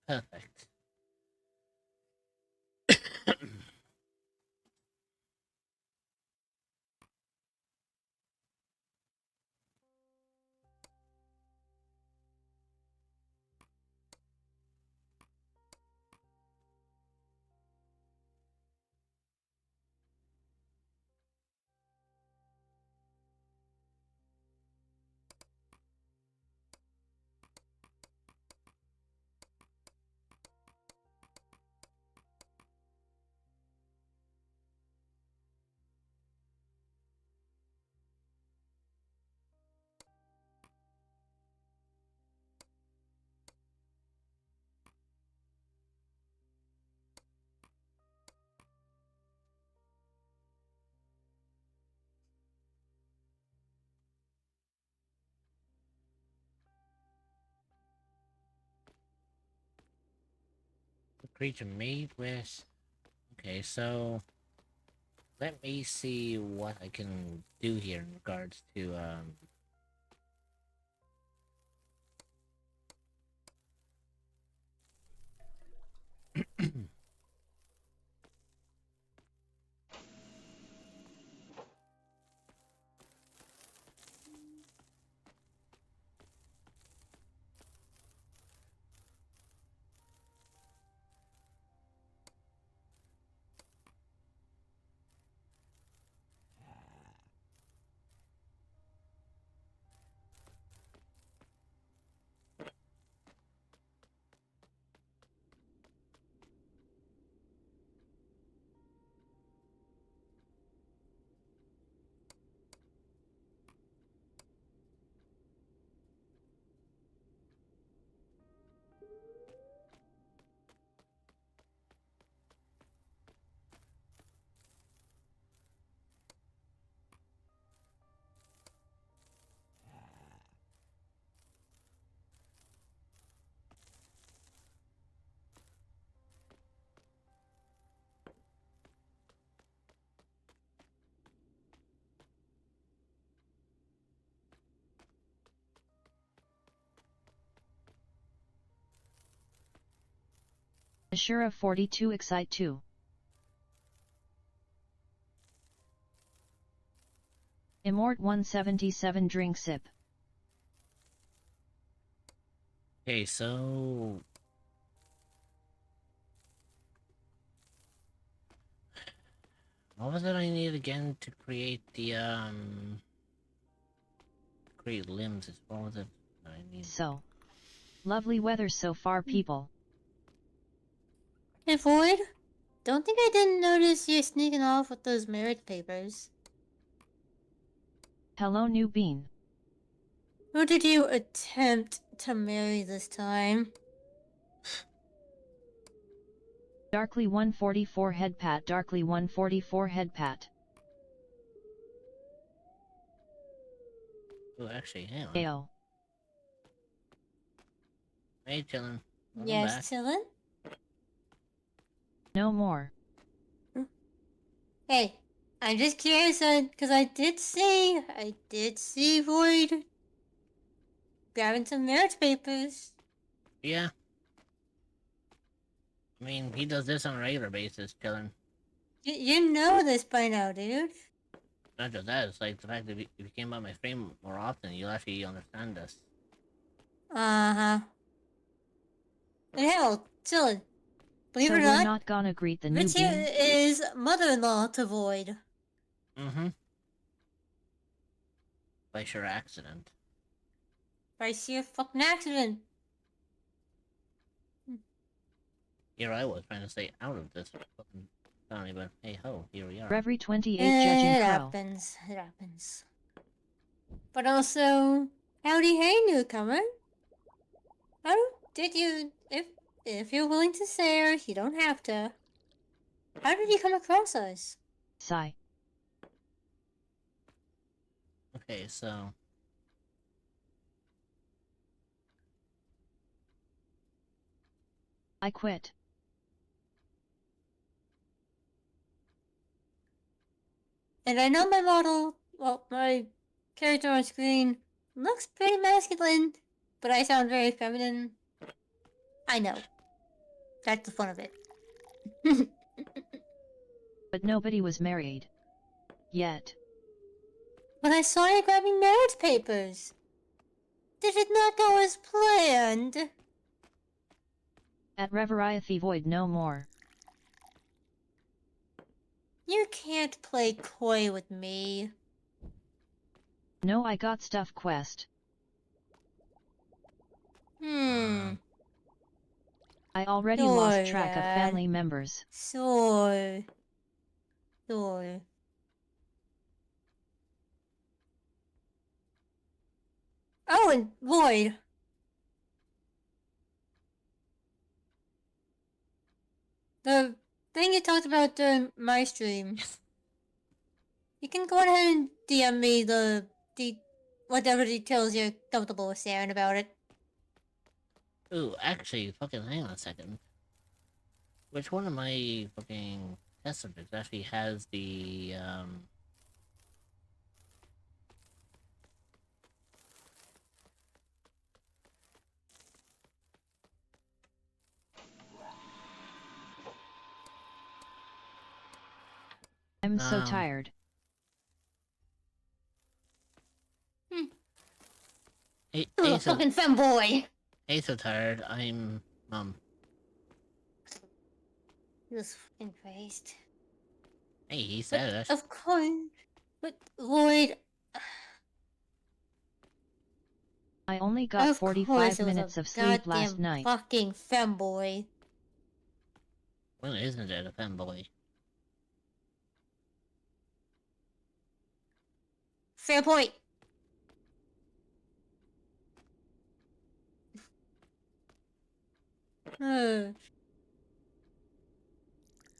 Perfect. The creature made with. Okay, so let me see what I can do here in regards to Ashura 42 Excite 2. Immort 177 Drink Sip. Okay, so what was it I need again to create the create limbs? What was it I need? So. Lovely weather so far, people. Hey, Void? Don't think I didn't notice you sneaking off with those marriage papers. Hello, new bean. Who did you attempt to marry this time? Darkly 144 head pat. Darkly 144 head pat. Oh, actually, hang on. Ayo. Hey, chillin'. Welcome Yes, back. chillin'? No more. Hey, I'm just curious, because I did see Void grabbing some marriage papers. Yeah. I mean, he does this on a regular basis, chillin'. You know this by now, dude. Not just that, it's like the fact that if you came by my stream more often, you'll actually understand this. Uh-huh. And hell, chillin'. Believe So it or we're not, not gonna greet the Rich here newbie? is mother-in-law to Void. Mm-hmm. By sure accident. By sheer fucking accident. Here I was trying to stay out of this fucking family, but hey ho, here we are. Reverie 28 judging It crow. happens. It happens. But also, howdy hey, newcomer. How did you, if you're willing to say, or you don't have to, how did you come across us? Sigh. Okay, so I quit. And I know my model, well, my character on screen looks pretty masculine, but I sound very feminine. I know. That's the fun of it. But nobody was married. Yet. But I saw you grabbing marriage papers. Did it not go as planned? At Reveriathy Void no more. You can't play coy with me. No, I got stuff quest. Hmm. I already Sure, lost track of Dad. family members. Sure. Oh, and Void. The thing you talked about during my stream. You can go ahead and DM me the whatever details you're comfortable with sharing about it. ooh, actually, fucking hang on a second. Which one of my fucking test subjects actually has the I'm so tired. Hey, Little so, fucking femboy. hey, so tired. I'm This fucking Christ. hey, he said it. Of course. But Void. I only got Of 45 course it was minutes a of sleep last goddamn night. Fucking femboy. Well, isn't it a femboy? Fair point.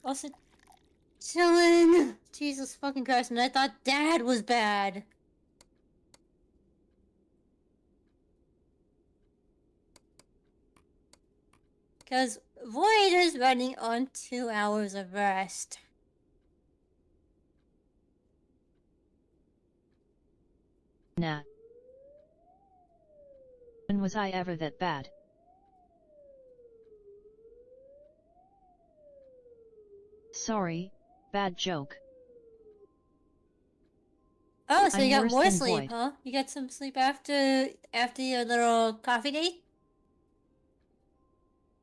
Also, chillin'. Jesus fucking Christ, man, I thought Dad was bad. Cause Void is running on 2 hours of rest. Nah. When was I ever that bad? Sorry, bad joke. Oh, so I'm you got worse more than sleep, Void. huh? You got some sleep after your little coffee date?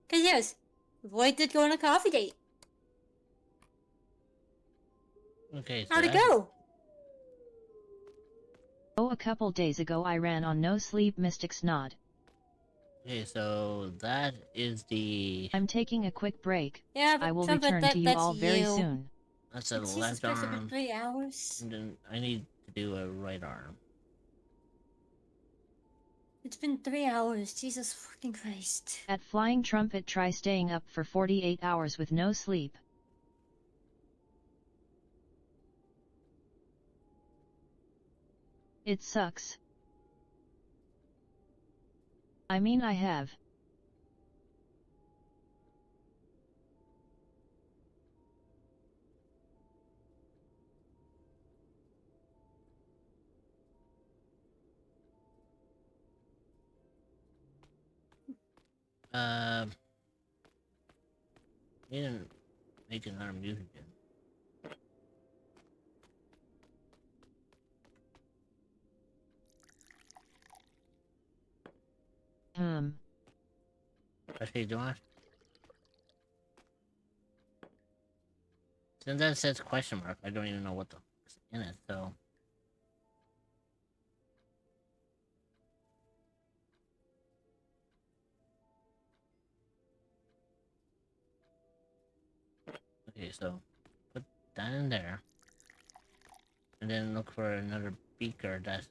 Cause yes, Void did go on a coffee date. Okay, so How'd it that's- go? Oh, a couple days ago I ran on no sleep Mystic's Nod. Okay, so that is the I'm taking a quick break. Yeah, but I will Trumpet, return to you that's all very you. soon. that's a Jesus left Christ, it's been arm, 3 hours. and then I need to do a right arm. It's been 3 hours. Jesus fucking Christ. At Flying Trumpet, try staying up for 48 hours with no sleep. It sucks. I mean, I have. We didn't make another mutagen. Actually, do I? Since that says question mark, I don't even know what the fuck's in it, so. Okay, so put that in there. And then look for another beaker that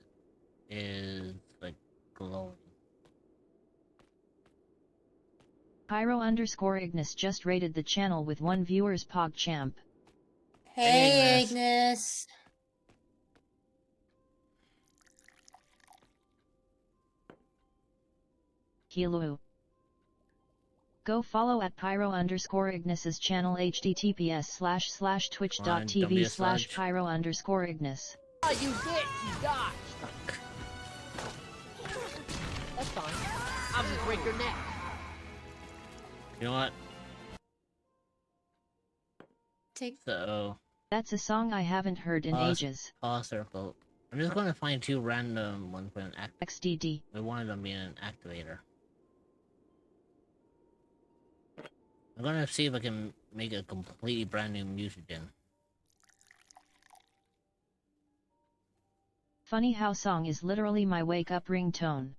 is like glowing. Pyro_Ignis just rated the channel with 1 viewer's PogChamp. Hey, Ignis. Ignis. Hello. Go follow at Pyro_Ignis's channel https://twitch.tv/Pyro_Ignis. Oh, you did! You dodged! That's fine. I'll just break your neck. You know what? Take. So. That's a song I haven't heard in ages. Pause circle. I'm just going to find 2 random ones with an XDD. With one of them being an activator. I'm gonna see if I can make a completely brand new mutagen. Funny how song is literally my wake-up ringtone.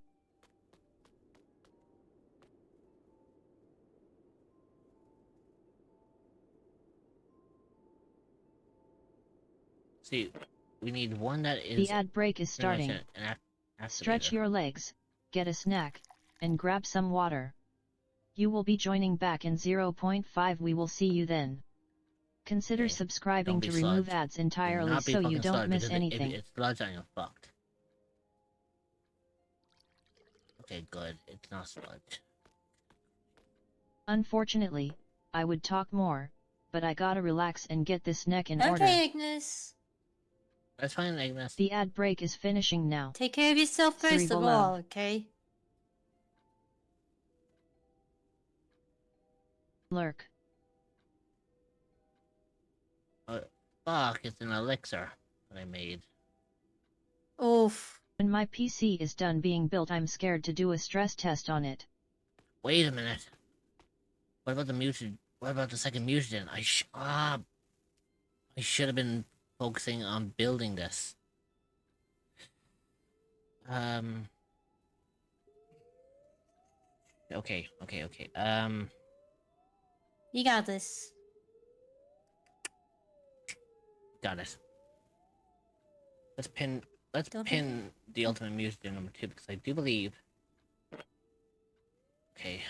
See, we need one that is... The ad break is starting. An Stretch your legs, get a snack, and grab some water. You will be joining back in 0.5. We will see you then. Consider subscribing to remove ads entirely so you don't miss anything. If it's sludge, I am fucked. Okay, good. It's not sludge. Unfortunately, I would talk more, but I gotta relax and get this neck in order. Okay, Ignis. That's fine, Ignis. The ad break is finishing now. Take care of yourself first of all, okay? Lurk. Fuck, it's an elixir that I made. Oof. When my PC is done being built, I'm scared to do a stress test on it. Wait a minute. What about the mutagen? What about the second mutagen? I should have been focusing on building this. Okay. You got this. Got it. Let's pin the ultimate mutagen number 2 because I do believe. Okay,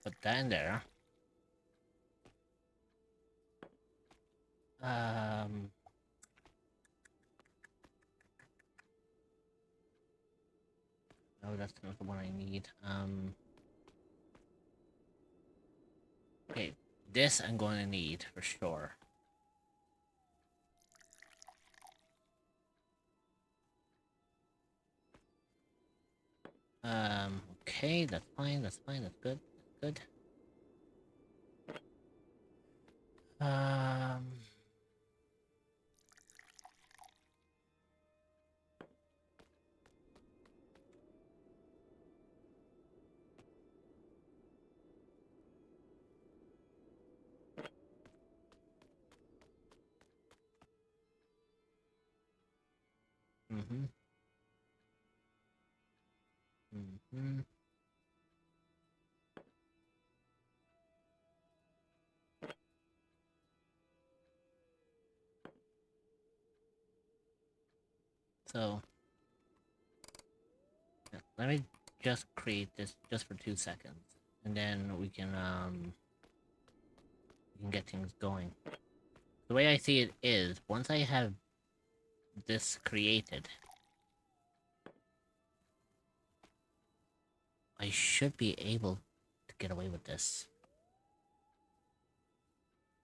put that in there. No, that's not the one I need. Okay, this I'm going to need for sure. Okay, that's fine, that's good, good. Mm-hmm. So let me just create this just for 2 seconds, and then we can get things going. The way I see it is, once I have this created, I should be able to get away with this.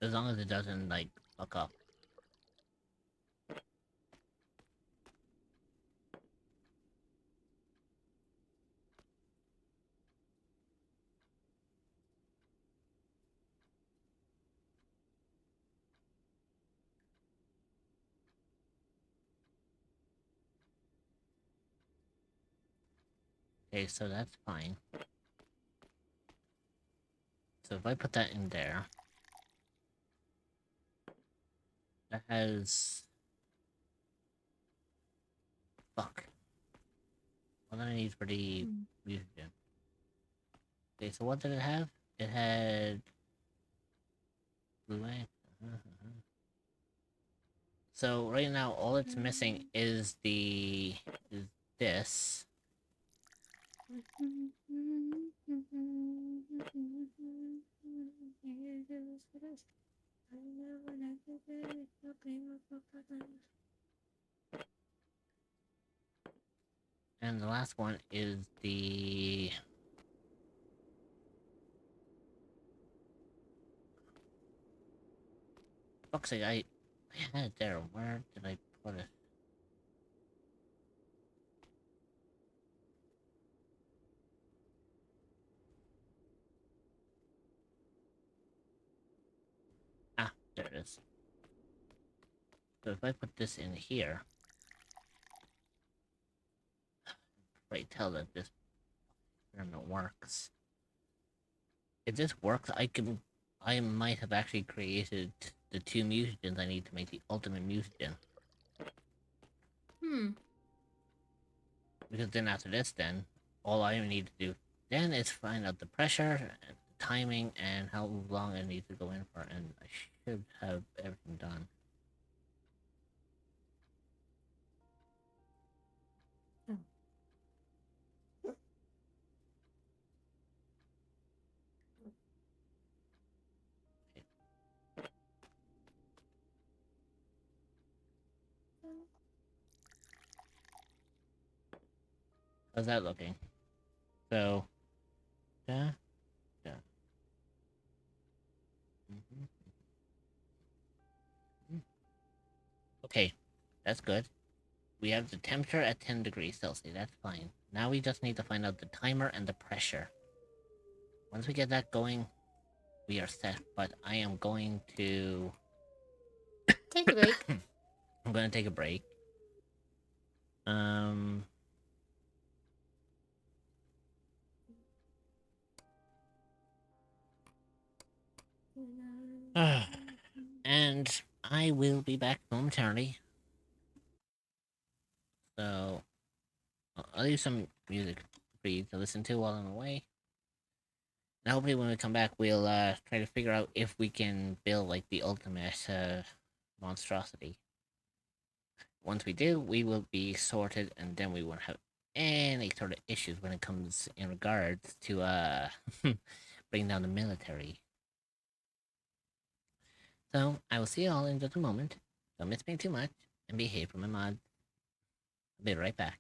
As long as it doesn't, like, fuck up. Okay, so that's fine. So if I put that in there, that has... Fuck. What do I need for the mutagen? Okay, so what did it have? It had... Blue eye? So right now, all it's missing is the... is this. And the last one is the... Fuck's sake, I had it there. Where did I put it? Ah, there it is. So if I put this in here... Right, tell that this experiment works. If this works, I might have actually created the 2 mutagens I need to make the ultimate mutagen. Because then after this, then, all I need to do then is find out the pressure, and the timing, and how long I need to go in for, and I should have everything done. How's that looking? So, yeah. Okay, that's good. We have the temperature at 10 degrees Celsius, that's fine. Now we just need to find out the timer and the pressure. Once we get that going, we are set, but I am going to... Take a break. I'm gonna take a break. And I will be back momentarily. So, I'll leave some music for you to listen to while I'm away. And hopefully when we come back, we'll try to figure out if we can build, like, the ultimate monstrosity. Once we do, we will be sorted, and then we won't have any sort of issues when it comes in regards to bring down the military. So, I will see you all in just a moment. Don't miss me too much, and behave from my mod. I'll be right back.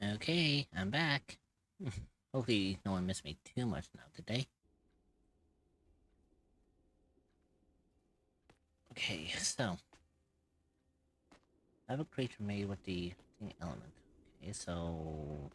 Okay, I'm back. Hopefully no one missed me too much now today. Okay, so I have a creature made with the thing element. Okay, so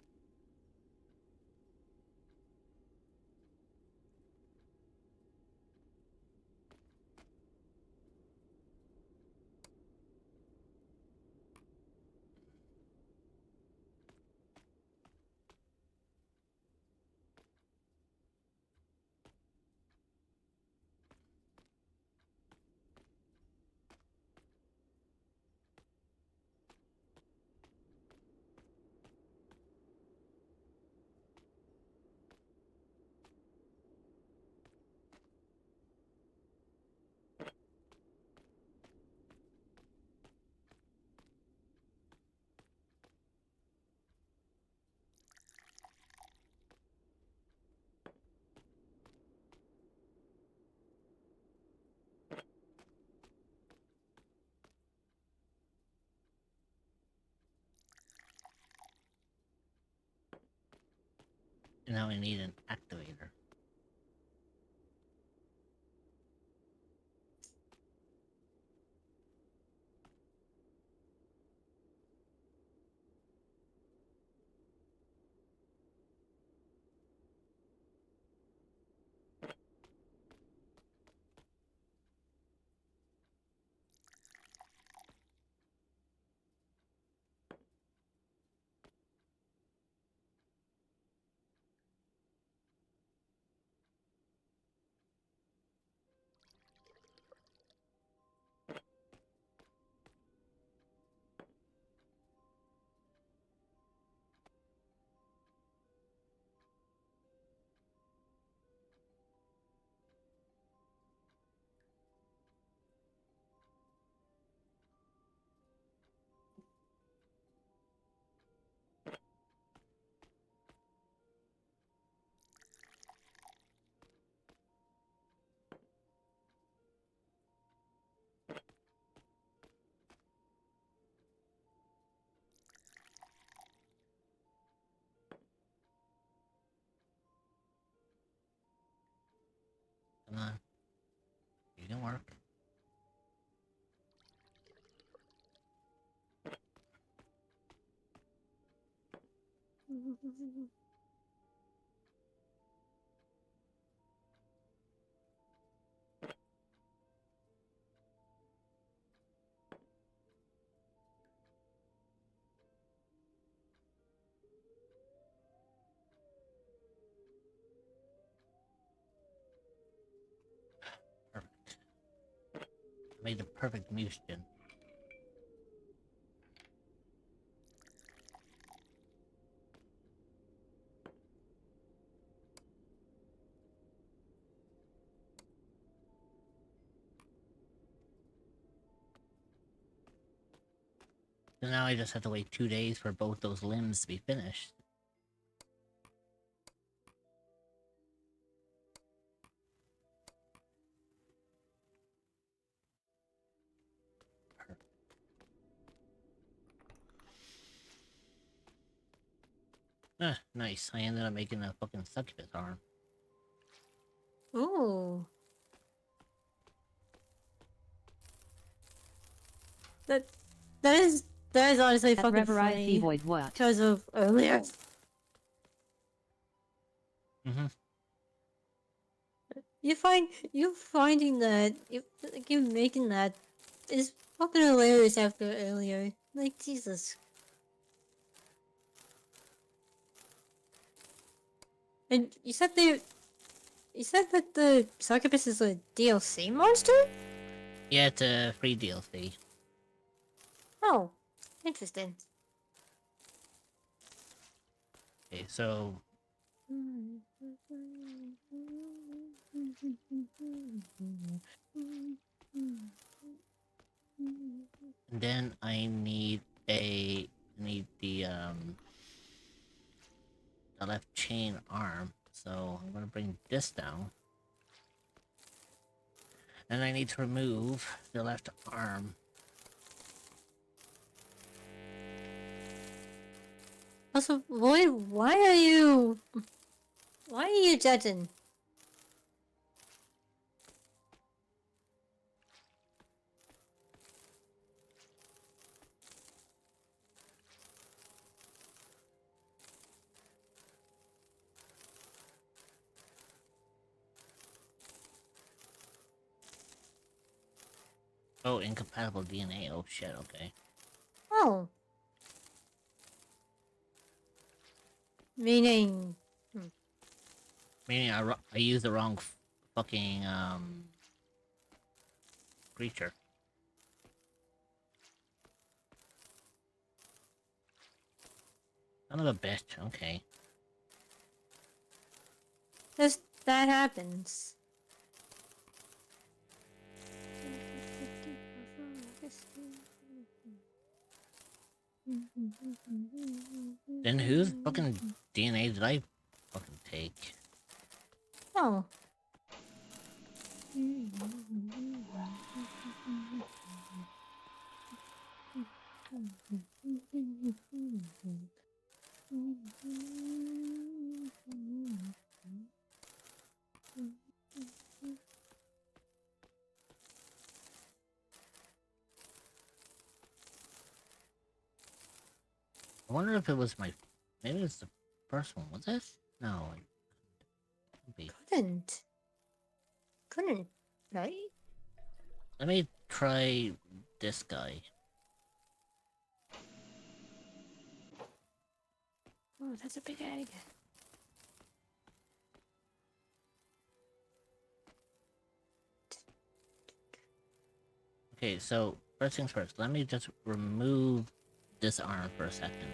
now I need an activator. Come on. You can work. Perfect. I made the perfect mutagen. So now I just have to wait 2 days for both those limbs to be finished. Ah, nice. I ended up making a fucking succubus arm. Ooh. That that is honestly At fucking Reverie funny. Void what? Because of earlier. Mm-hmm. You finding that you making that is fucking hilarious after earlier. Like Jesus. And you said that the succubus is a DLC monster? Yeah, it's a free DLC. Oh, interesting. Okay, so then I need the left chain arm. So I'm gonna bring this down. And I need to remove the left arm. Also, Lloyd, why are you judging? Oh, incompatible DNA. Oh shit. Okay. Oh. Meaning... Meaning I used the wrong fucking creature. Son of a bitch. Okay. That happens. Then whose fucking DNA did I fucking take? Oh. I wonder if it was my. Maybe it's the first one. Was it? No. It Couldn't, right? Let me try this guy. Oh, that's a big egg. Okay, so first things first. Let me just remove this arm for a second.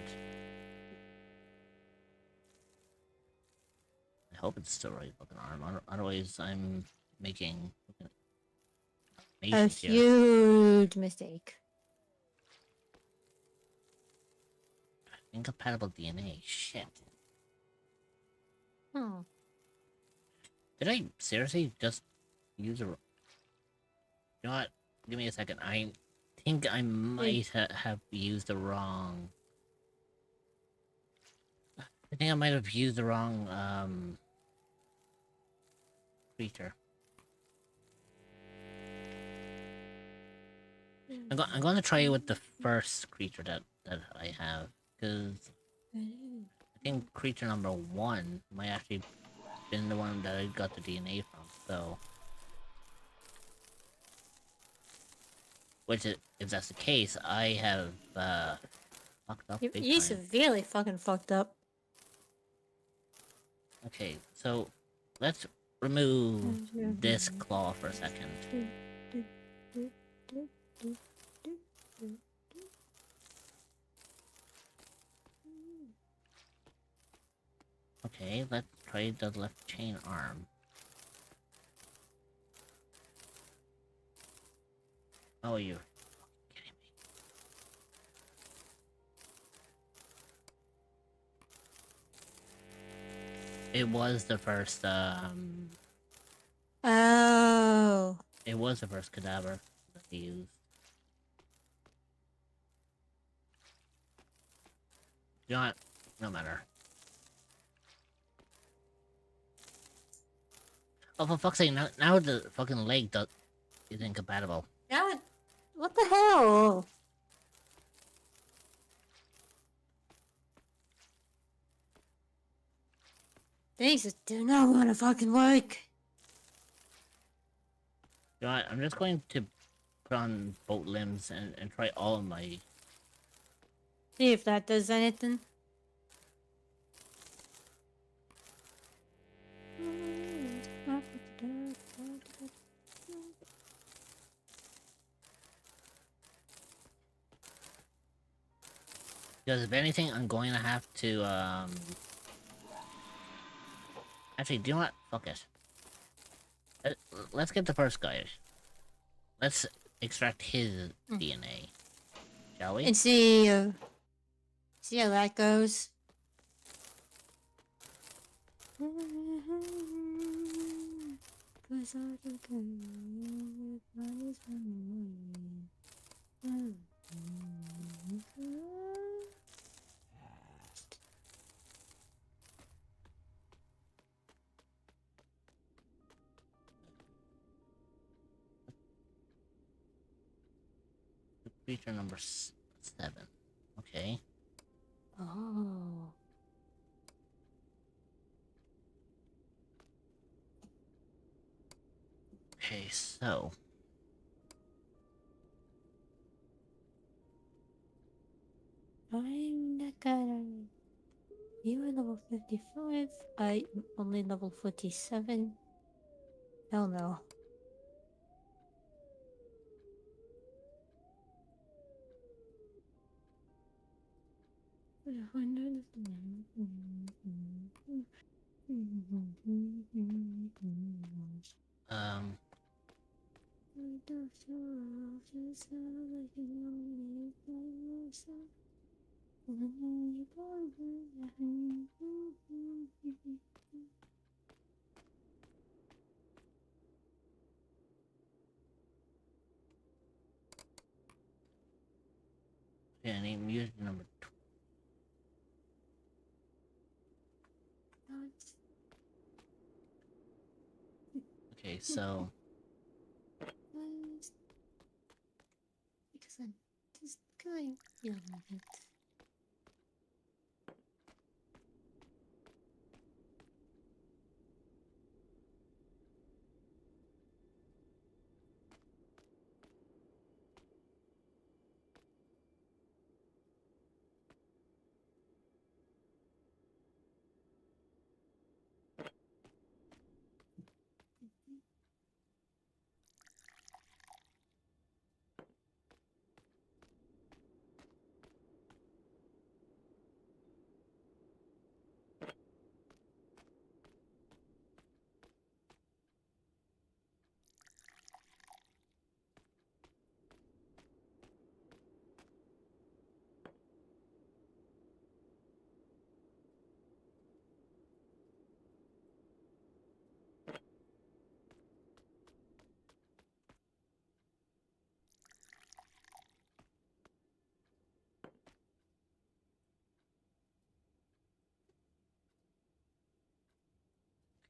I hope it's still right fucking arm. Otherwise, I'm making A animations here. huge mistake. Incompatible DNA. Shit. Hmm. Did I seriously just use a? You know what? Give me a second. I think I might have used the wrong. I think I might have used the wrong creature. I'm going to try with the first creature that I have, because I think creature number 1 might actually been the one that I got the DNA from. So, which is, if that's the case, I have fucked up big You time. severely fucking fucked up. Okay, so let's remove this claw for a second. Okay, let's try the left chain arm. Oh, you're kidding me. It was the first, Oh. it was the first cadaver that he used. You know what? No matter. Oh, for fuck's sake, now the fucking leg is incompatible. Now what the hell? Things just do not want to fucking work. You know what? I'm just going to put on both limbs and try all of my... See if that does anything. Because if anything, I'm going to have to, Actually, do you know what? Fuck it. Let's get the first guy. Let's extract his DNA. Shall we? And see how that goes. Creature number 7. Okay. Oh. Okay, so I'm not gonna. You are level 55. I only level 47. Hell no. um yeah, I need music number 2. Okay, so Because I'm just going. Yeah, it.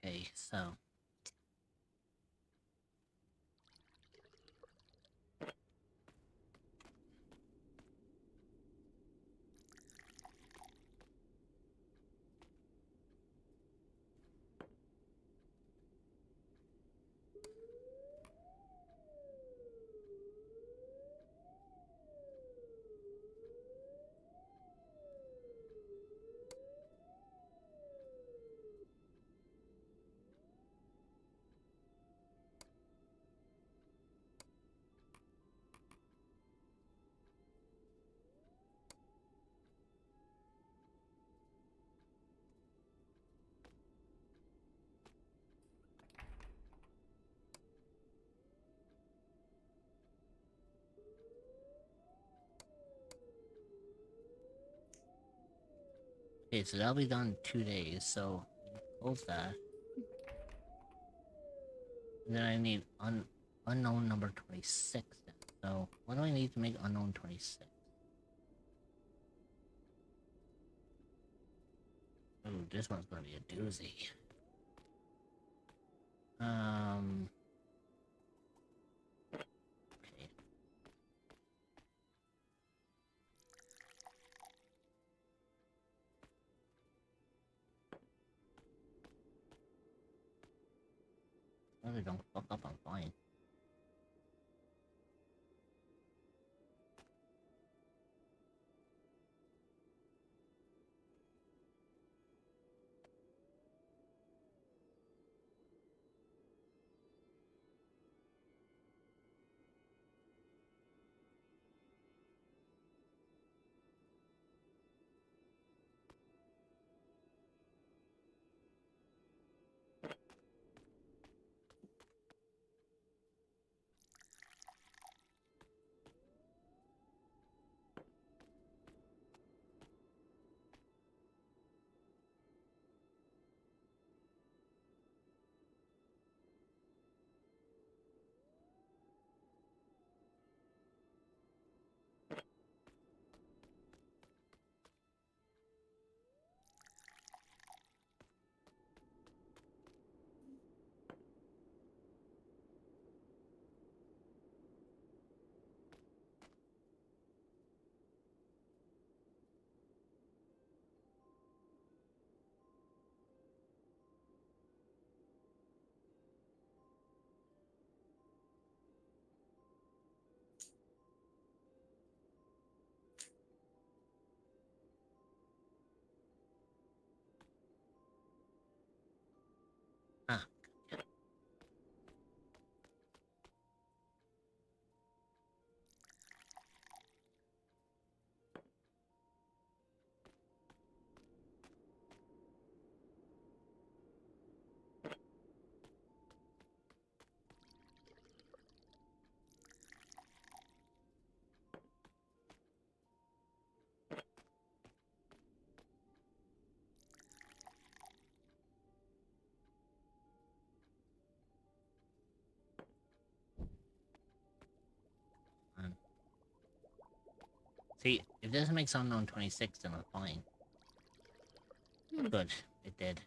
okay, so okay, so that'll be done in 2 days, so close that. And then I need unknown number 26 then. So what do I need to make unknown 26? Ooh, this one's gonna be a doozy. Okay. Well, they don't fuck up, I'm fine. See, if this makes unknown 26, then I'm fine. Hmm. Good, it did.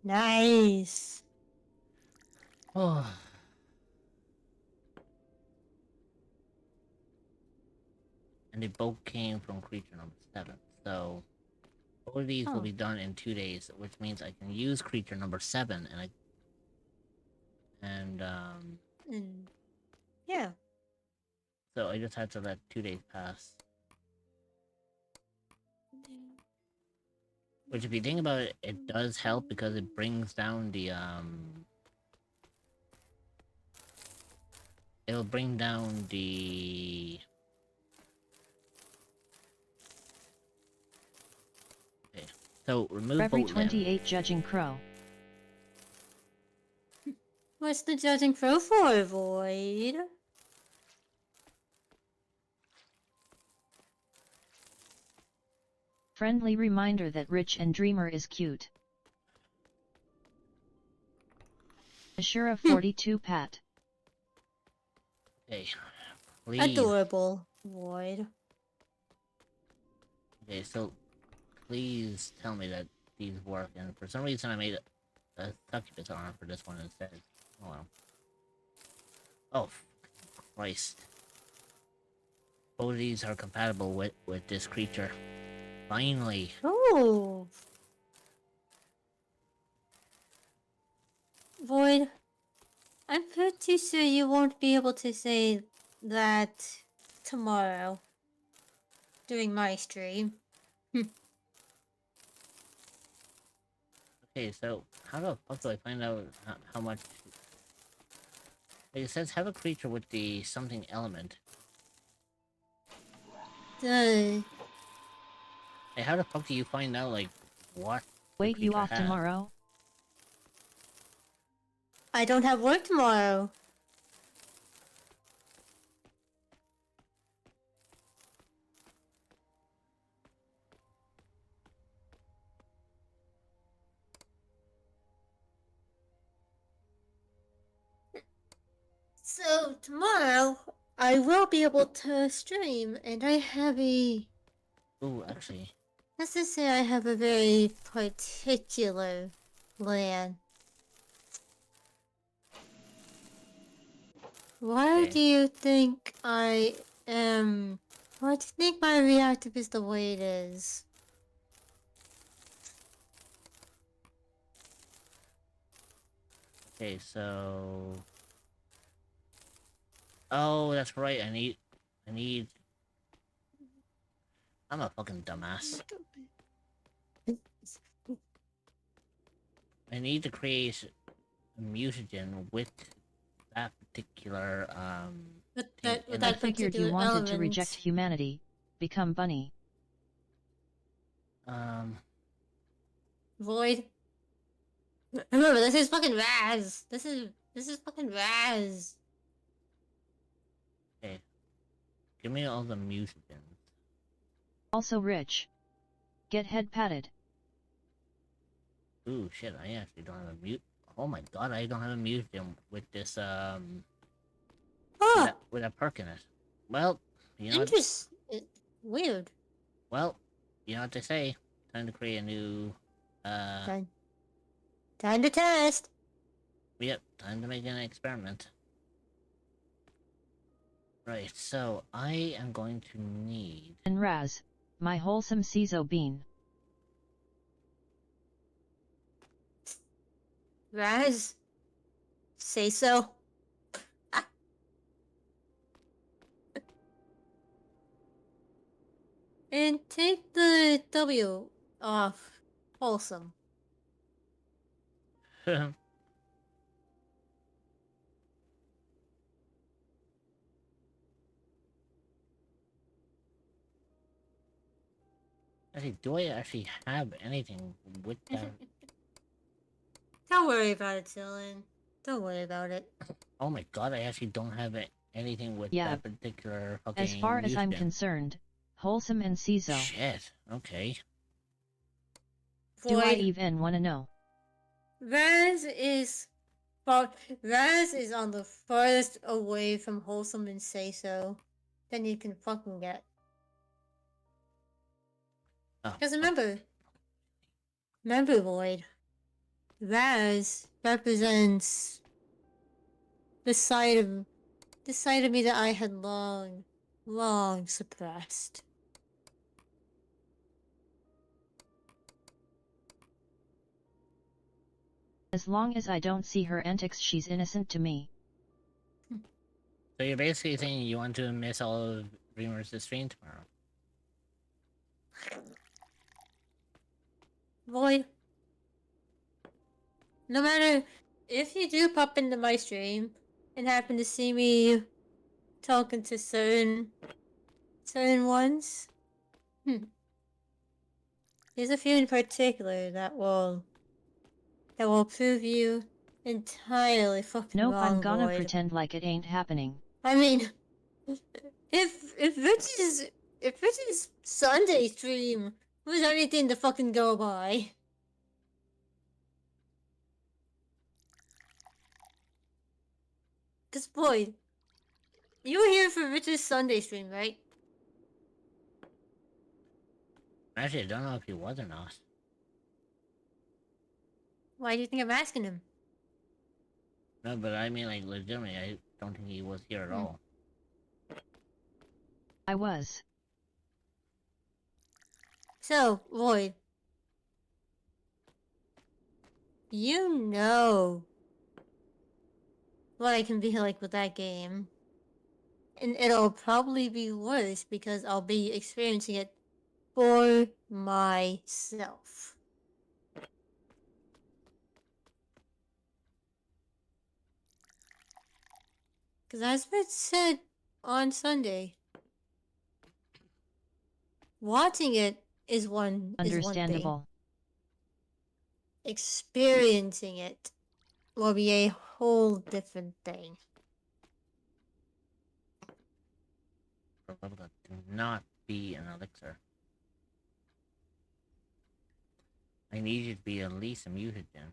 Nice. Oh. And they both came from creature number 7, so both of these will Oh. be done in 2 days, which means I can use creature number 7 and Yeah. so I just had to let 2 days pass. Which, if you think about it, it does help because it brings down the it'll bring down the okay. So remove Every boat limb. 28 judging crow. What's the judging crow for, Void? Friendly reminder that Rich and Dreamer is cute. Ashura 42 Pat. Okay, please. Adorable, Void. Okay, so please tell me that these work. And for some reason, I made a succubus armor for this one instead. Oh well. Oh, Christ. Both of these are compatible with this creature. Finally. Oh. Void, I'm pretty sure you won't be able to say that tomorrow during my stream. Okay, so how the fuck do I find out how much? Like, it says have a creature with the something element. Duh. Hey, how the fuck do you find out, like, what the Wait, you creature off has? tomorrow? I don't have work tomorrow. So tomorrow I will be able to stream, and I have a. Ooh, actually. Let's just say I have a very particular plan. Why Okay. do you think I am? Why do you think my reactive is the way it is? Okay, so. Oh, that's right. I need. I'm a fucking dumbass. I need to create a mutagen with that particular With thing that, with in I it. that figured you particular wanted to element. reject humanity. Become bunny. Void. Remember, this is fucking Raz. This is fucking Raz. Okay. Give me all the mutagens. Also Rich. Get head patted. Ooh, shit, I actually don't have a mute. Oh my god, I don't have a mutagen with this, Oh, with a perk in it. Well, you know what? Weird. Well, you know what they say. Time to create a new, Time to test. yep, time to make an experiment. Right, so I am going to need... And Raz. My wholesome Ciso bean. Raz. Say so. And take the W off. Wholesome. Actually, do I actually have anything with that? Don't worry about it, Dylan. Don't worry about it. Oh my god, I actually don't have anything with Yeah. that particular fucking As far as I'm mutagen. concerned, wholesome and Ciso. Shit, okay. Do I Void. even wanna know? Raz is on the farthest away from wholesome and say so than you can fucking get. Oh, Because remember, Lloyd, Raz represents the side of me that I had long suppressed. As long as I don't see her antics, she's innocent to me. So you're basically saying you want to miss all of Dreamers' stream tomorrow? Lloyd, no matter if you do pop into my stream and happen to see me talking to certain ones, there's a few in particular that will prove you entirely fucking Nope, wrong, I'm gonna Lloyd. pretend like it ain't happening. I mean, if Rich's Sunday stream was anything to fucking go by. Cause boy, you were here for Rich's Sunday stream, right? Actually, I don't know if he was or not. Why do you think I'm asking him? No, but I mean, like, legitimately, I don't think he was here at all. I was. So, Lloyd, you know what I can be like with that game. And it'll probably be worse because I'll be experiencing it for myself. Because as Rich said on Sunday, watching it is one Understandable. thing. Experiencing it will be a whole different thing. That do not be an elixir. I need you to be at least a mutagen.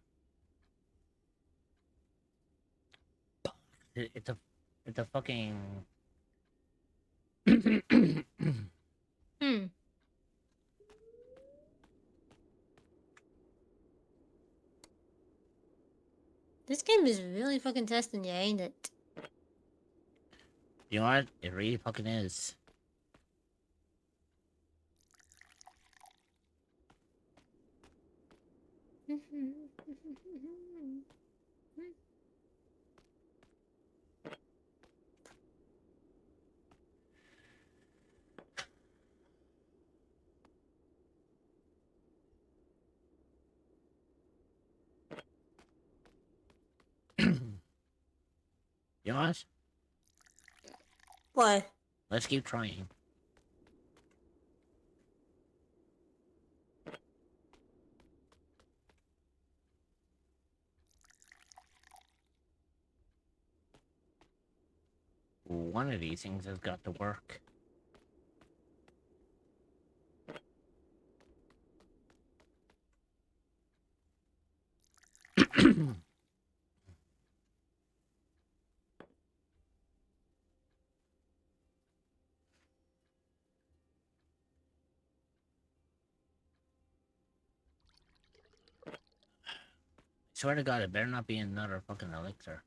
It's a fucking. This game is really fucking testing you, ain't it? You know what? It really fucking is. You know what? What? Let's keep trying. One of these things has got to work. Swear to God, it better not be another fucking elixir.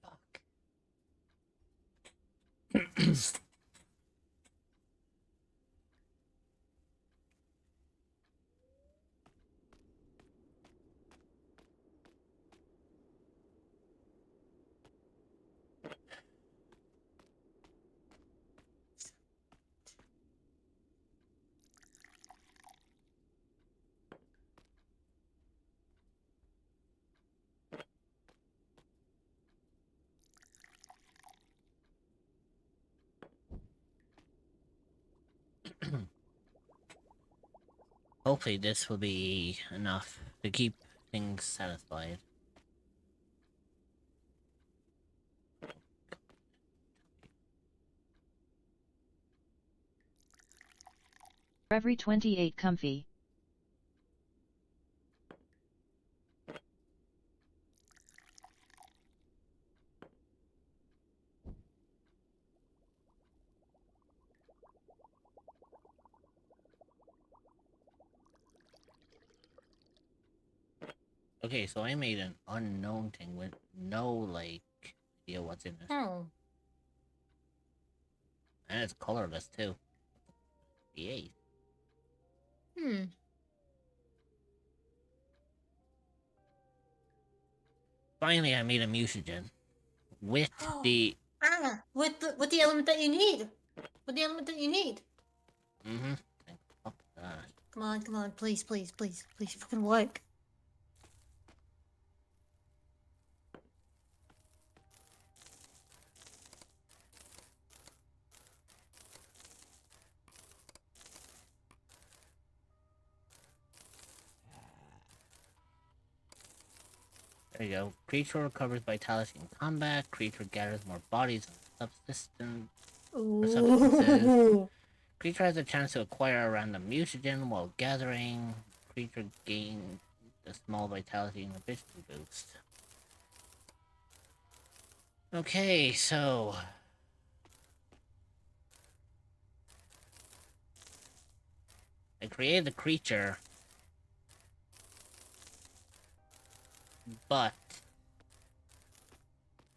Fuck. Hopefully this will be enough to keep things satisfied. Every 28 comfy. Okay, so I made an unknown thing with no, like, idea what's in it. Oh. And it's colorless, too. Yay. Hmm. Finally, I made a mutagen. With the... With the element that you need. With the element that you need. Mm-hmm. Thank fuck that. Come on, please, please, please, please, fucking work. There you go. Creature recovers vitality in combat. Creature gathers more bodies and subsistence. Substances. Ooh. Creature has a chance to acquire a random mutagen while gathering. Creature gains a small vitality and ability boost. Okay, so... I created the creature, but...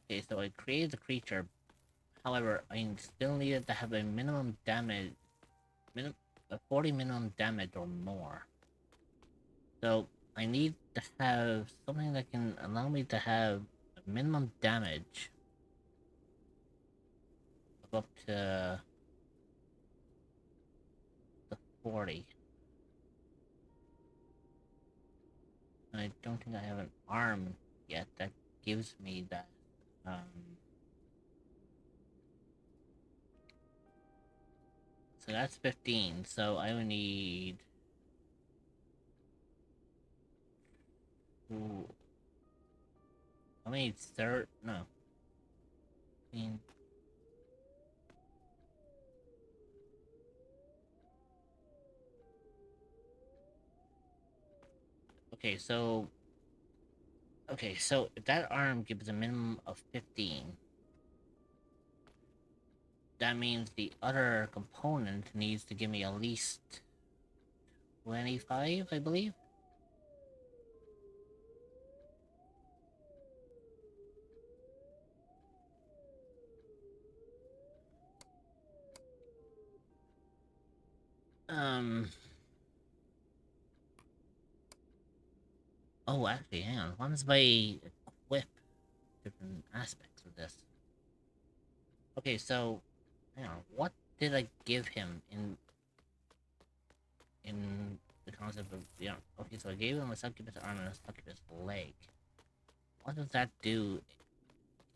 Okay, so I created the creature, however, I still needed to have a minimum damage... a 40 minimum damage or more. So, I need to have something that can allow me to have a minimum damage of up to... the 40. I don't think I have an arm yet that gives me that. So that's 15, so I would need... Ooh. I need no. 15. Okay, so... Okay, so if that arm gives a minimum of 15, that means the other component needs to give me at least 25, I believe? Oh, actually, hang on. What if I equip different aspects of this? Okay, so, hang on. What did I give him in the concept of, okay, so I gave him a succubus arm and a succubus leg. What does that do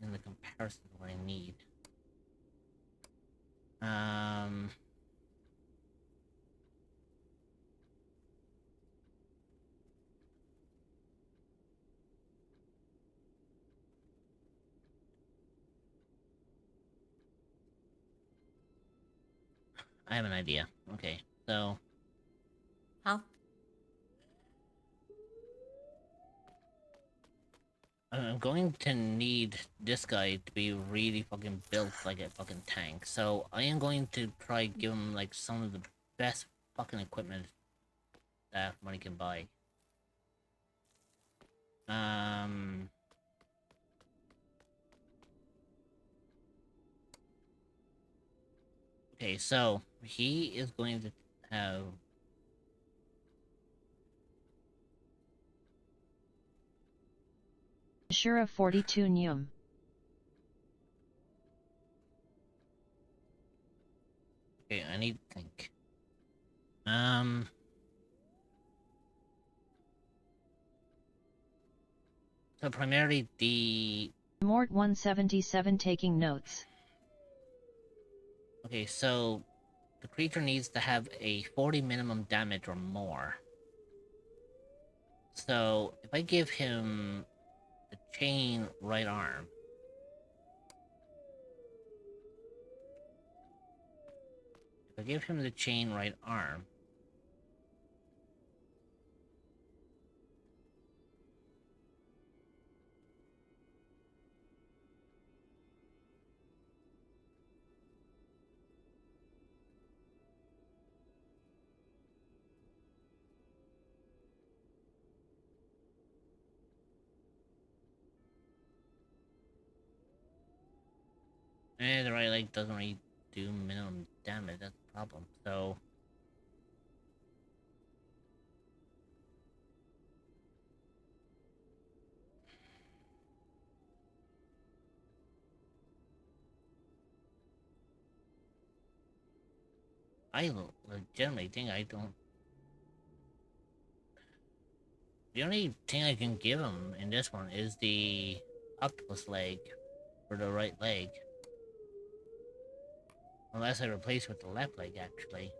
in the comparison to what I need? I have an idea. Okay, so... How? I'm going to need this guy to be really fucking built like a fucking tank. So I am going to try give him like some of the best fucking equipment that money can buy. Okay, so he is going to have... Shura 42 Nyum. Okay, I need to think. So primarily the... Mort 177 taking notes. Okay, so the creature needs to have a 40 minimum damage or more. So if I give him the chain right arm, if I give him the chain right arm, The right leg doesn't really do minimum damage, that's the problem. So I legitimately think I don't. The only thing I can give him in this one is the octopus leg for the right leg. Unless I replace with the left leg, actually.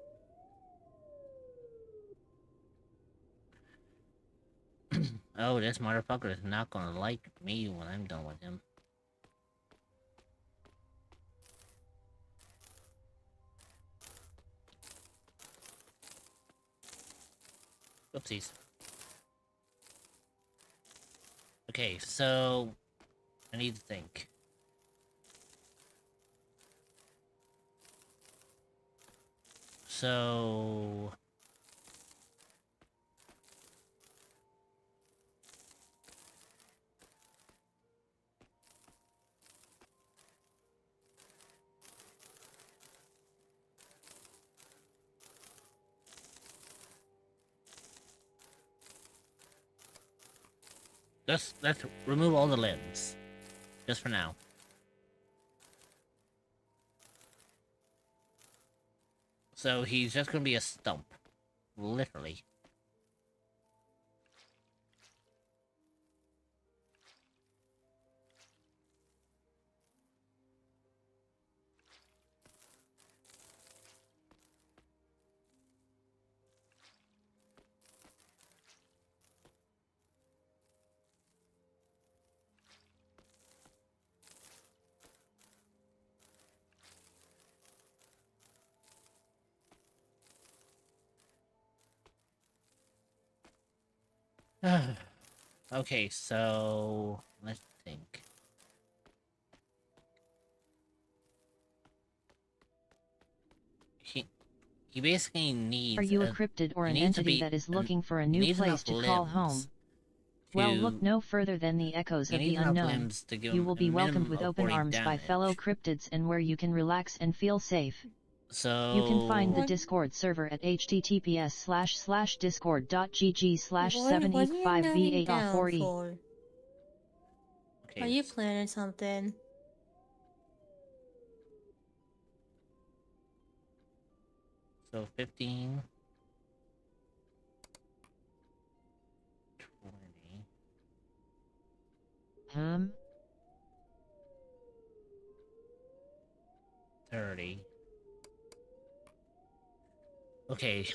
Oh, this motherfucker is not gonna like me when I'm done with him. Whoopsies. Okay, so I need to think. So let's remove all the limbs. Just for now. So he's just gonna be a stump. Literally. Okay, so let's think. He basically needs. Are you a cryptid or an entity that is looking for a new place to call home? Well, look no further than the echoes of the unknown. You will be welcomed with open arms by fellow cryptids and where you can relax and feel safe. So you can find the Discord server at https://discord.gg/785v8.4e. Okay. Are you planning something? So 15. 20. 30. Okay.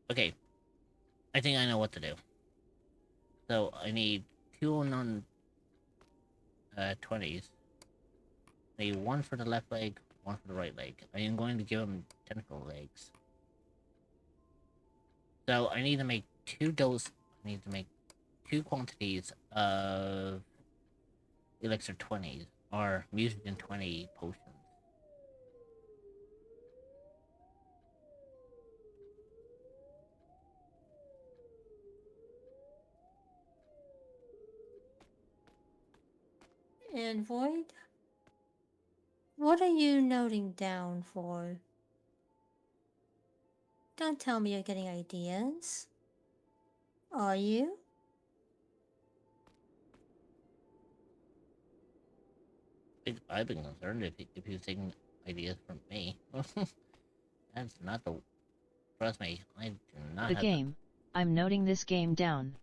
Okay. I think I know what to do. So I need 2 non 20s. I need 1 for the left leg, 1 for the right leg. I am going to give him tentacle legs. So I need to make 2 doses. I need to make 2 quantities of elixir 20s or mutagen 20 potions. And Void? What are you noting down for? Don't tell me you're getting ideas. Are you? I've been concerned if he's taking ideas from me. That's not the... Trust me, I do not The have game. I'm noting this game down.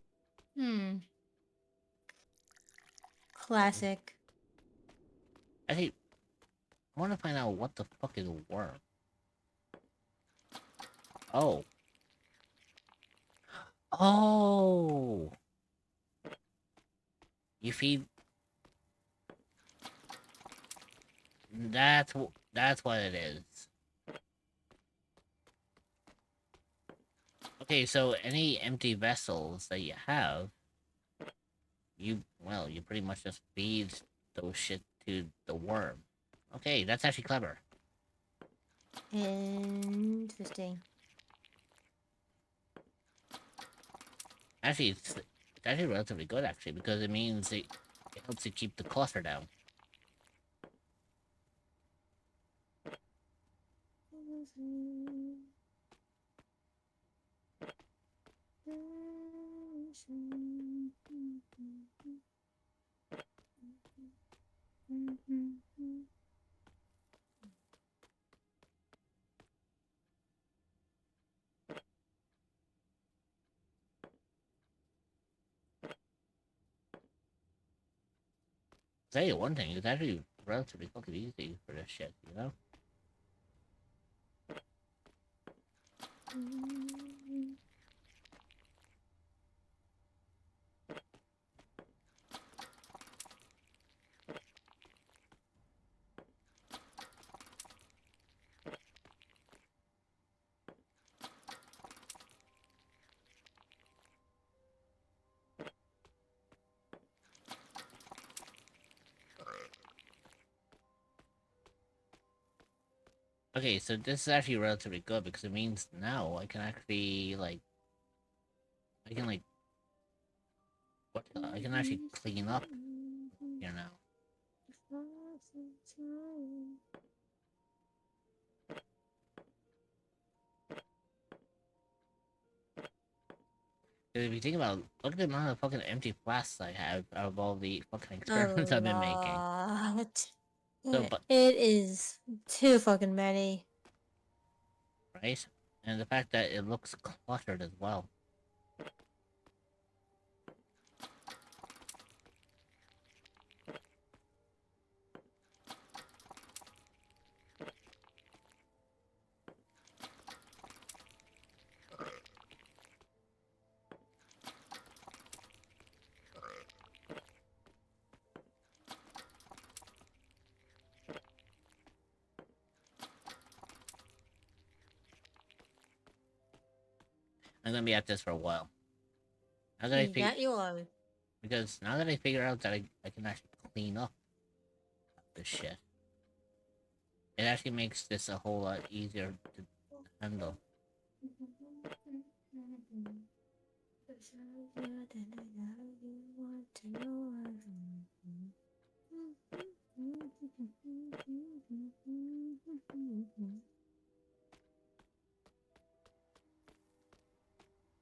Classic. I want to find out what the fuck is a worm. Oh. Oh! You feed... That's what it is. Okay, so any empty vessels that you have, you pretty much just feed those shit to the worm. Okay, that's actually clever. Interesting. Actually, it's actually relatively good, actually, because it means it helps you keep the cluster down. Tell you one thing, it's actually relatively fucking easy for this shit, you know? Okay, so this is actually relatively good because it means now I can actually, like, I can, like, I can actually clean up here now. If you think about it, look at the amount of fucking empty flasks I have out of all the fucking experiments I've been making. So, but It is too fucking many. right? And the fact that it looks cluttered as well. I'm gonna be at this for a while. Now that I figure, That you are. because now that I figure out that I can actually clean up this shit, it actually makes this a whole lot easier to handle.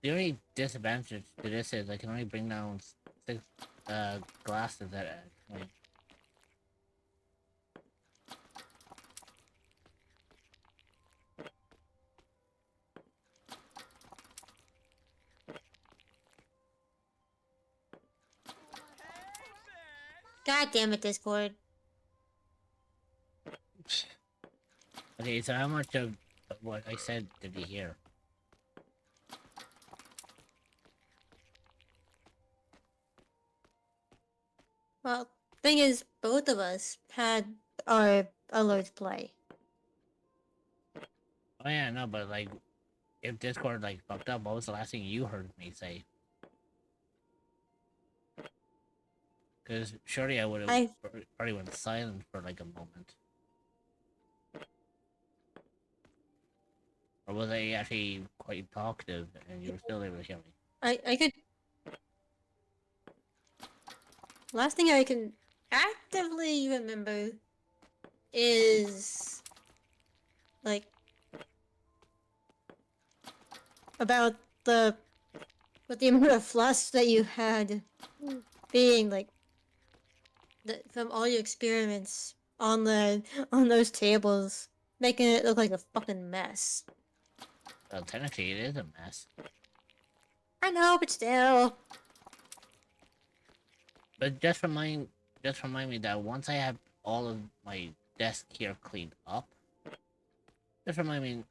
The only disadvantage to this is I can only bring down 6 glasses at a time. God damn it, Discord. Okay, so how much of what I said did you hear? Well, thing is, both of us had our alerts play. Oh yeah, no, but like, if Discord like fucked up, what was the last thing you heard me say? Because surely I would have probably went silent for like a moment. Or was I actually quite talkative and you were still able to hear me? I could. Last thing I can actively remember is like about the amount of flush that you had being like from all your experiments on those tables, making it look like a fucking mess. Well, technically it is a mess. I know, but still. But just remind me that once I have all of my desk here cleaned up, just remind me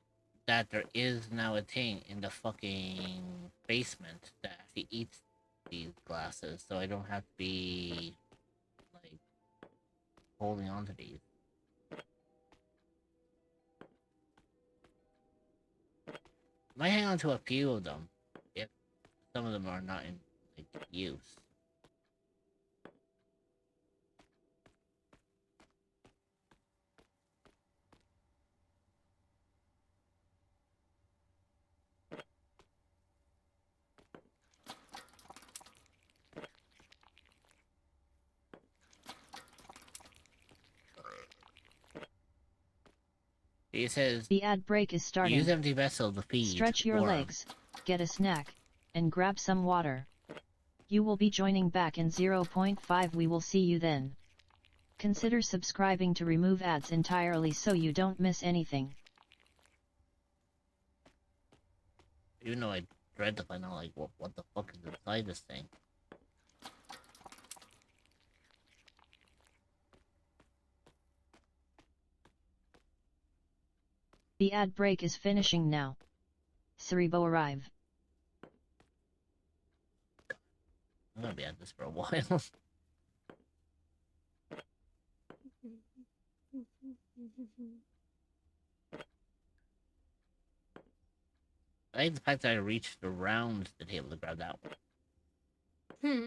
that there is now a thing in the fucking basement that actually eats these glasses, so I don't have to be like holding on to these. Might hang on to a few of them if some of them are not in like use. It says, The ad break is starting. use empty vessel to feed. Stretch your or- legs, get a snack, and grab some water. You will be joining back in 0.5. We will see you then. Consider subscribing to remove ads entirely so you don't miss anything. Even though I dread to find out, like, what the fuck is inside this thing. The ad break is finishing now. Cerebo arrive. I'm gonna be at this for a while. I like the fact that I reached around the table to grab that one. Hmm.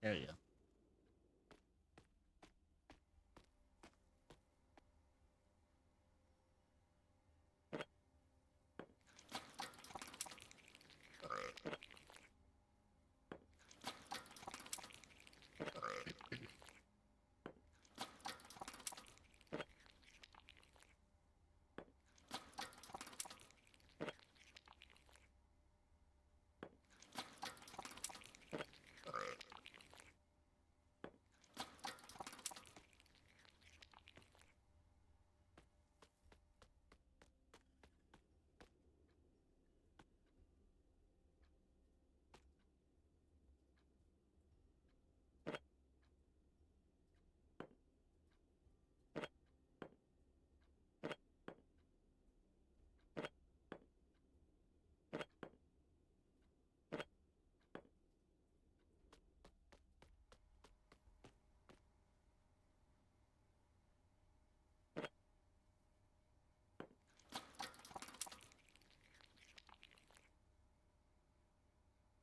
There you go.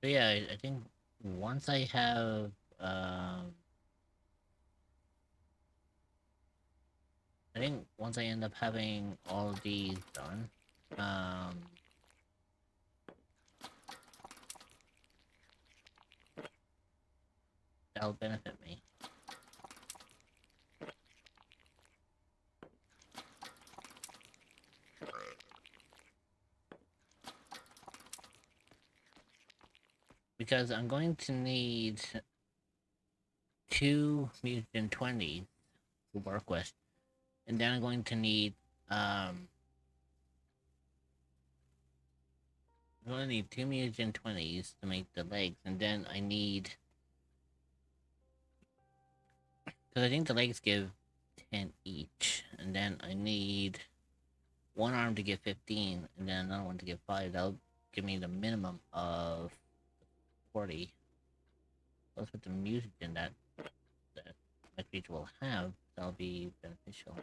But yeah, I think once I have, I think once I end up having all of these done, that'll benefit me. Because I'm going to need 2 mutant 20s to work with. And then I'm going to need, I'm going to need 2 mutant 20s to make the legs. And then I need, because I think the legs give 10 each. And then I need 1 arm to give 15. And then another one to give 5. That'll give me the minimum of 40. Plus with the mutant that my creature will have, that'll be beneficial.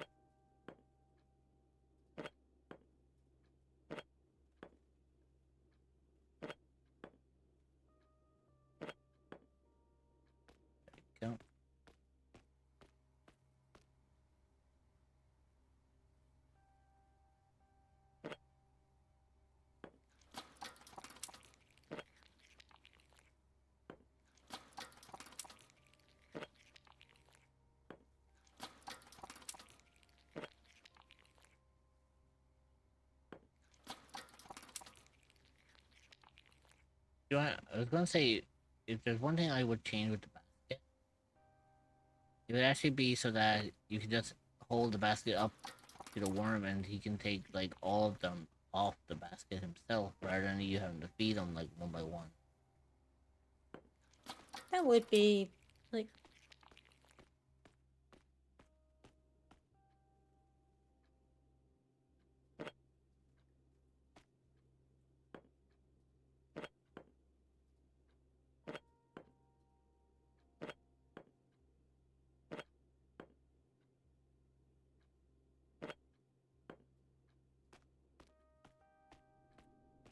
There we go. I was gonna say, if there's one thing I would change with the basket, it would actually be so that you can just hold the basket up to the worm and he can take like all of them off the basket himself rather than you having to feed them like one by one. That would be like.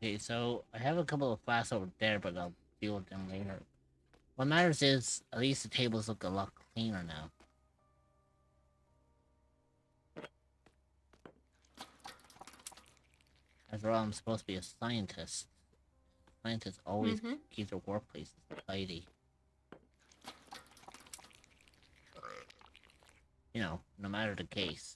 Okay, so I have a couple of flasks over there, but I'll deal with them later. What matters is at least the tables look a lot cleaner now. After all, I'm supposed to be a scientist. Scientists always keep their workplaces tidy. You know, no matter the case.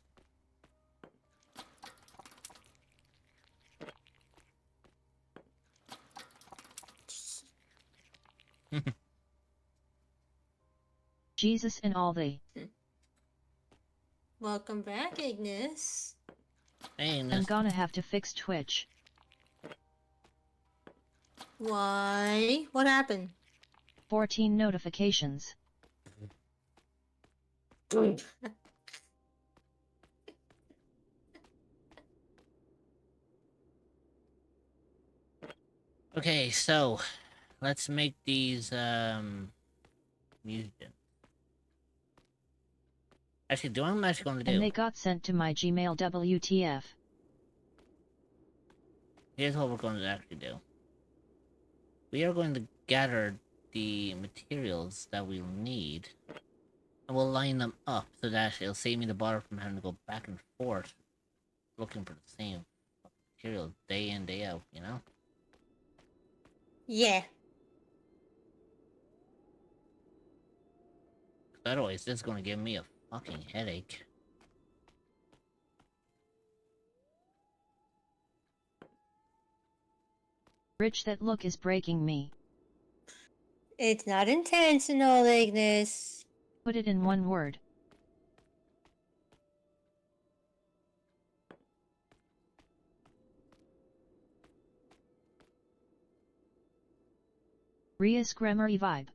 Jesus and all the. Welcome back, Ignis. Hey, I'm Ignis. gonna have to fix Twitch. Why? What happened? 14 notifications. Okay, so let's make these mutagens. Actually, do what I'm actually going to do. And they got sent to my Gmail WTF. Here's what we're going to actually do. We are going to gather the materials that we'll need, and we'll line them up so that it'll save me the bother from having to go back and forth looking for the same material day in, day out, you know? Yeah. Otherwise, this is going to give me a fucking headache. Rich, that look is breaking me. It's not intentional, Ignis. Put it in one word. Rias Grammary vibe.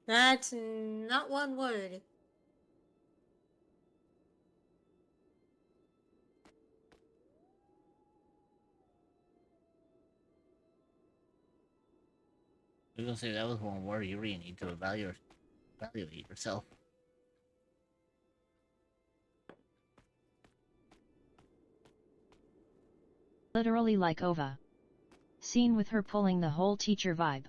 That's not one word. I was going to say that was one word you really need to evaluate yourself. Literally like Ova. Scene with her pulling the whole teacher vibe.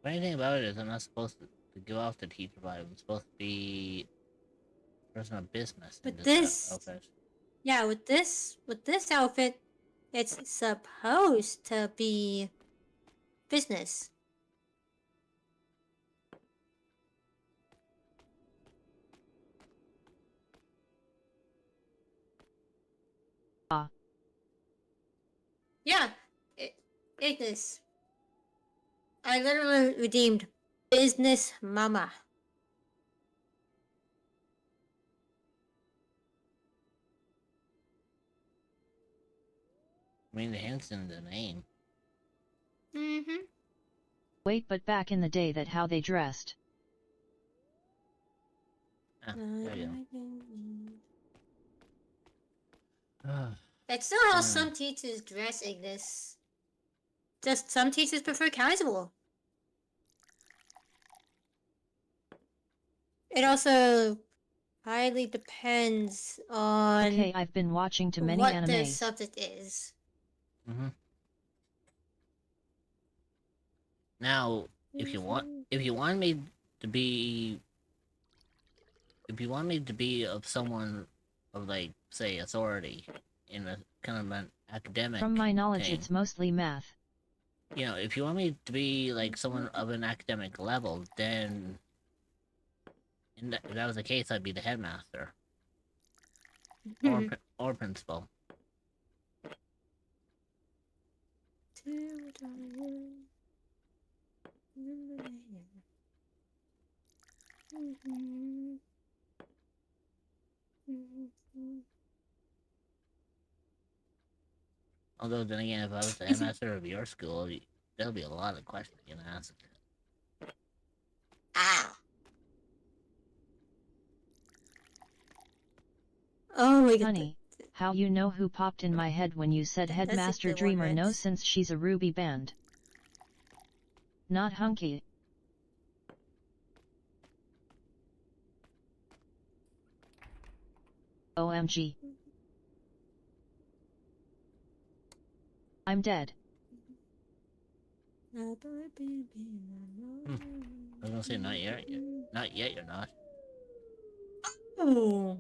Funny thing about it is I'm not supposed to give off the teacher vibe. I'm supposed to be a person of business. But this... outfit. Yeah, with this outfit, it's supposed to be business. Yeah, Ignis. I literally redeemed Business Mama. I mean, the hint's in the name. Mm-hmm. Wait, but back in the day that how they dressed. Ah, there you go. That's still how some teachers dress, Ignis. Just some teachers prefer casual. It also highly depends on Okay, I've been watching too many what anime. the subject is. Mm-hmm. Now, if you want me to be of someone of, like, say, authority in a kind of an academic From my knowledge, thing, it's mostly math. you know, if you want me to be like someone of an academic level, then If that was the case, I'd be the headmaster or principal. Although then again, if I was the headmaster of your school, there'll be a lot of questions you can ask. Oh my god. Honey, how you know who popped in my head when you said That's a Headmaster good one, Dreamer knows Rex. since she's a Ruby band. Not Hunky. OMG. I'm dead. I was gonna say not yet. Not yet. You're not. Oh.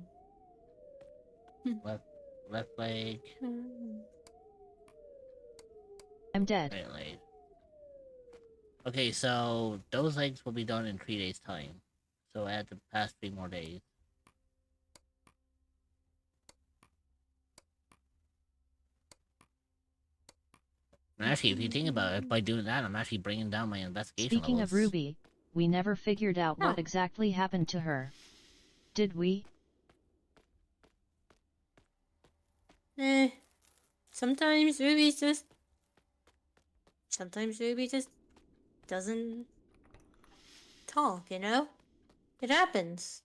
Left leg. I'm dead. Right leg. Okay, so those legs will be done in 3 days' time. So I had to pass 3 more days. And actually, if you think about it, by doing that, I'm actually bringing down my investigation Speaking levels. of Ruby, we never figured out what exactly happened to her. Did we? Sometimes Ruby just doesn't talk, you know? It happens.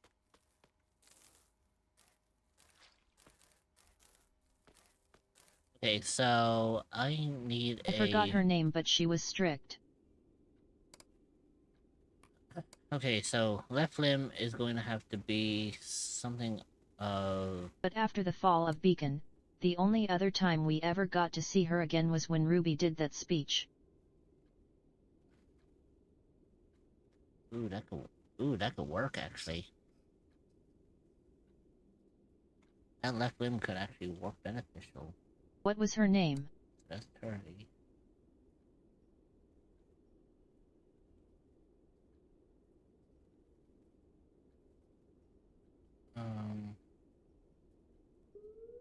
Okay, so I need I forgot her name, but she was strict. Okay, so left limb is going to have to be something of... But after the fall of Beacon, the only other time we ever got to see her again was when Ruby did that speech. Ooh, that could work, actually. That left limb could actually work beneficial. What was her name? That's Turley.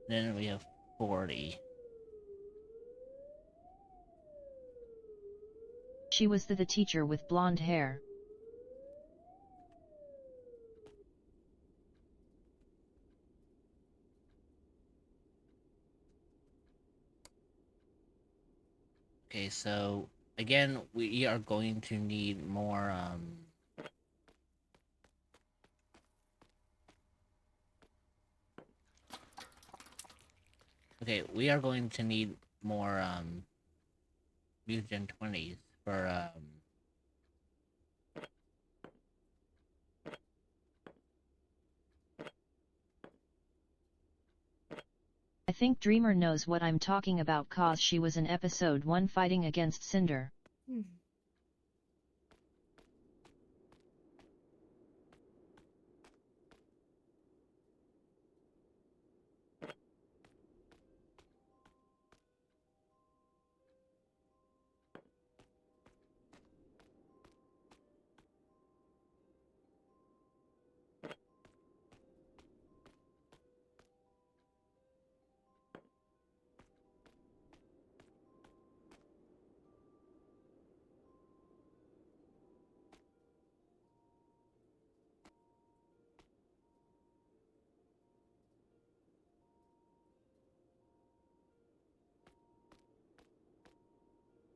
Then we have 40. She was the teacher with blonde hair. Okay, so again, we are going to need more, okay, we are going to need more, Mutagen 20s for, I think Dreamer knows what I'm talking about cause she was in episode 1 fighting against Cinder.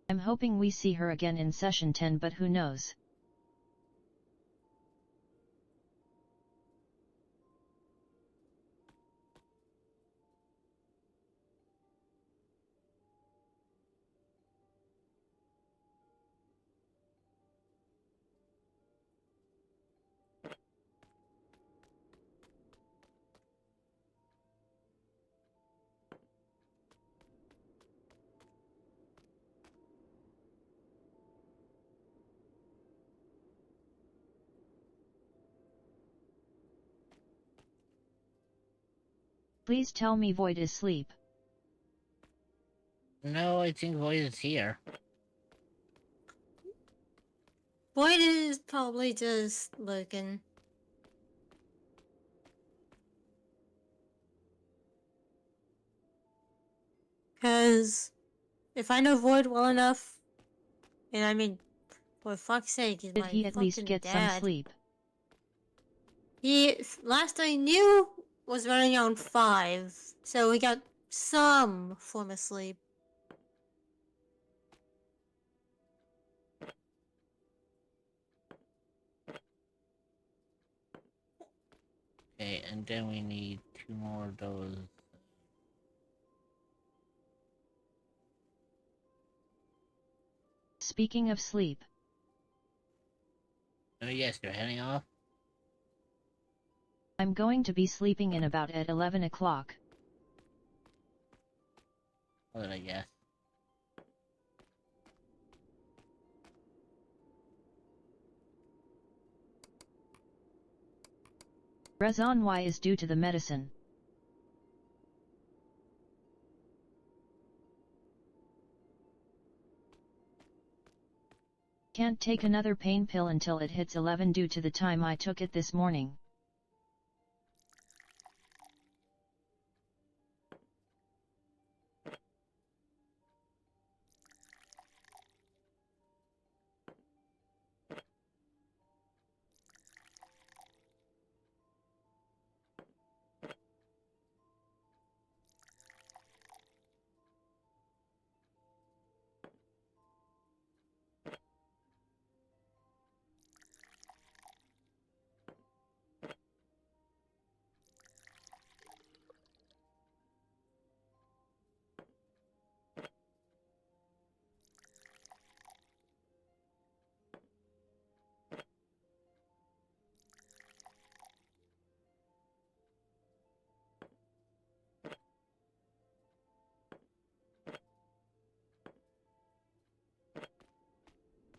I'm hoping we see her again in session 10, but who knows. Please tell me Void is asleep. no, I think Void is here. Void is probably just looking. Because if I know Void well enough, and I mean, for fuck's sake, he's Did my he at least fucking get some dad. sleep? He, last I knew, was running around 5, so we got some form of sleep. Okay, and then we need 2 more of those. Speaking of sleep, Oh yes, you're heading off? I'm going to be sleeping in about at 11 o'clock. What did I guess? Reason why is due to the medicine. Can't take another pain pill until it hits 11 due to the time I took it this morning.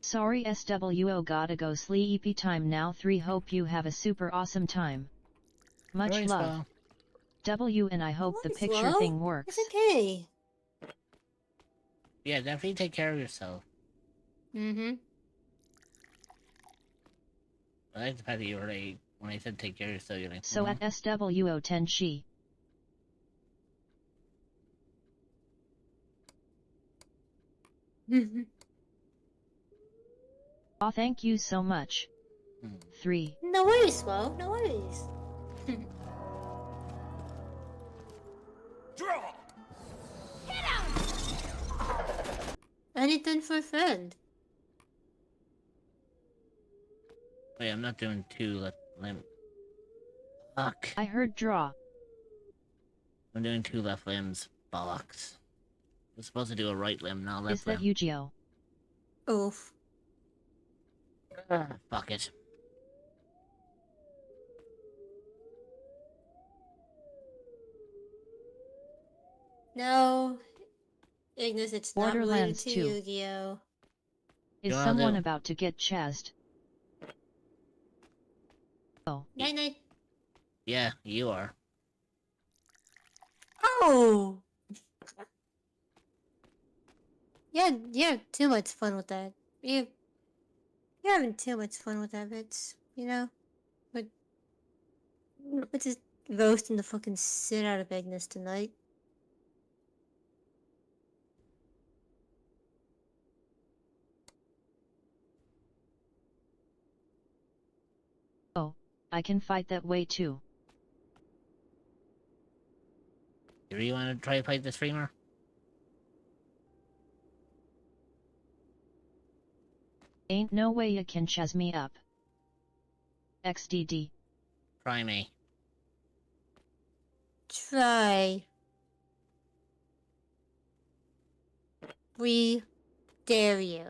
Sorry SWO, gotta go sleepy time now. 3 Hope you have a super awesome time. Much Alright, love. well. W and I hope the Nice, picture Lo. thing works. It's okay. Yeah, definitely take care of yourself. Mm-hmm. I like the fact that you were like, when I said take care of yourself, you're like, So at SWO 10 she. Mm-hmm. Aw, thank you so much. 3. No worries, Lo. No worries. Anything for a friend. Wait, I'm not doing 2 limb. Fuck. I heard draw. I'm doing 2 left limbs. Bollocks. We're supposed to do a right limb, not a Is left that limb. Yu-Gi-Oh? Oof. Fuck it. No. Ignis, it's not related Borderlands to 2. Yu-Gi-Oh! Is You wanna someone do- about to get chased? Oh. Night night. Yeah, you are. Oh! Yeah, you have too much fun with that. You're having too much fun with that, Bits. You know? But we're just roasting the fucking shit out of Ignis tonight. Oh, I can fight that way too. Do you want to try to fight the streamer? Ain't no way you can chaz me up. XDD. Try me. Try. We dare you.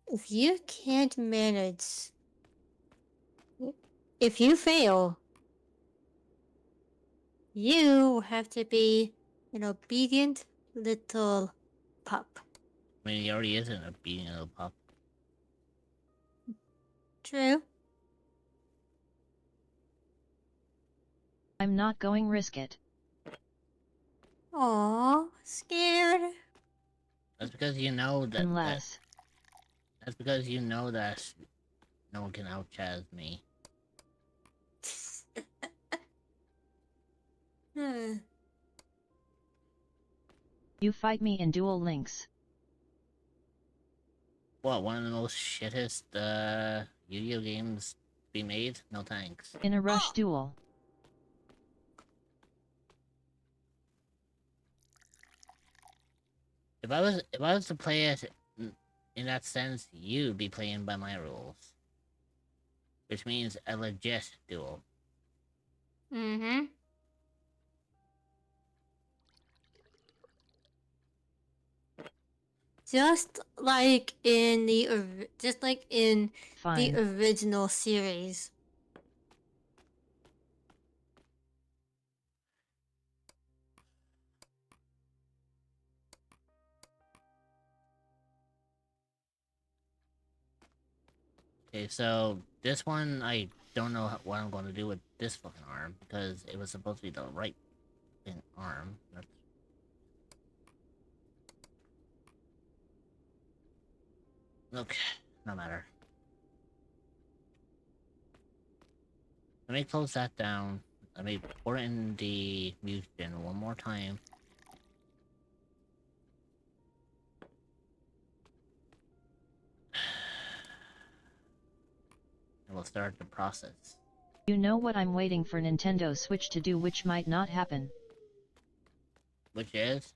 If you can't manage... If you fail, you have to be an obedient little pup. I mean, he already is an obedient little pup. True. I'm not going risk it. Aww, scared. That's because you know that. Unless. That's because you know that no one can out-chaz me. You fight me in Duel Links. What, one of the most shittest, Yu-Gi-Oh games to be made? No thanks. In a rush duel. If I was to play it in that sense, you'd be playing by my rules. Which means a legit duel. Mm-hmm. Just like in the Fine. original series. Okay, so this one, I don't know what I'm going to do with this fucking arm, because it was supposed to be the right arm. That's... Okay, no matter. Let me close that down. Let me pour it in the mutagen one more time. And we'll start the process. You know what I'm waiting for Nintendo Switch to do, which might not happen. Which is?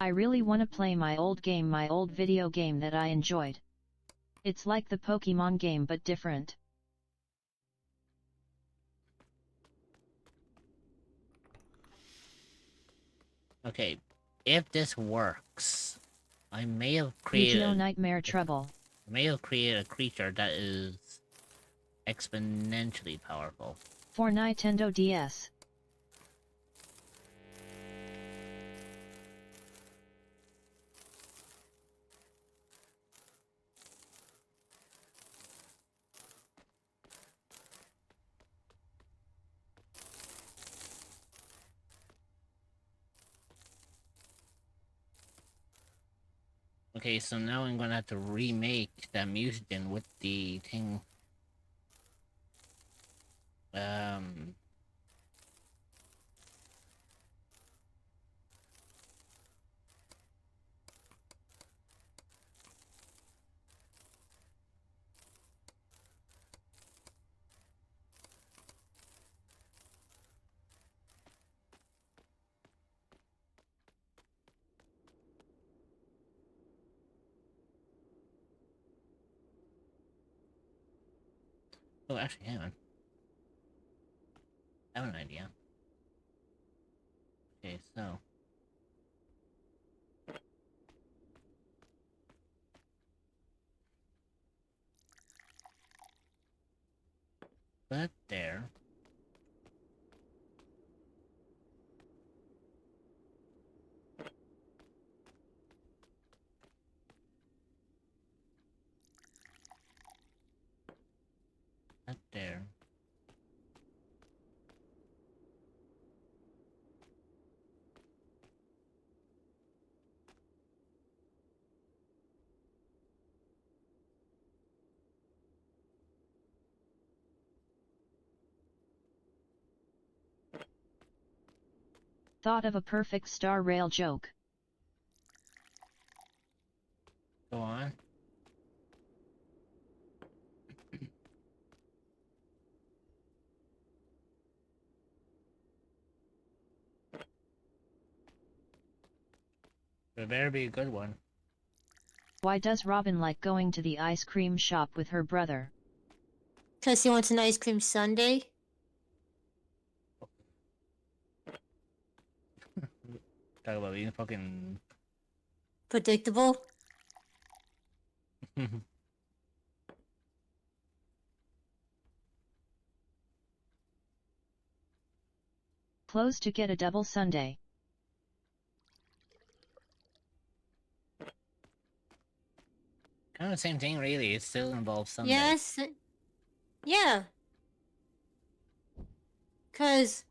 I really want to play my old video game that I enjoyed. It's like the Pokemon game but different. Okay, if this works, I may have Yu-Gi-Oh! Nightmare Trouble. I may have created a creature that is exponentially powerful. For Nintendo DS. Okay, so now I'm gonna have to remake that mutagen with the thing. Oh, actually, hang on. I have an idea. Okay, so... that there. That there. Thought of a perfect Star Rail joke. Go on. It better be a good one. Why does Robin like going to the ice cream shop with her brother? 'Cause he wants an ice cream sundae. Talk about being fucking... Predictable. Close to get a double sundae. Kind of the same thing, really. It still involves Sunday. Yes. Yeah. 'Cause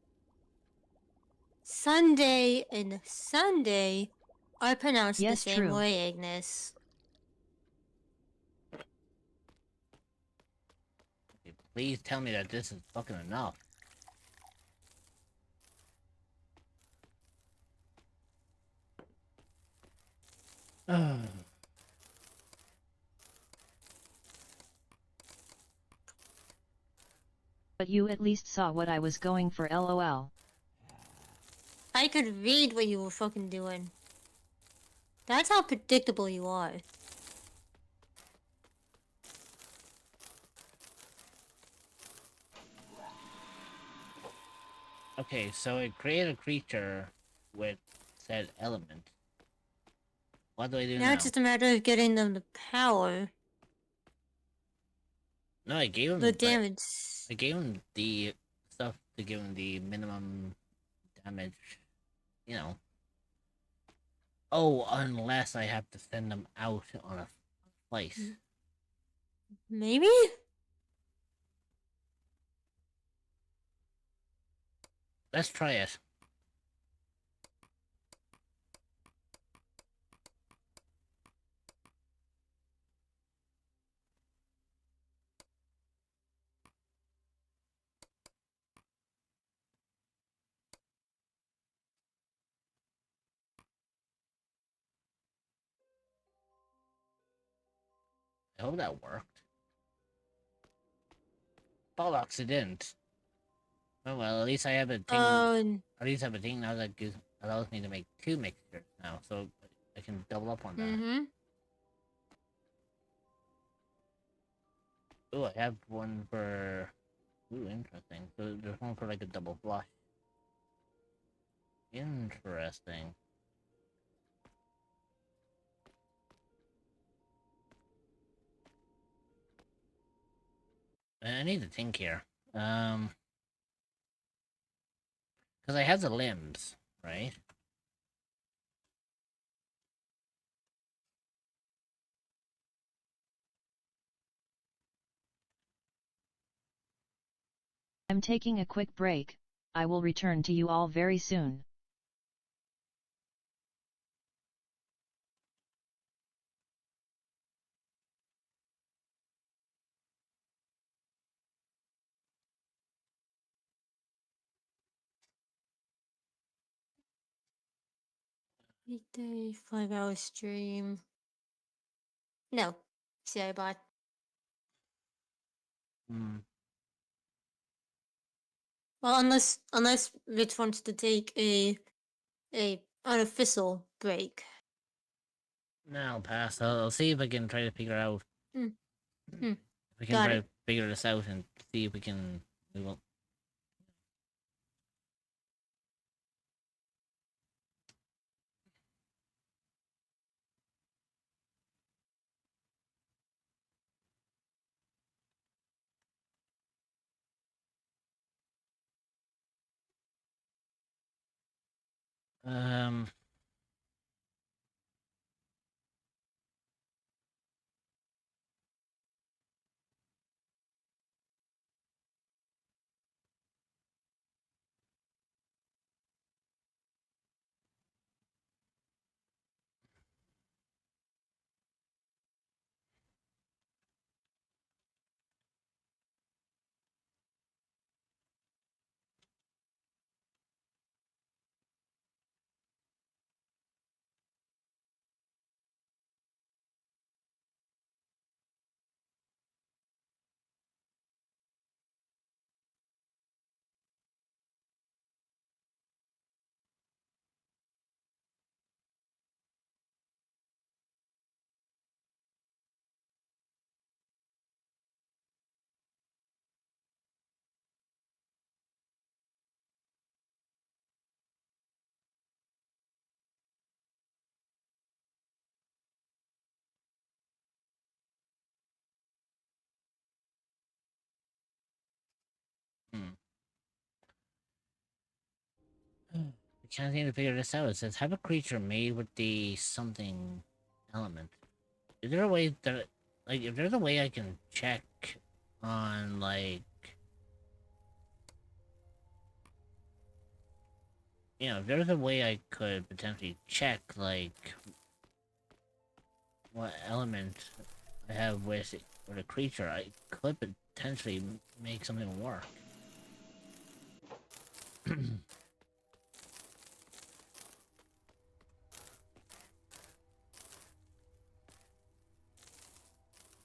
Sunday and Sunday are pronounced Yes, the same true. way, Agnes. Please tell me that this is fucking enough. But you at least saw what I was going for, lol. I could read what you were fucking doing. That's how predictable you are. Okay, so I create a creature with said element. What do I do Now now? it's just a matter of getting them the power. No, I gave him The damage. I gave him the stuff to give him the minimum damage. You know. Oh, unless I have to send them out on a flight. Maybe? Let's try it. I hope that worked. Bollocks, it didn't. Oh well, at least I have a thing. At least I have a thing now that allows me to make 2 mixtures now, so I can double up on that. Mm-hmm. Oh, I have one for... Ooh, interesting. So there's one for like a double flush. Interesting. I need to think here. Because I have the limbs, right? I'm taking a quick break. I will return to you all very soon. Weekday, 5-hour stream. No. CI bot. Hmm. Well, unless Rich wants to take a unofficial break. No, I'll pass. I'll see if I can try to figure out. Hmm. If we can try to figure this out and see if we can move on. Um. I can't seem to figure this out. It says have a creature made with the something element. Is there a way that, like, if there's a way I can check on, like, you know, if there's a way I could potentially check, like, what element I have with a creature, I could potentially make something work.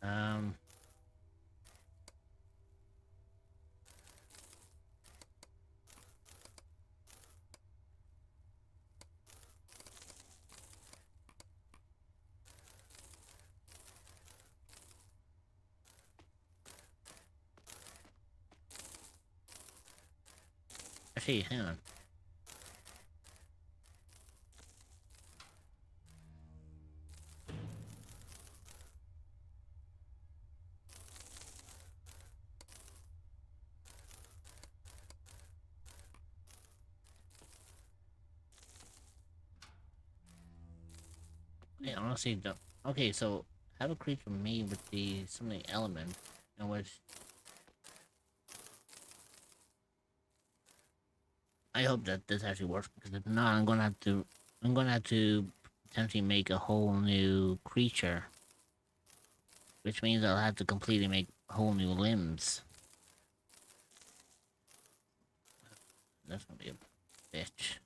um. actually, hang on. I honestly don't. Okay, so have a creature made with the something element, in which I hope that this actually works, because if not, I'm gonna have to potentially make a whole new creature, which means I'll have to completely make whole new limbs. That's gonna be a bitch.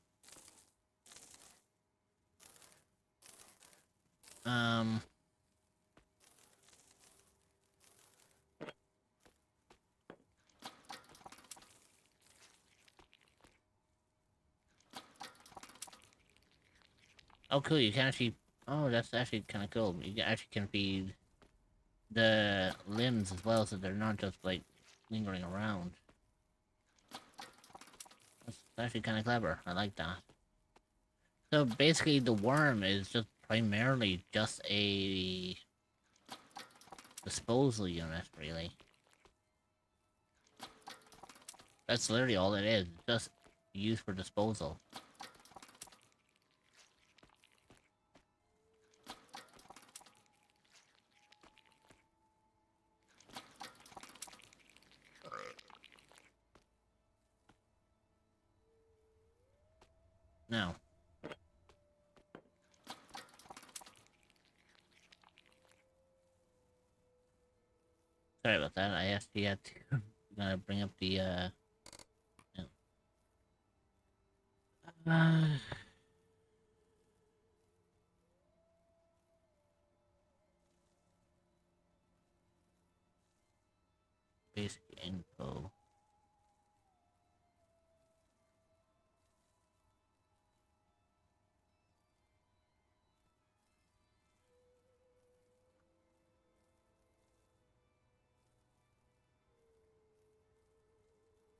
Oh, cool. You can actually. Oh, that's actually kind of cool. You actually can feed the limbs as well, so they're not just like lingering around. That's actually kind of clever. I like that. So basically, the worm is just primarily just a disposal unit, really. That's literally all it is. Just used for disposal. Now. Sorry about that. I actually had to bring up the yeah. Basic info.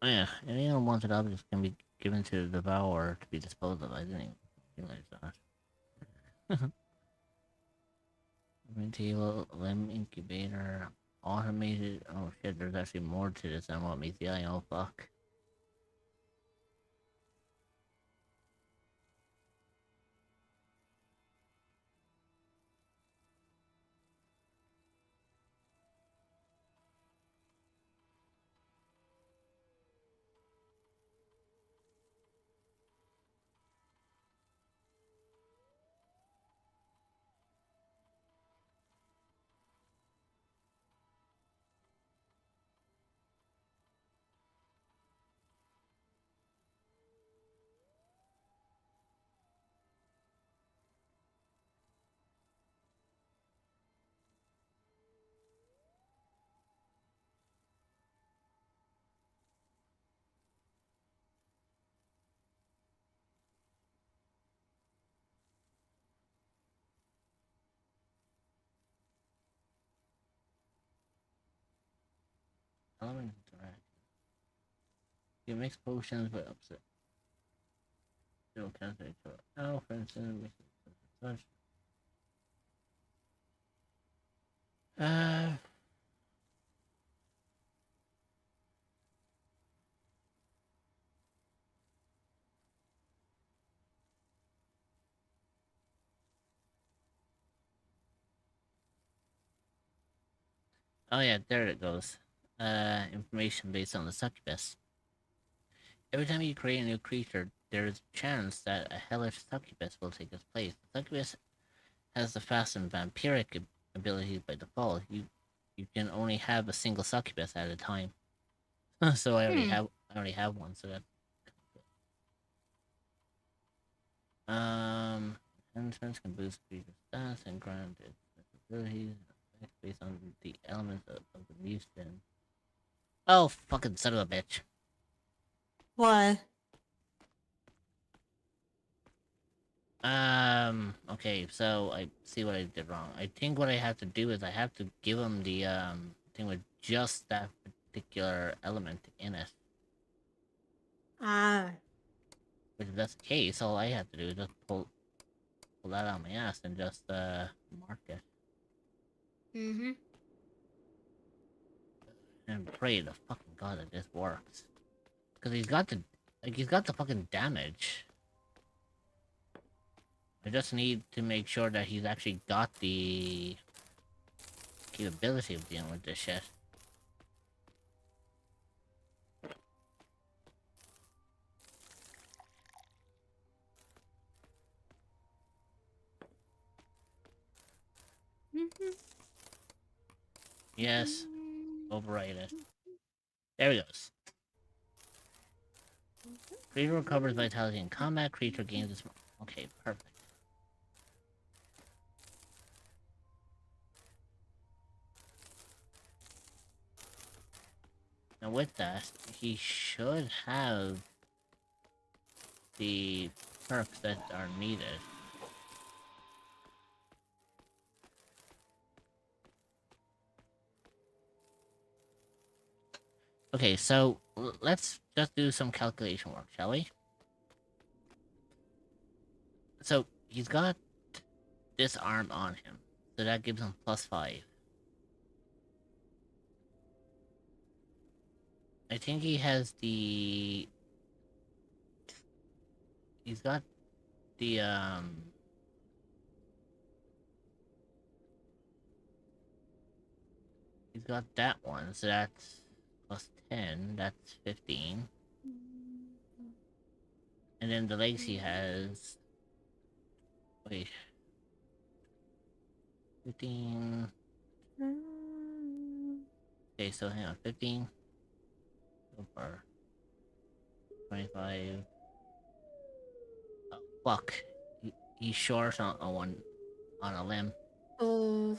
Oh yeah, any unwanted objects can be given to the devourer to be disposed of. I didn't even realize that. Table, limb incubator, automated. Oh shit, there's actually more to this than what meets the eye. Oh fuck. Element interact. It makes potions but upset. Still cancel each other. Oh, for instance, makes it such. Uh. Oh yeah, there it goes. Information based on the succubus. Every time you create a new creature, there is a chance that a hellish succubus will take its place. The succubus has the fast and vampiric abilities by default. You can only have a single succubus at a time. So I already have one. So that. Enhancements can boost creature stats and grant its abilities based on the elements of the mutant. Oh, fucking son of a bitch. Why? Okay, so I see what I did wrong. I think what I have to do is I have to give him the, thing with just that particular element in it. Ah. Which if that's the case, all I have to do is just pull that out of my ass and just mark it. Mm-hmm. And pray to fucking god that this works. Cause he's got the fucking damage. I just need to make sure that he's actually got the capability of dealing with this shit. Yes. Override it. There he goes. Creature recovers vitality in combat. Creature gains its... Okay, perfect. Now with that, he should have the perks that are needed. Okay, so let's just do some calculation work, shall we? So he's got this arm on him, so that gives him +5. I think he has the... He's got the, He's got that one, so that's +10, that's 15. And then the legs he has... Wait. 15... Okay, so hang on, 15... So far. 25... Oh, fuck. He's short on a limb. Oh.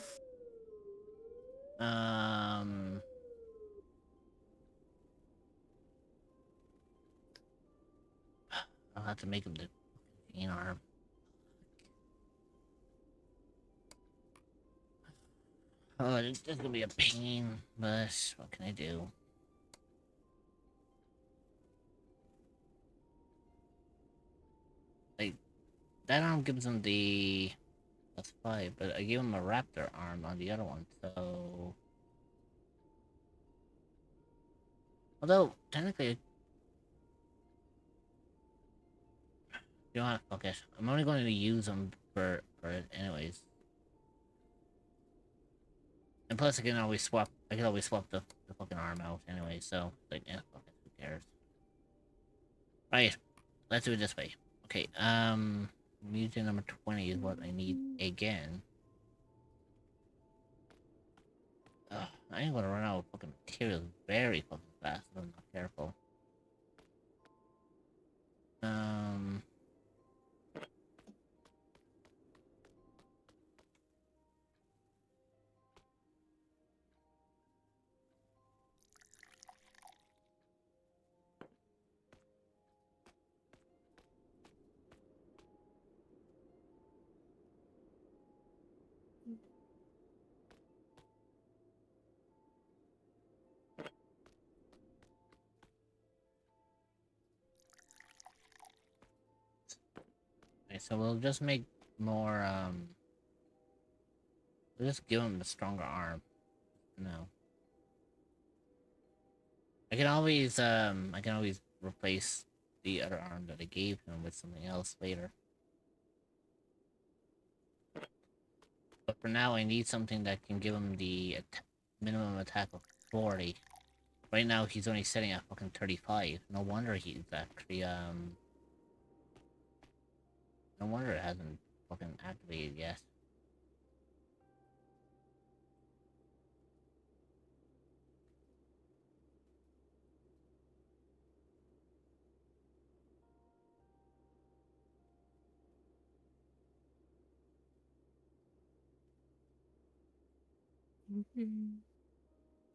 I'll have to make him the fucking arm. Oh, this is gonna be a pain, but what can I do? Like, that arm gives him the +5, but I gave him a raptor arm on the other one, so... Although, technically... You know what? Fuck it. I'm only going to use them for it anyways. And plus, I can always swap the fucking arm out anyway, so, like, yeah, fuck it, who cares? Right, let's do it this way. Okay, mutant number 20 is what I need again. Ugh, I ain't gonna run out of fucking materials very fucking fast if I'm not careful. Okay, so we'll just make more, we'll just give him a stronger arm. No. I can always replace the other arm that I gave him with something else later. But for now, I need something that can give him the minimum attack of 40. Right now, he's only sitting at fucking 35. No wonder he's actually, no wonder it hasn't fucking activated yet.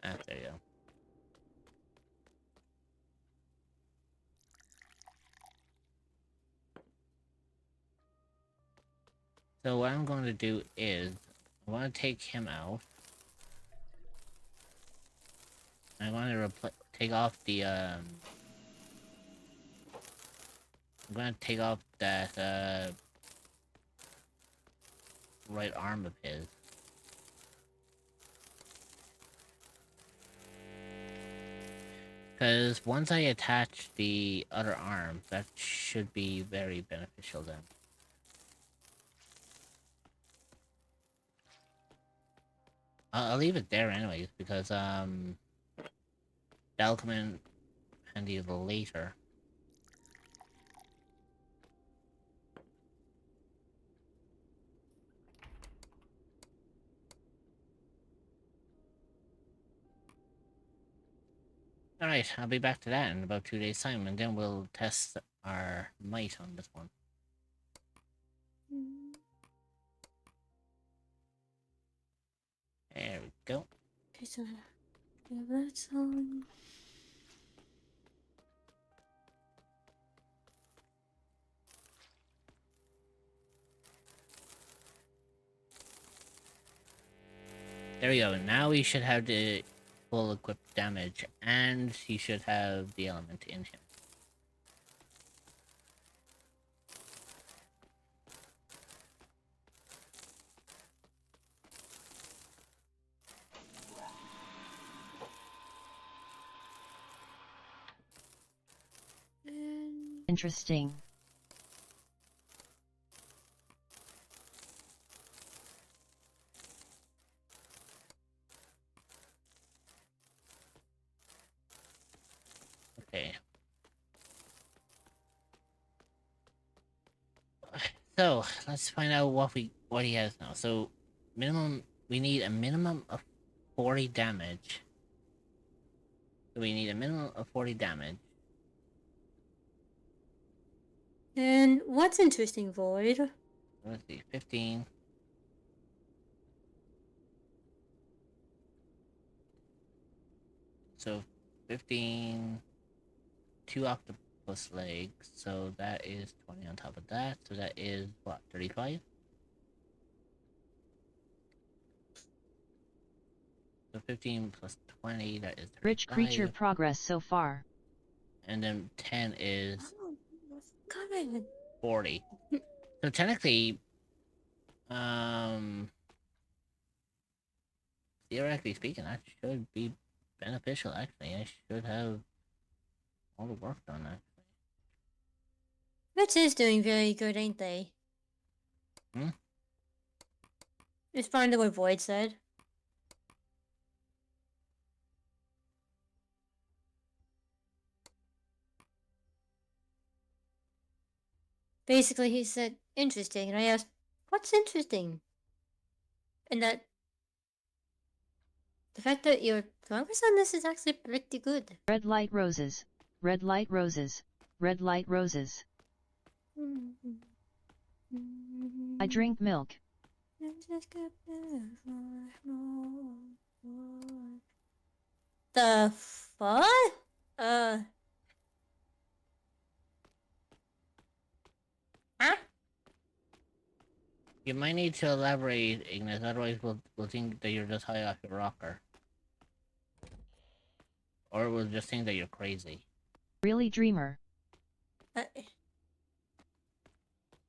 Ah, there you go. So what I'm going to do is, I want to take him out. I want to take off the, I'm gonna take off that right arm of his. Because once I attach the other arm, that should be very beneficial then. I'll leave it there anyways, because that'll come in handy later. Alright, I'll be back to that in about 2 days' time, and then we'll test our might on this one. There we go. Okay, so yeah, that's on. There we go. Now we should have the full equipped damage, and he should have the element in him. Interesting. Okay. So let's find out what he has now. So we need a minimum of 40 damage. So we need a minimum of 40 damage. And what's interesting, Void? Let's see, 15. So 15, 2 octopus legs, so that is 20 on top of that, so that is what, 35? So 15 plus 20, that is 35. Rich creature progress so far. And then 10 is Comment. 40. So technically, theoretically speaking, that should be beneficial, actually. I should have all the work done, actually. Rich is doing very good, ain't they? Hmm? It's fine the way Void said. Basically, he said, interesting, and I asked, what's interesting? And that the fact that your progress on this is actually pretty good. Red light roses. Red light roses. Red light roses. I drink milk. The fuck? Huh? You might need to elaborate, Ignis, otherwise we'll think that you're just high off your rocker. Or we'll just think that you're crazy. Really dreamer.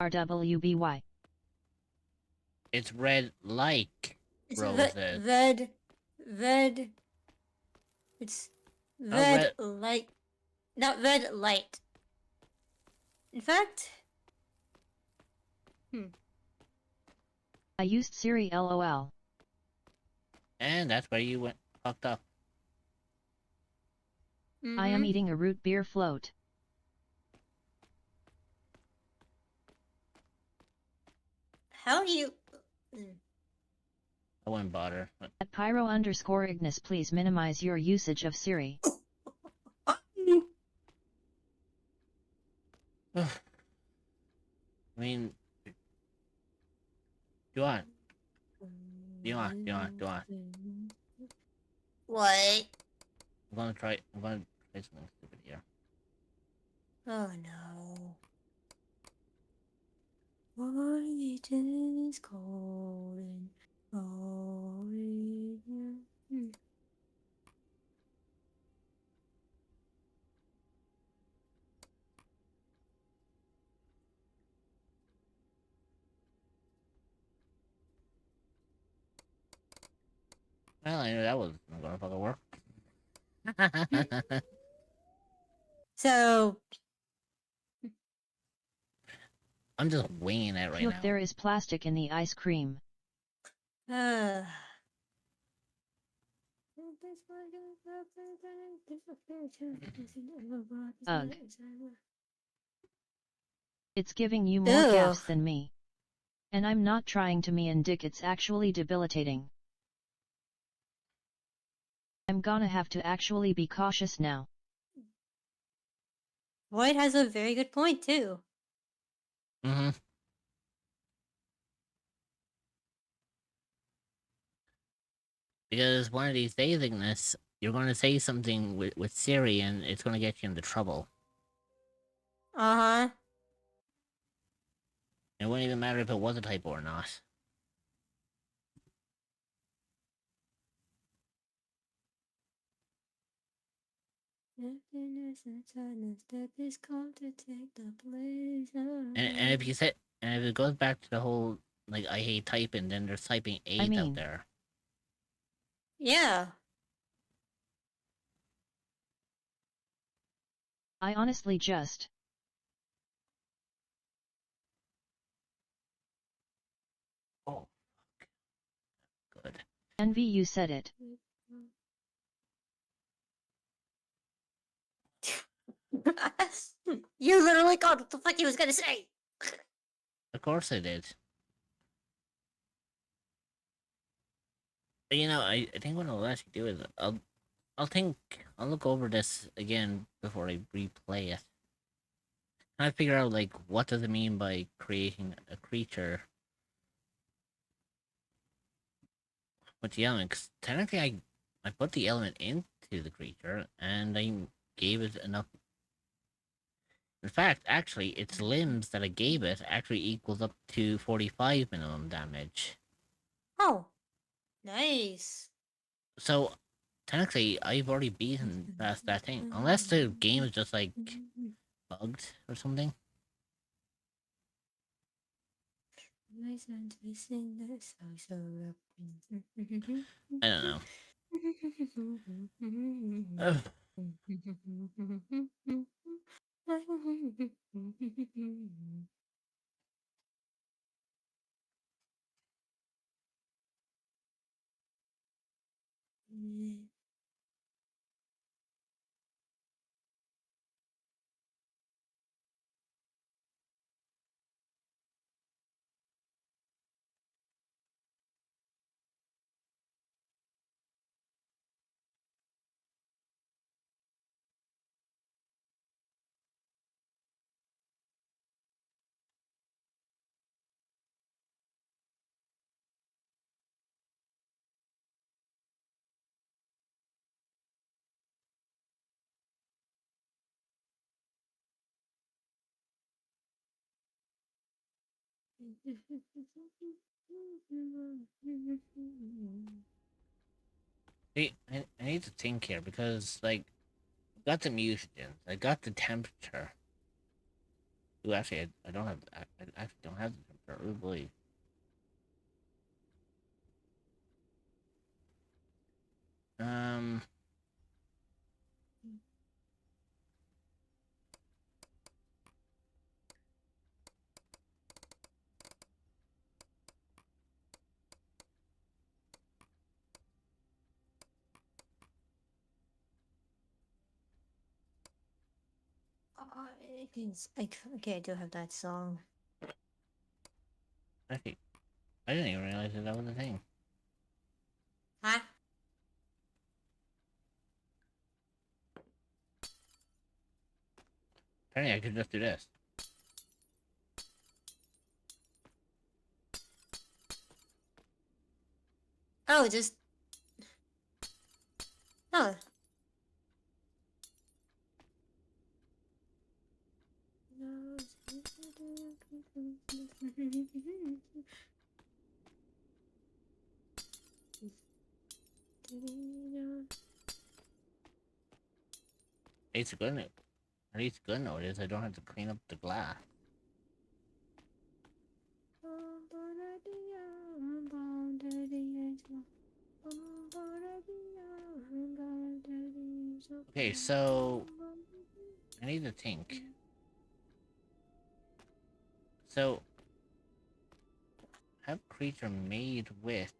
RWBY. It's red like It's roses. red. It's red light. Not red light. In fact... I used Siri LOL. And that's where you went fucked up. I am eating a root beer float. How do you... I wouldn't bother. At Pyro_Ignis, please minimize your usage of Siri. I mean... Do on. What? I'm gonna try something stupid here. Oh no. Washington is cold and Well, I knew that was not gonna fucking work. So, I'm just winging it right Look, now. there is plastic in the ice cream. uh. Ugh. It's giving you more Ew. gaps than me. And I'm not trying to me and dick, it's actually debilitating. I'm gonna have to actually be cautious now. White has a very good point, too. Mm-hmm. Because one of these days, Ignis, you're going to say something with Siri and it's going to get you into trouble. Uh-huh. It wouldn't even matter if it was a typo or not. And if you said, and if it goes back to the whole, like, I hate typing, then there's typing 8 out there. Yeah. I honestly just... Oh, fuck. Good. Envy, you said it. You literally called what the fuck he was gonna say. Of course I did. But, you know, I think what I'll actually do is I'll look over this again before I replay it. I figure out, like, what does it mean by creating a creature with the element? Because technically I put the element into the creature and I gave it enough. In fact, actually, its limbs that I gave it actually equals up to 45 minimum damage. Oh. Nice. So, technically, I've already beaten past that thing. Unless the game is just, like, bugged or something. I don't know. Ugh. See, I need to think here because, like, I got the mutagens, I got the temperature. Ooh, actually, I don't have. I actually don't have the temperature. Oh boy. Um. Okay, I do have that song. Actually, I didn't even realize that was a thing. Huh? Apparently, I could just do this. Oh, just... Oh. It's good. At least good note is I don't have to clean up the glass. Okay, so I need to think. So have creature made with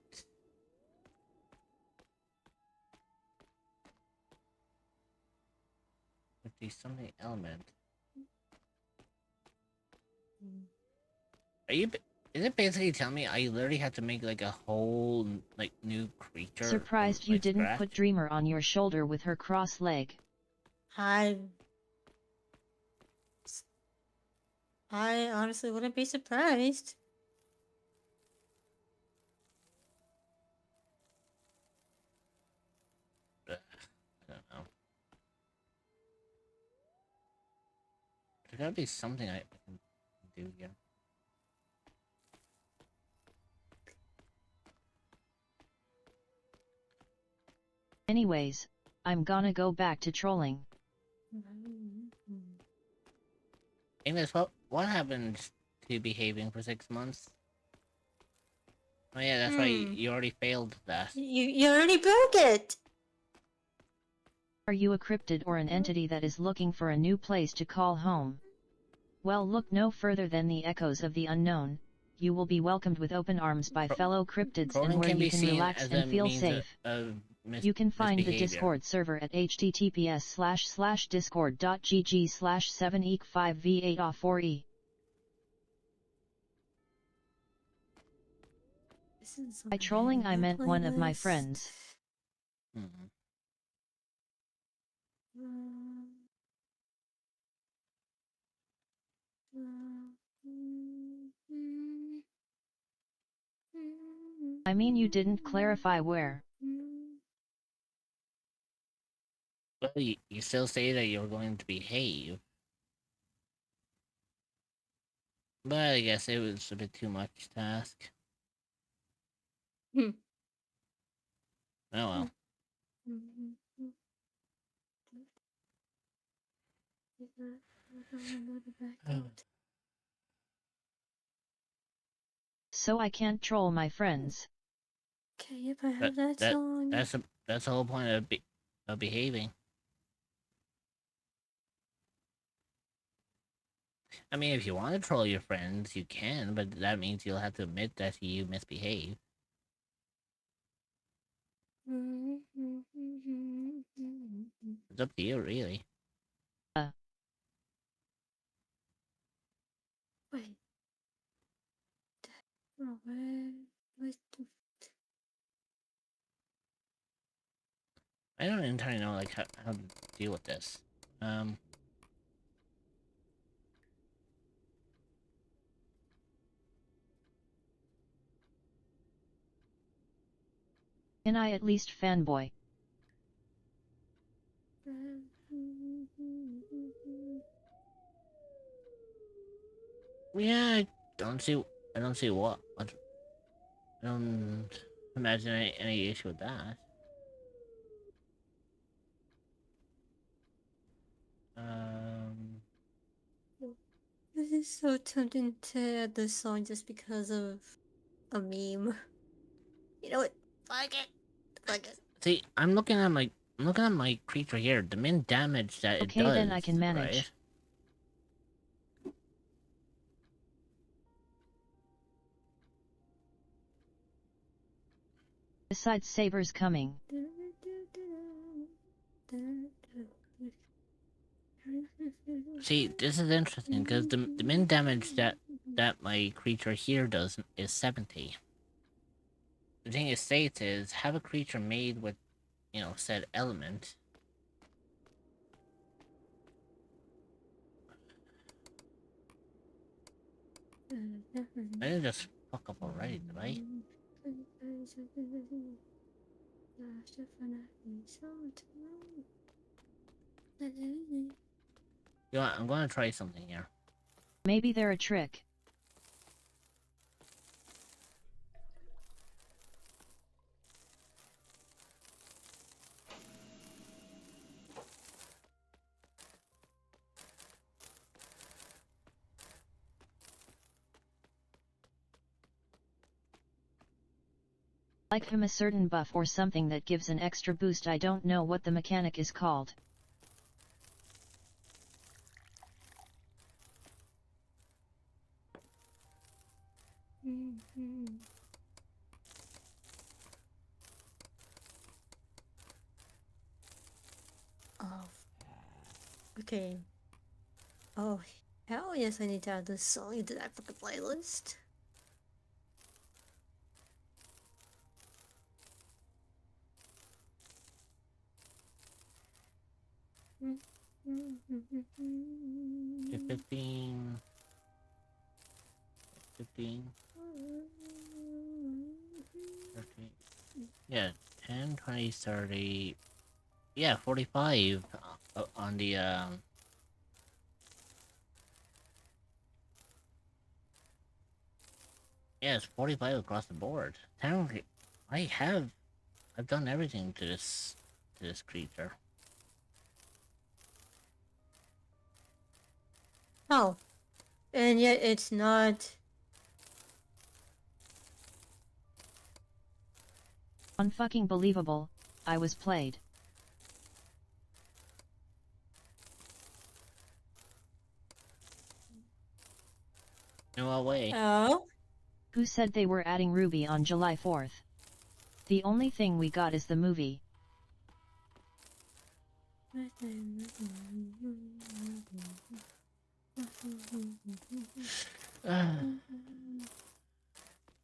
the something element. Are you? Is it basically telling me I literally have to make like a whole like new creature? Surprised from, you like, didn't scratch? put Dreamer on your shoulder with her cross leg. I honestly wouldn't be surprised. I don't know. There's gotta be something I can do here. Anyways, I'm gonna go back to trolling. Amos, what happened to behaving for 6 months? Oh yeah, that's right. You already failed that. You already broke it. Are you a cryptid or an entity that is looking for a new place to call home? Well, look no further than the echoes of the unknown. You will be welcomed with open arms by fellow cryptids and Trolling where can you be can seen relax as and a feel means safe. of You can find the misbehavior. Discord server at https://discord.gg/7eek5v8off4e. By trolling I meant one of my friends. I mean, you didn't clarify where. Well, you still say that you're going to behave. But I guess it was a bit too much to ask. Hmm. Oh well. So I can't troll my friends. Okay, if I have that song. That's the whole point of behaving. I mean, if you want to troll your friends, you can, but that means you'll have to admit that you misbehave. It's up to you, really. Wait. Oh, where's the... I don't entirely know like how to deal with this. Can I at least fanboy? Yeah, I don't see what. I don't imagine any issue with that. This is so tempting to add this song just because of a meme. You know what? Fuck it. Fuck it. See, I'm looking at my creature here. The min damage that it does. Okay, then I can manage. Right? Besides Saber's coming. See, this is interesting because the min damage that my creature here does is 70. The thing it states is have a creature made with, said element. I didn't just fuck up already, did I? You know what, I'm gonna try something here. Maybe they're a trick. Like him a certain buff or something that gives an extra boost. I don't know what the mechanic is called. Oh. Okay. Oh, hell yes, I need to add this song into that fucking playlist. Okay, 15. 15. 13. Yeah, 10, 20, 30. Yeah, 45 on the, yeah, it's 45 across the board. Technically, I've done everything to this creature. Oh. And yet it's not... Unfucking believable, I was played. No way. Oh? Who said they were adding Ruby on July 4th? The only thing we got is the movie.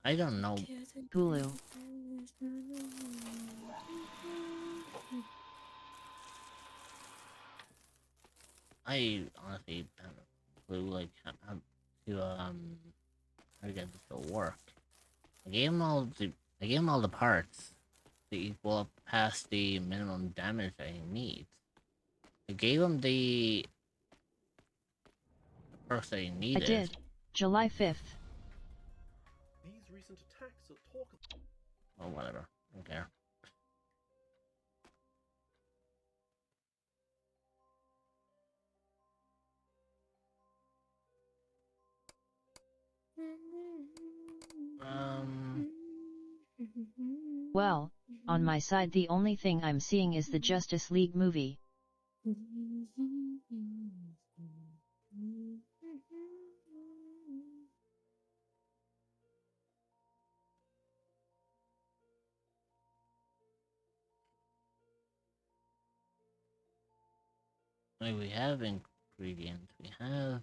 I don't know. Hulu. I honestly have a clue, like, how to get this to work. I gave him all the parts to equal up past the minimum damage that he needs. I gave him the perks that he needed. I did. July 5th. These recent attacks are talk of... Oh, whatever. I don't care. Well, on my side the only thing I'm seeing is the Justice League movie. Like, we have ingredients. We have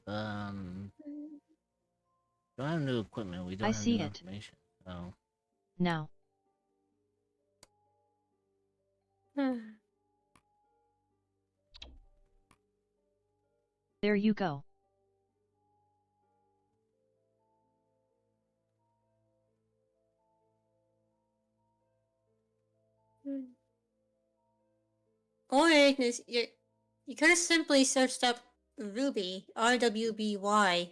don't have new equipment. We don't I have see new it. information. So Now. There you go. Or you could have simply searched up Ruby, RWBY.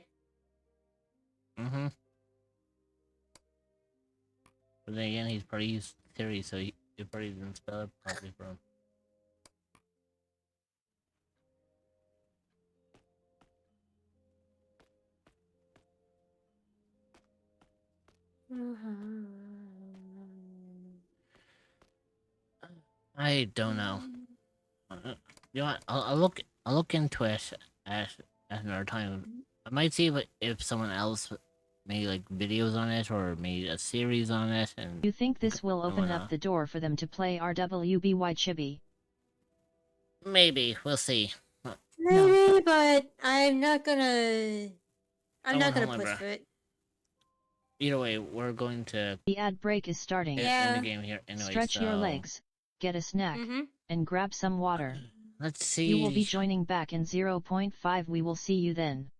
But then again, he's probably used Siri, so he probably didn't spell it properly for him. I don't know. You know what? I'll look into it at another time. I might see if someone else made like videos on it or made a series on it. And You think this will open up the door for them to play RWBY Chibi? Maybe we'll see. Maybe, but I'm not gonna push for it. Either way, we're going to The ad break is starting. end the game here anyway. Stretch your so legs, get a snack, and grab some water. Let's see. You will be joining back in 0.5. We will see you then.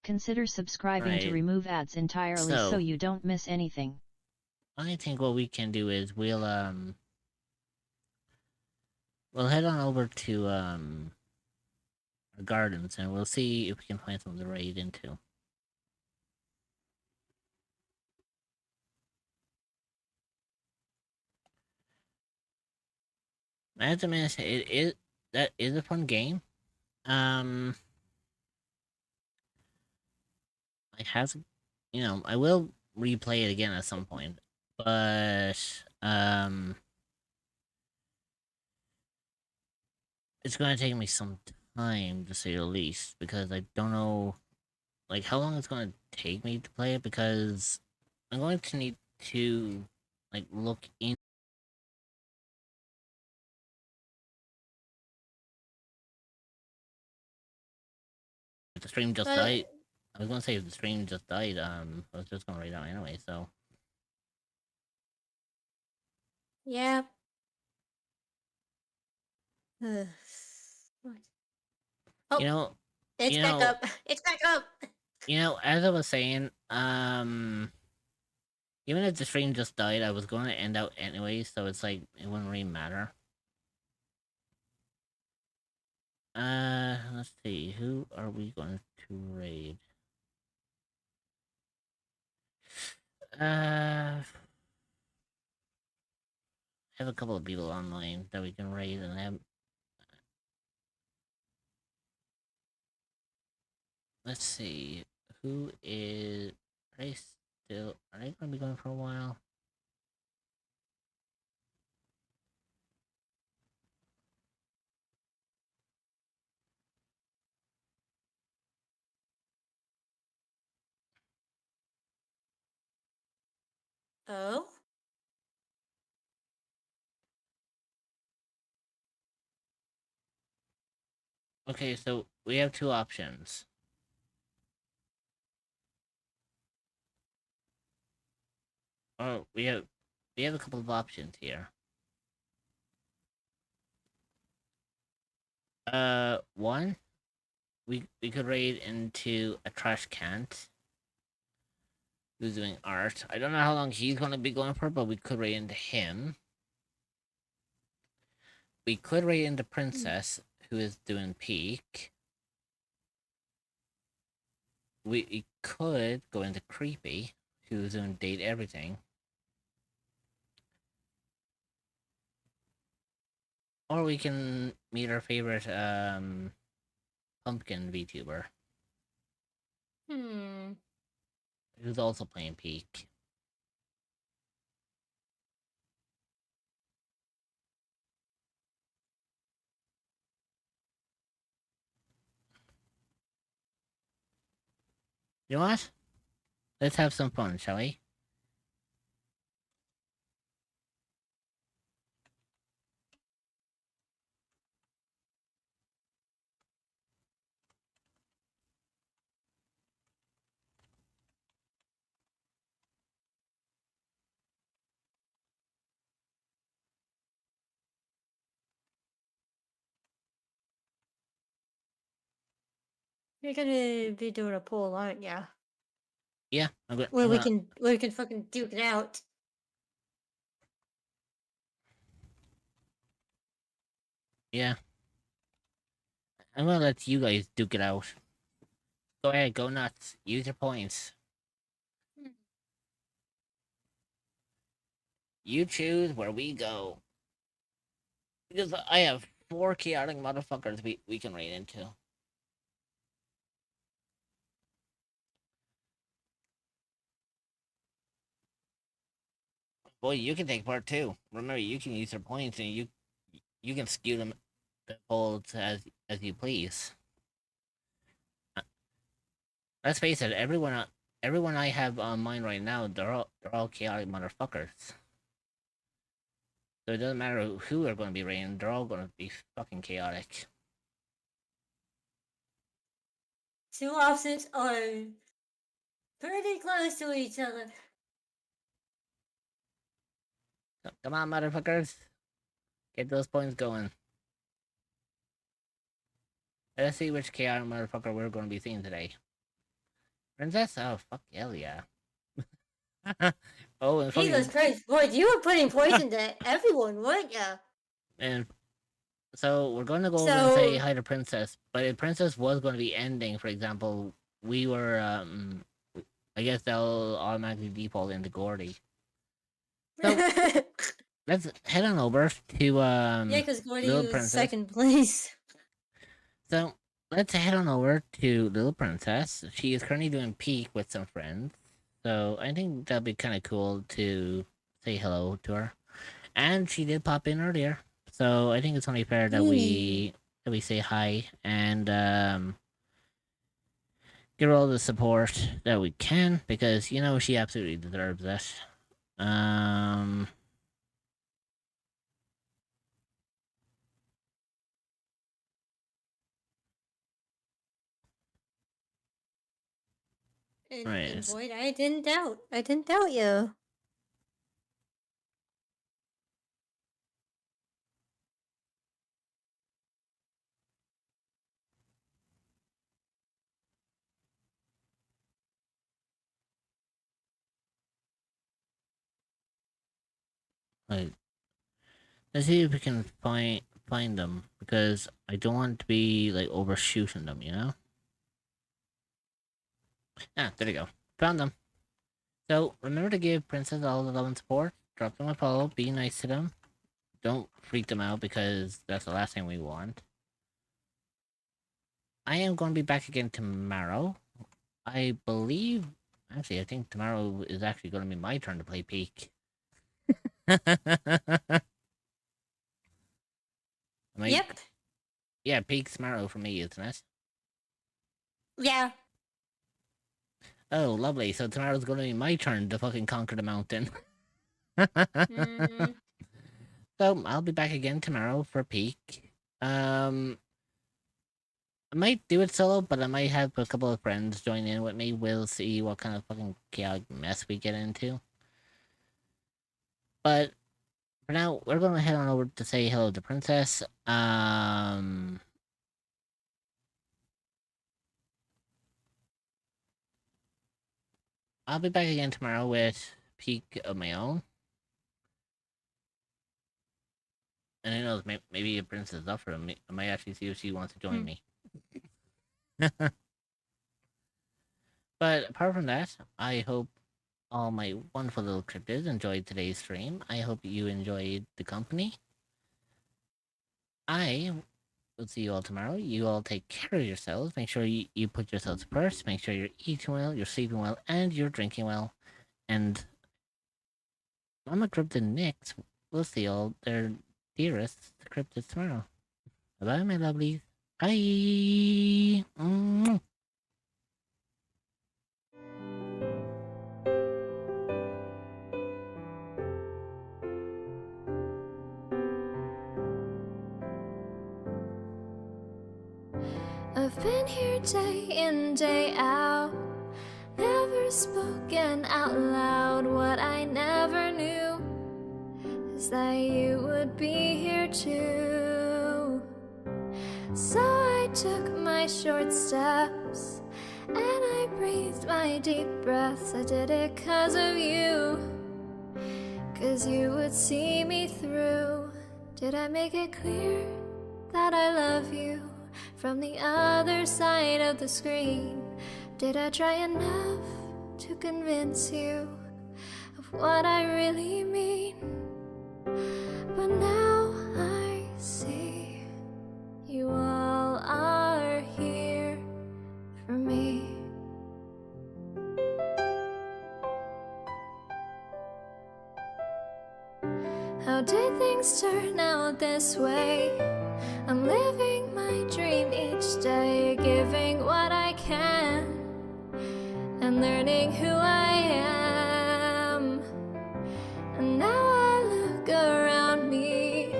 Consider subscribing to Right. remove ads entirely so you don't miss anything. I think what we can do is we'll head on over to our gardens and we'll see if we can find something to raid into. As a man, that is a fun game. I have, I will replay it again at some point, but it's going to take me some time to say the least because I don't know, like, how long it's going to take me to play it because I'm going to need to like look in if the stream just But died. I was gonna say if the stream just died, I was just gonna write out anyway, so yeah. What? Oh, you know it's you back know up. It's back up. as I was saying, even if the stream just died, I was gonna end out anyway, so it's like it wouldn't really matter. Let's see, who are we going to raid? I have a couple of people online that we can raid, and have. Let's see, who is? Are they still? Are they gonna be going for a while? Oh. Okay, so we have two options. Oh, we have a couple of options here. One, we could raid into a trash can who's doing art. I don't know how long he's gonna be going for, but we could raid into him. We could raid into Princess, who is doing peak. We could go into Creepy, who's doing date everything. Or we can meet our favorite pumpkin VTuber, who's also playing peak. You know what? Let's have some fun, shall we? You're gonna be doing a poll, aren't ya? Yeah, Where we can fucking duke it out. Yeah. I'm gonna let you guys duke it out. Go ahead, go nuts. Use your points. You choose where we go. Because I have 4 chaotic motherfuckers we can raid into. Boy, you can take part too. Remember, you can use your points and you can skew them the polls as you please. Let's face it, everyone I have on mine right now, they're all chaotic motherfuckers. So it doesn't matter who are going to be raiding, they're all going to be fucking chaotic. Two options are pretty close to each other. Come on, motherfuckers. Get those points going. Let's see which chaotic motherfucker we're going to be seeing today. Princess? Oh, fuck hell yeah. Oh, and fucking... Jesus Christ, boy, you were putting poison to everyone, weren't ya? And so we're going to go over and say hi to Princess. But if Princess was going to be ending, for example, we were, I guess they'll automatically default into Gordy. So, let's head on over to, yeah, because Gordy Little was Princess. second place. So, let's head on over to Little Princess. She is currently doing peak with some friends. So, I think that'd be kind of cool to say hello to her. And she did pop in earlier. So, I think it's only fair that we say hi and give her all the support that we can because you know she absolutely deserves it. Um, And right. Void, I didn't doubt. I didn't doubt you. Like, let's see if we can find them because I don't want to be like overshooting them, you know. Ah, there you go. Found them. So remember to give Princess all the love and support. Drop them a follow. Be nice to them. Don't freak them out because that's the last thing we want. I am going to be back again tomorrow. I believe. Actually, I think tomorrow is actually going to be my turn to play Peak. Yep. Yeah, Peak tomorrow for me, isn't it? Yeah. Oh, lovely. So tomorrow's going to be my turn to fucking conquer the mountain. Mm. So I'll be back again tomorrow for Peak. I might do it solo, but I might have a couple of friends join in with me. We'll see what kind of fucking chaotic mess we get into. But for now, we're gonna head on over to say hello to Princess. I'll be back again tomorrow with Peak of my own. And who knows, maybe if Princess is up for it, I might actually see if she wants to join me. But apart from that, I hope all my wonderful little cryptids enjoyed today's stream. I hope you enjoyed the company. I will see you all tomorrow. You all take care of yourselves. Make sure you put yourselves first. Make sure you're eating well, you're sleeping well, and you're drinking well. And Mama Cryptid Nix will see all their dearest cryptids tomorrow. Bye-bye, my lovelies. Bye! Mwah. I've been here day in, day out, never spoken out loud. What I never knew is that you would be here too. So I took my short steps and I breathed my deep breaths. I did it 'cause of you, 'cause you would see me through. Did I make it clear that I love you from the other side of the screen? Did I try enough to convince you of what I really mean? But now I see you all are here for me. How did things turn out this way? I'm living my dream each day, giving what I can and learning who I am. And now I look around me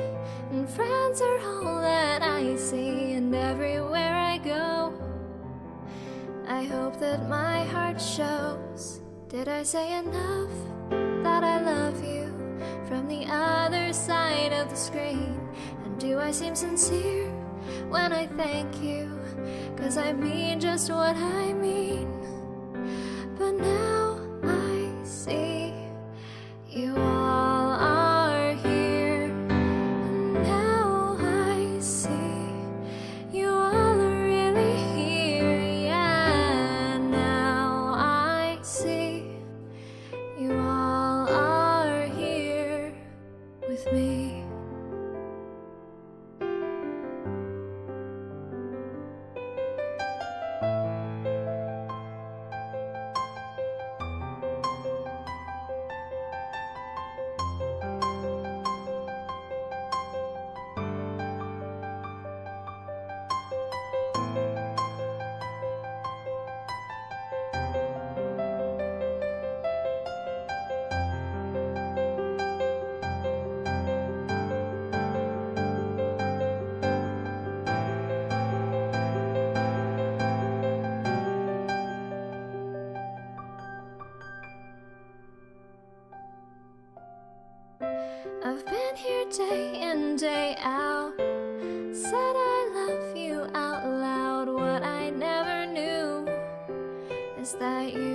and friends are all that I see, and everywhere I go I hope that my heart shows. Did I say enough that I love you from the other side of the screen? And do I seem sincere when I thank you? 'Cause I mean just what I mean. But now I see you all are here. And now I see you all are really here. Yeah, now I see you all are here with me. day in, day out. Said I love you out loud. What I never knew is that you